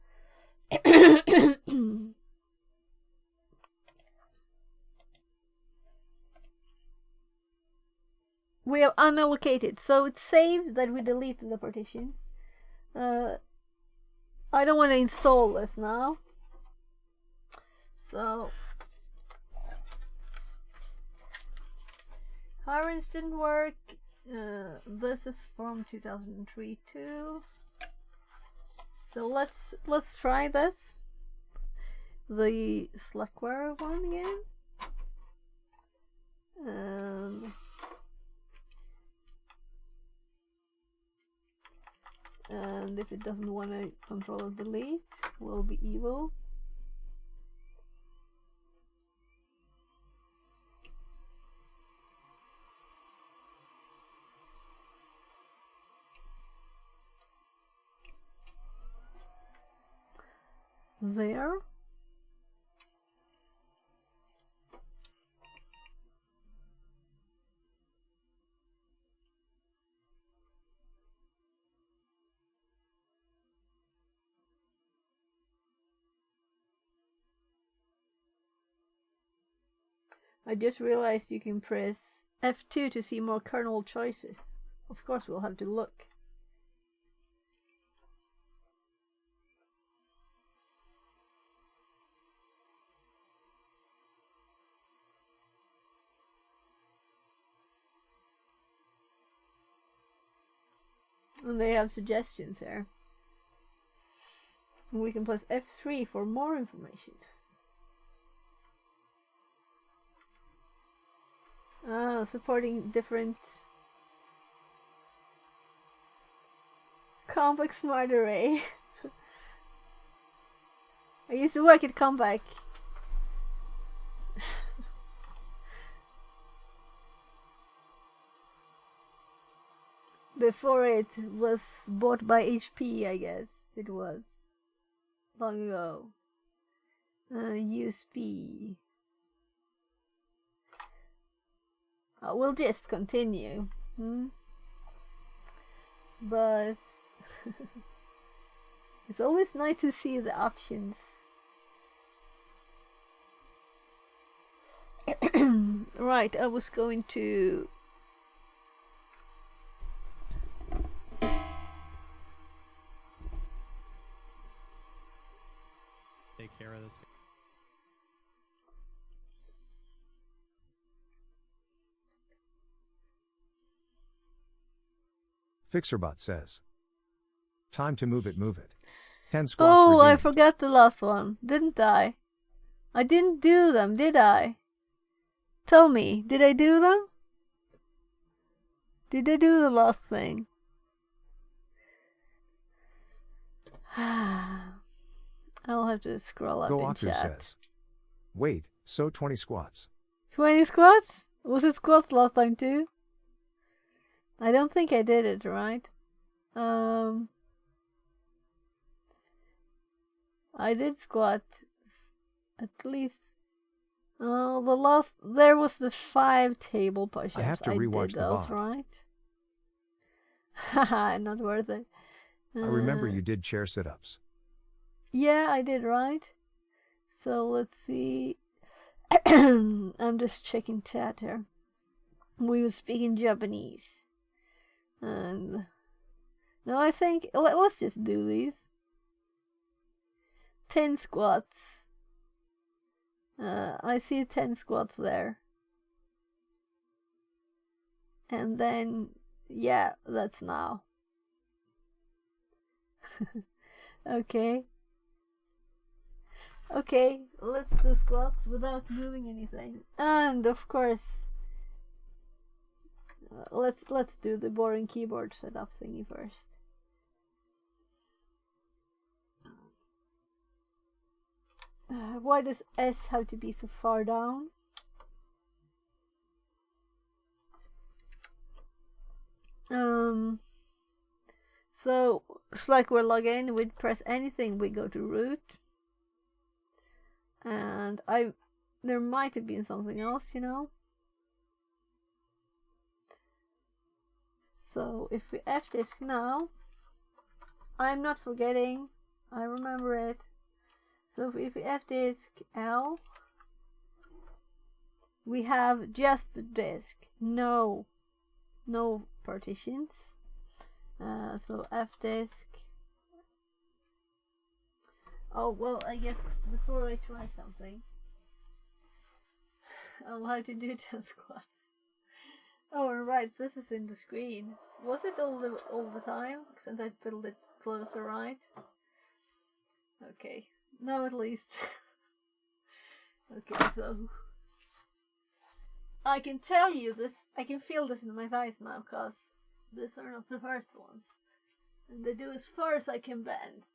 We have unallocated, so it's saved that we deleted the partition. I don't want to install this now. So Hirons didn't work. This is from 2003 too. So let's try this. The Slackware one again. And if it doesn't want to control delete, will be evil. There. I just realized you can press F2 to see more kernel choices. Of course, we'll have to look. And they have suggestions there. And we can press F3 for more information. Supporting different complex smart array. I used to work at Compaq. Before it was bought by HP, I guess it was long ago. USB. We'll just continue. But it's always nice to see the options. Right, I was going to take care of this. Fixerbot says. Time to move it, move it. 10 squats Oh, I redeemed. forgot the last one, didn't I? I didn't do them, did I? Tell me, did I do them? Did I do the last thing? I'll have to scroll up in Goaku chat. says. Wait, so 20 squats. 20 squats? Was it squats last time too? I don't think I did it, right? I did squat at least. Oh, the last there was the 5 table push-ups. I have to rewatch did the those, VOD. right? Haha, not worth it. I remember you did chair sit-ups. Yeah, I did, right? So let's see. I'm just checking chat here. We were speaking Japanese. And no, I think let's just do these. 10 squats. I see 10 squats there. And then, yeah, that's now. Okay. Okay, let's do squats without moving anything. And of course, let's do the boring keyboard setup thingy first. Why does S have to be so far down? So Slackware login, we'd press anything, we go to root. And there might have been something else, you know. So if we fdisk now, I'm not forgetting, I remember it. So if we fdisk L, we have just the disk, no partitions. So fdisk. Oh, well, I guess before I try something, I'll have to do 10 squats. Oh, right, this is in the screen. Was it all the time? Since I built it closer, right? Okay, now at least. Okay, so I can tell you this, I can feel this in my thighs now, because these are not the first ones. And they do as far as I can bend.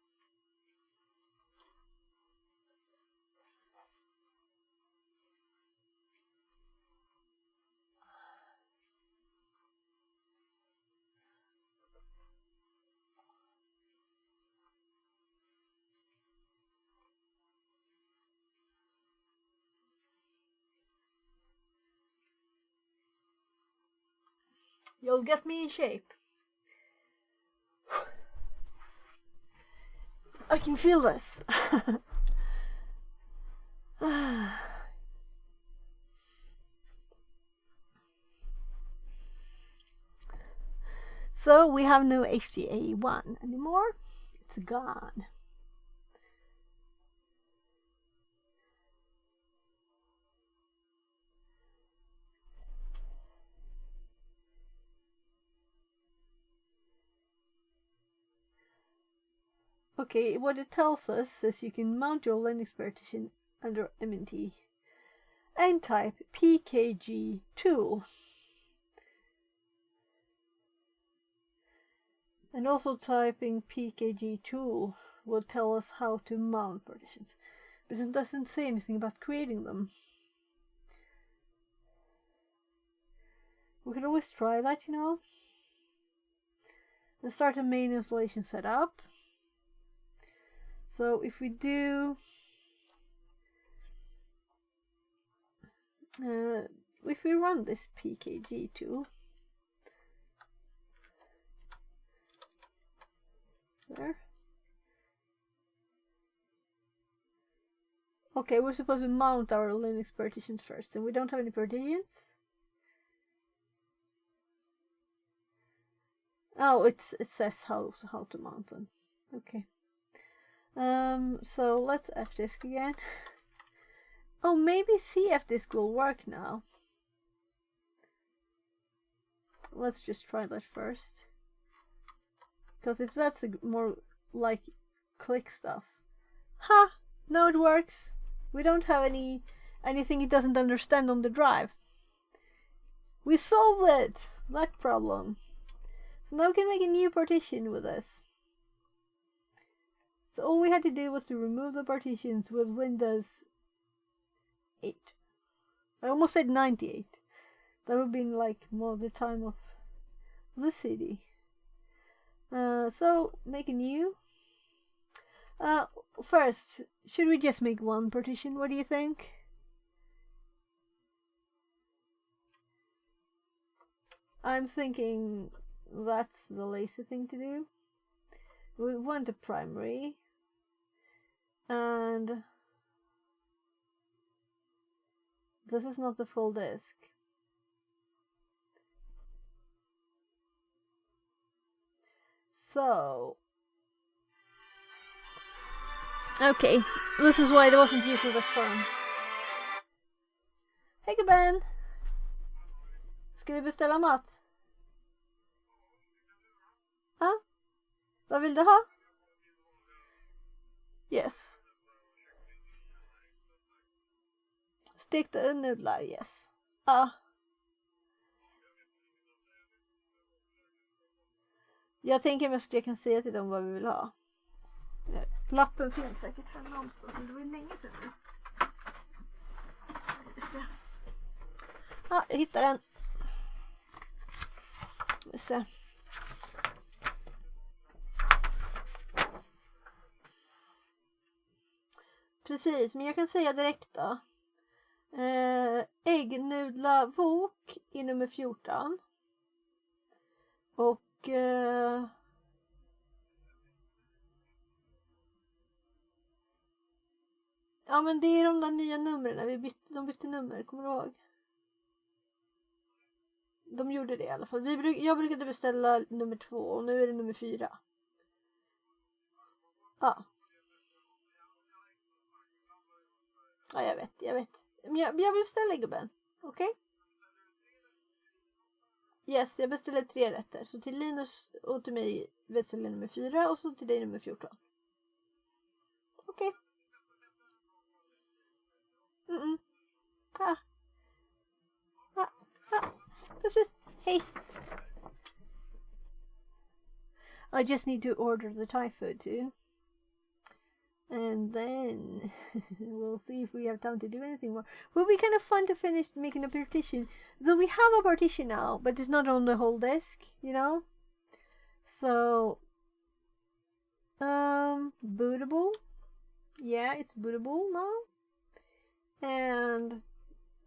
You'll get me in shape. I can feel this. So we have no HTA1 anymore. It's gone. Okay, what it tells us is you can mount your Linux partition under MNT and type pkg tool. And also typing pkg tool will tell us how to mount partitions, but it doesn't say anything about creating them. We could always try that, you know, and start a main installation setup. So if we do if we run this pkg tool there. Okay, we're supposed to mount our Linux partitions first, and we don't have any partitions. Oh, it says how to mount them. Okay. So let's fdisk again. Oh, maybe cfdisk will work now. Let's just try that first. Because if that's more like click stuff. Ha! No, it works. We don't have anything it doesn't understand on the drive. We solved it! That problem. So now we can make a new partition with this. So all we had to do was to remove the partitions with Windows 8. I almost said 98. That would have been like more the time of the CD. So make a new. First, should we just make one partition? What do you think? I'm thinking that's the lazy thing to do. We want a primary, and this is not the full disk. So, okay, this is why it wasn't used as a phone. Hej gubben! Ska vi beställa mat? Ja? Vad vill du ha? Yes. Stekta nudlar, yes. Ja. Jag tänker mest att jag kan säga till dem vad vi vill ha. Lappen finns säkert här någonstans, men det var länge sedan nu. Ja, jag hittar den. Så. Precis, men jag kan säga direkt då. Äggnudla wok i nummer 14. Och ja, men det är de där nya numren. De bytte nummer, kommer du ihåg? De gjorde det i alla fall. Jag brukade beställa nummer 2 och nu är det nummer 4. Ja. Ja, jag vet. Men jag vill beställa gubben. Okej? Okay? Yes, jag beställer 3 rätter. Så till Linus och till mig beställer jag nummer 4 och så till dig nummer 14. Okej. Okay. Ah. Puss. Hej. I just need to order the Thai food too. And then we'll see if we have time to do anything more. Will be kind of fun to finish making a partition. Though we have a partition now, but it's not on the whole disk, you know? So, bootable. Yeah, it's bootable now. And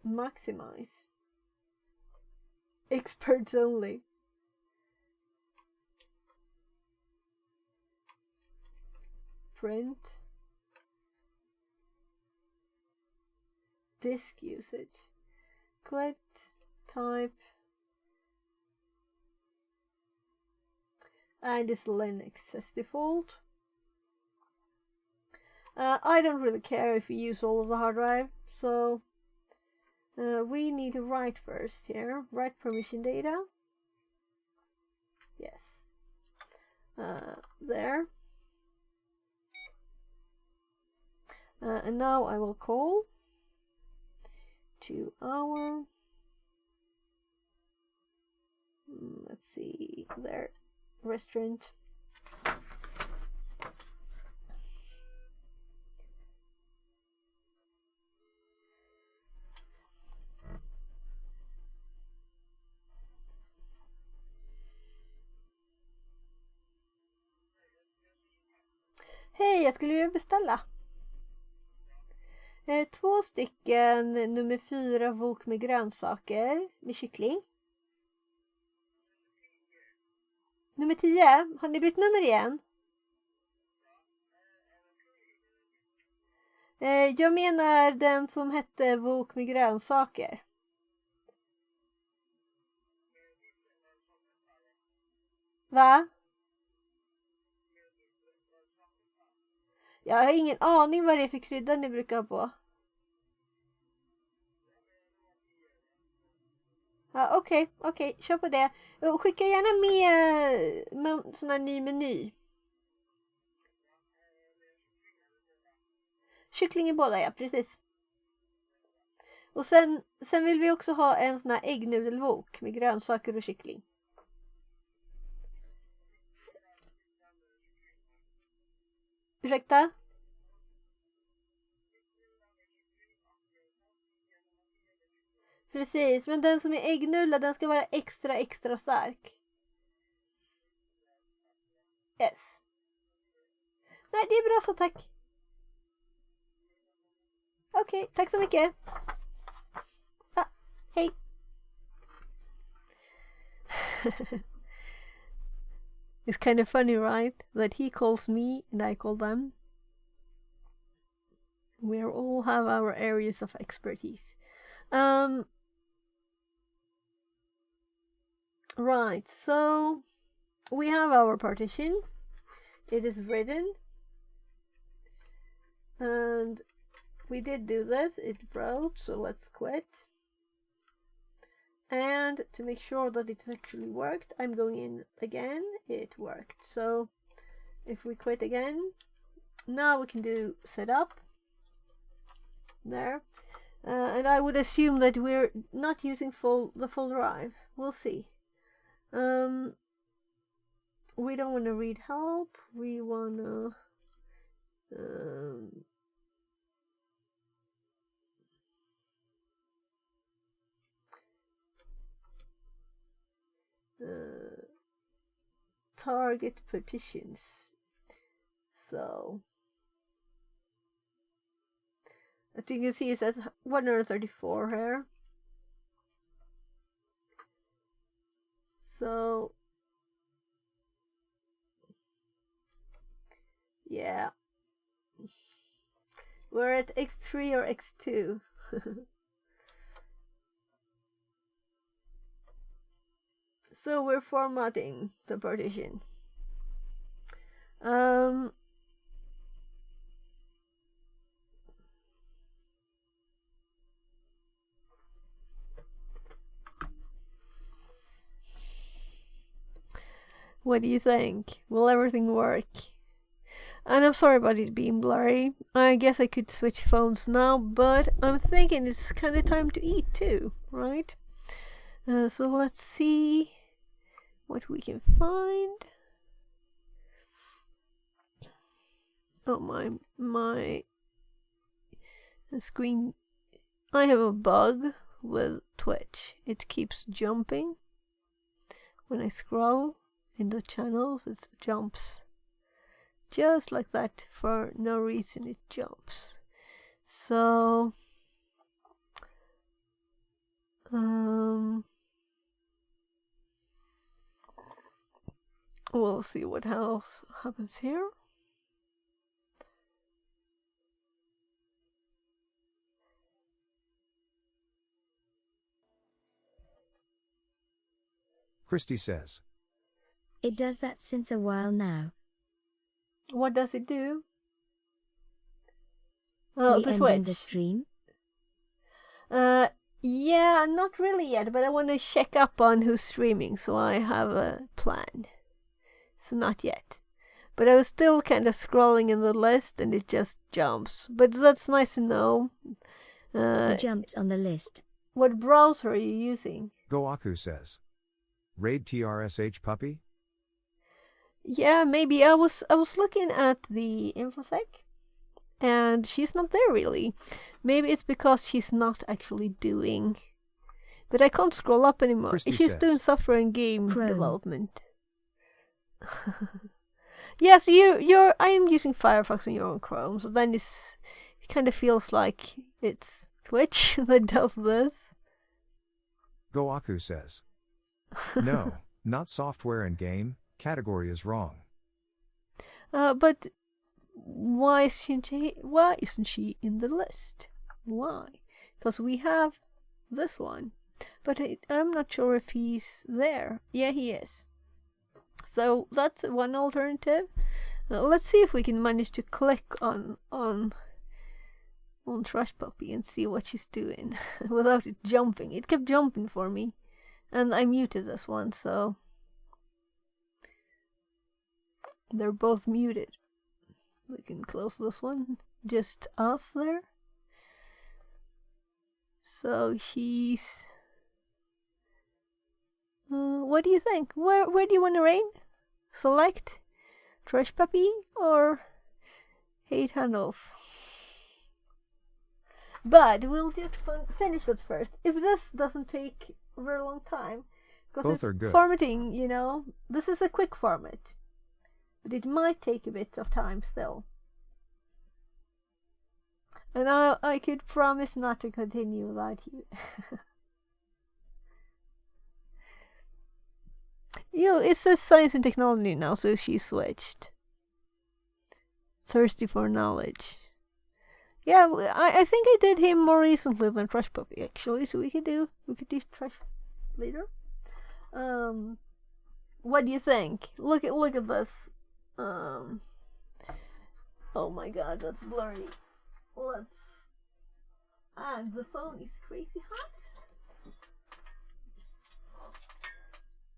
maximize. Experts only. Print. Disk usage. Quit. Type. And it's Linux as default. I don't really care if you use all of the hard drive, so we need to write first here. Write permission data. Yes. There. And now I will call to our, let's see, there, restaurant. Hej, jag skulle vilja beställa. 2 stycken nummer 4 wok med grönsaker med kyckling. Nummer 10, har ni bytt nummer igen? Jag menar den som hette wok med grönsaker. Va? Jag har ingen aning vad det är för krydda ni brukar ha på. Ja, okej, kör på det. Och skicka gärna med sån här ny meny. Kyckling i båda, ja, precis. Och sen vill vi också ha en sån här äggnudelwok med grönsaker och kyckling. Ursäkta? Precis, men den som är äggnulla, den ska vara extra stark. Yes. Nej, det är bra så, tack. Okej, tack så mycket. Hej. It's kind of funny, right? That he calls me and I call them. We all have our areas of expertise. Right, so we have our partition. It is written. And we did do this. It broke, so let's quit. And to make sure that it actually worked, I'm going in again. It worked. So if we quit again, now we can do setup. There. And I would assume that we're not using the full drive. We'll see. We don't want to read help. We want to target partitions. So as you can see, it says 134 here. So yeah, we're at X3 or X2. So we're formatting the partition. What do you think? Will everything work? And I'm sorry about it being blurry. I guess I could switch phones now, but I'm thinking it's kind of time to eat too, right? So let's see what we can find. Oh my screen. I have a bug with Twitch. It keeps jumping. When I scroll in the channels, it jumps. Just like that, for no reason it jumps. So we'll see what else happens here. Christy says. It does that since a while now. What does it do? Oh, We the ending Twitch. the stream? Yeah, not really yet, but I want to check up on who's streaming, so I have a plan. So not yet. But I was still kind of scrolling in the list and it just jumps. But that's nice to know. He jumped on the list. What browser are you using? Goaku says. Raid TRSH puppy? Yeah, maybe I was looking at the infosec and she's not there really. Maybe it's because she's not actually doing. But I can't scroll up anymore. Christy She's says. doing software and game Chrome. development. Yes, you're. I am using Firefox and you're on Chrome, so then it kind of feels like it's Twitch that does this. Goaku says. No, not software and game. Category is wrong. But why isn't she in the list? Why? Because we have this one, but I'm not sure if he's there. Yeah, he is. So that's one alternative. Let's see if we can manage to click on Trash Puppy and see what she's doing without it jumping. It kept jumping for me, and I muted this one, so they're both muted. We can close this one. Just us there. So she's. What do you think? Where do you want to raid? Select Trash Puppy or Hate Handles? But we'll just finish it first. If this doesn't take a very long time, because Both it's are good. formatting, you know, this is a quick format, but it might take a bit of time still. And I could promise not to continue without you. It says science and technology now, so she switched. Thirsty for knowledge. Yeah, I think I did him more recently than Trash Puppy actually, so we could do Trash later. What do you think? Look at this. Oh my god, that's blurry. And the phone is crazy hot.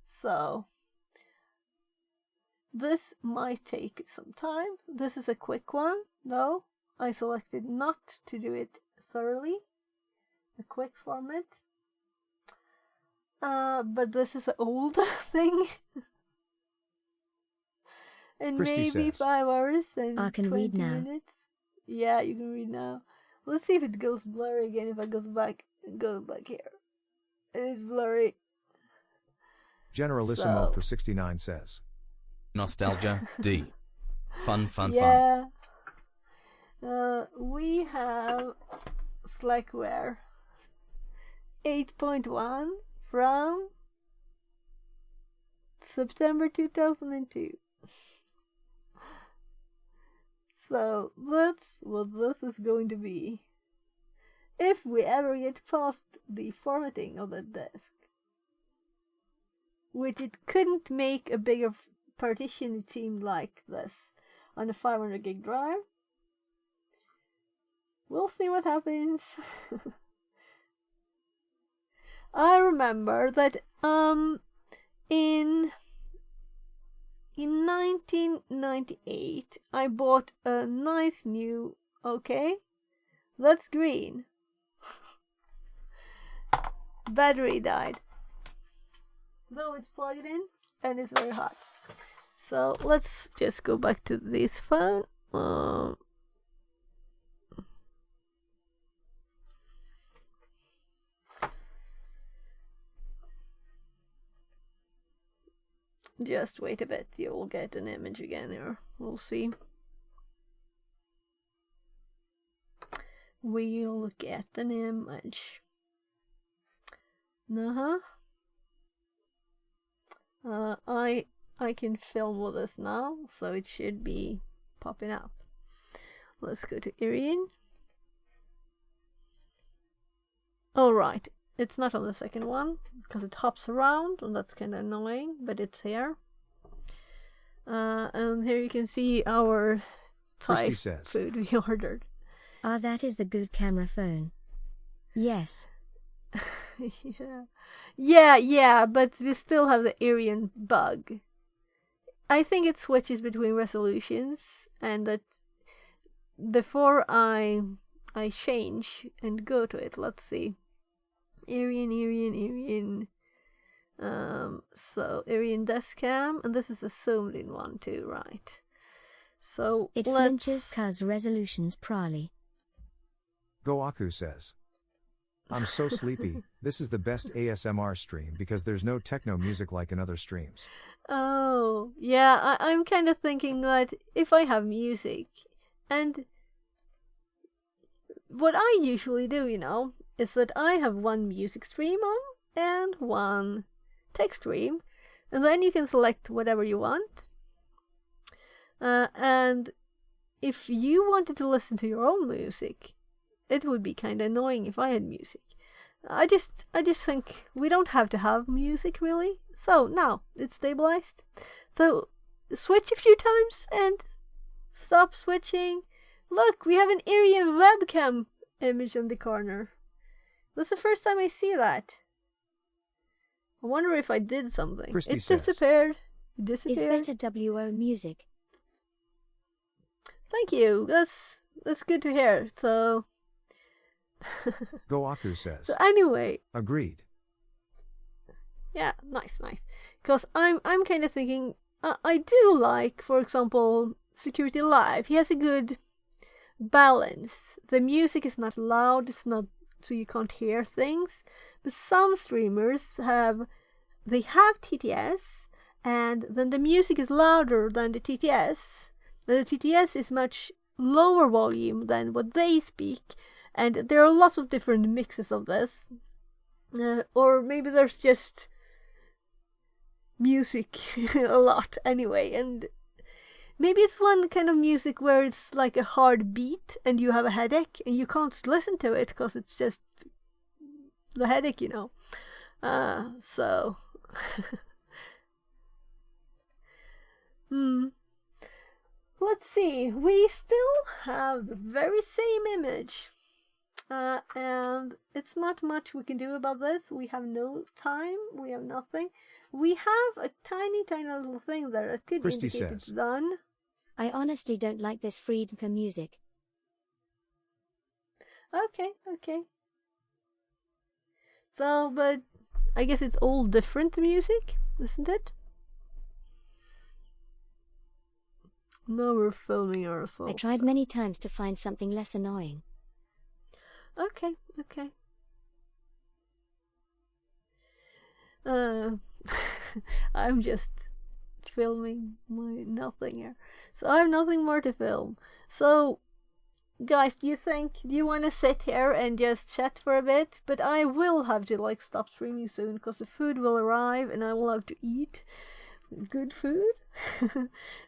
So this might take some time. This is a quick one, though. I selected not to do it thoroughly. A quick format. But this is an old thing. And Christy maybe says. 5 hours and I can 20 read now. minutes. Yeah, you can read now. Let's see if it goes blurry again. If I go back here. It is blurry. Generalissimo So- for 69 says. Nostalgia D. Fun. Yeah. We have Slackware 8.1 from September 2002. So that's what this is going to be. If we ever get past the formatting of the disk. Which it couldn't make a bigger partition, it seemed like this, on a 500 gig drive. We'll see what happens. I remember that in 1998 I bought a nice new, okay, that's green. Battery died. Though it's plugged in and it's very hot. So let's just go back to this phone. Um, just wait a bit, you will get an image again here. We'll see. We'll get an image. I can film with this now, so it should be popping up. Let's go to Irian. Alright, it's not on the second one because it hops around and that's kind of annoying, but it's here. And here you can see our Thai food we ordered. Ah, that is the good camera phone. Yes. Yeah, but we still have the Irian bug. I think it switches between resolutions, and that before I change and go to it, let's see. Irian. So Irian desk cam, and this is a zoomed in one too, right? So it flinches cause resolutions prally. Goaku says, I'm so sleepy. This is the best ASMR stream because there's no techno music like in other streams. Oh, yeah, I'm kind of thinking that if I have music, and what I usually do, is that I have one music stream on and one text stream, and then you can select whatever you want. And if you wanted to listen to your own music, it would be kind of annoying if I had music. I just think we don't have to have music, really. So now it's stabilized. So switch a few times and stop switching. Look, we have an Irian webcam image in the corner. That's the first time I see that. I wonder if I did something. Christy it says, disappeared. Is better WO music. Thank you. That's good to hear. So Goaku says. So anyway. Agreed. Yeah, nice. Because I'm kind of thinking, I do like, for example, Security Live. He has a good balance. The music is not loud, it's not so you can't hear things. But some streamers have TTS, and then the music is louder than the TTS. The TTS is much lower volume than what they speak. And there are lots of different mixes of this. Or maybe there's just music a lot anyway. And maybe it's one kind of music where it's like a hard beat and you have a headache and you can't listen to it because it's just the headache, So. Let's see. We still have the very same image. And it's not much we can do about this. We have no time. We have nothing. We have a tiny little thing there that could Christy indicate says, it's done. I honestly don't like this Friedka music. Okay. So, but I guess it's all different music, isn't it? Now we're filming ourselves. I tried many times to find something less annoying. Okay. I'm just filming my nothing here. So I have nothing more to film. So, guys, do you want to sit here and just chat for a bit? But I will have to stop streaming soon because the food will arrive and I will have to eat good food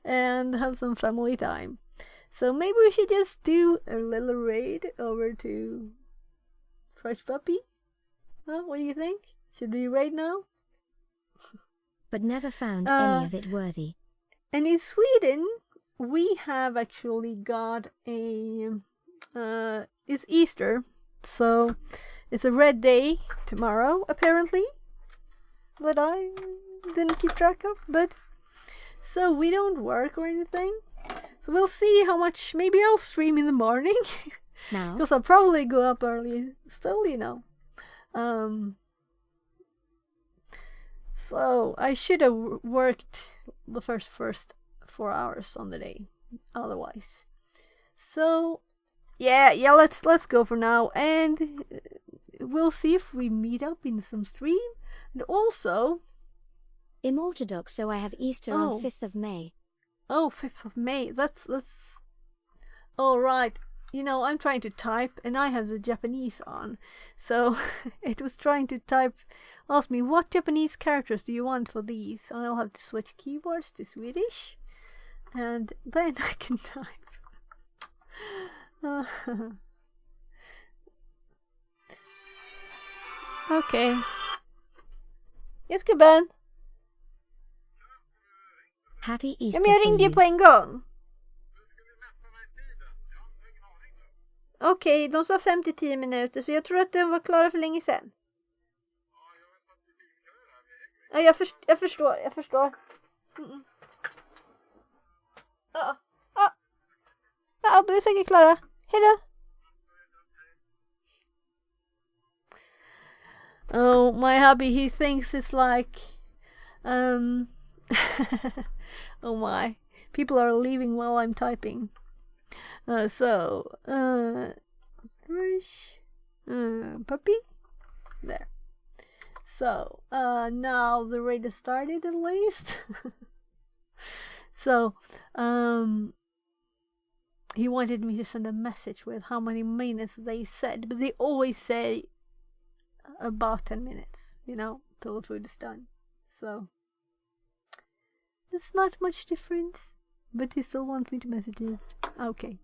and have some family time. So maybe we should just do a little raid over to Fresh Puppy. Huh? What do you think? Should we raid now? But never found any of it worthy. And in Sweden, we have actually got it's Easter, so it's a red day tomorrow, apparently. But I didn't keep track of. But so we don't work or anything. So we'll see how much. Maybe I'll stream in the morning. Now? Because I'll probably go up early still, So I should have worked the first 4 hours on the day. Otherwise. So yeah, let's go for now, and we'll see if we meet up in some stream. And also, Immortodox, so I have Easter Oh. on 5th of May. oh, 5th of May. Let's. Oh right. You know, I'm trying to type and I have the Japanese on. So it was trying to type, ask me what Japanese characters do you want for these? I'll have to switch keyboards to Swedish and then I can type. Okay. Yes, gubben. Happy Ja, Easter men jag for ringde ju you. på en gång. Okej, de sa 5-10 minuter så jag tror att de var klara för länge sedan. Ja, jag förstår. Mm. Ja, du är säkert klara. Hejdå. Oh, my hubby, he thinks it's like, oh my, people are leaving while I'm typing. Puppy? There. So, now the raid has started at least. So, he wanted me to send a message with how many minutes they said, but they always say about 10 minutes, you know, till the food is done. So, it's not much difference, but he still wants me to message it. Okay.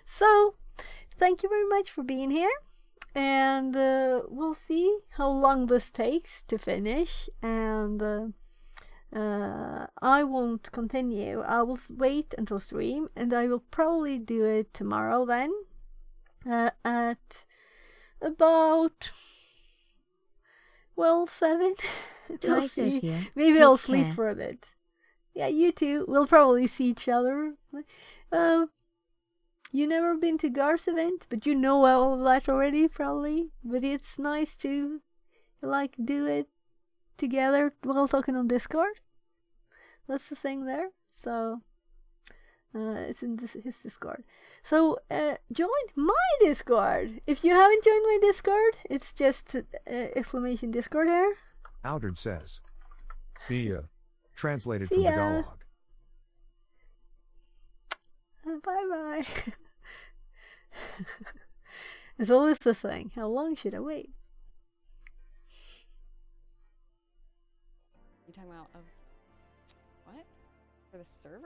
So, thank you very much for being here. And we'll see how long this takes to finish. And I won't continue. I will wait until stream. And I will probably do it tomorrow then. At about... well, 7. We'll Hi, see. Sophia. Maybe Take I'll sleep care. for a bit. Yeah, you too. We'll probably see each other. You never been to Gar's event, but you know all of that already, probably. But it's nice to, like, do it together while talking on Discord. That's the thing there. So, it's in his Discord. So, join my Discord. If you haven't joined my Discord, it's just exclamation Discord here. Aldred says. See ya. Translated See from ya. Tagalog. Bye-bye. It's always the thing. How long should I wait? You talking about of what? For the server?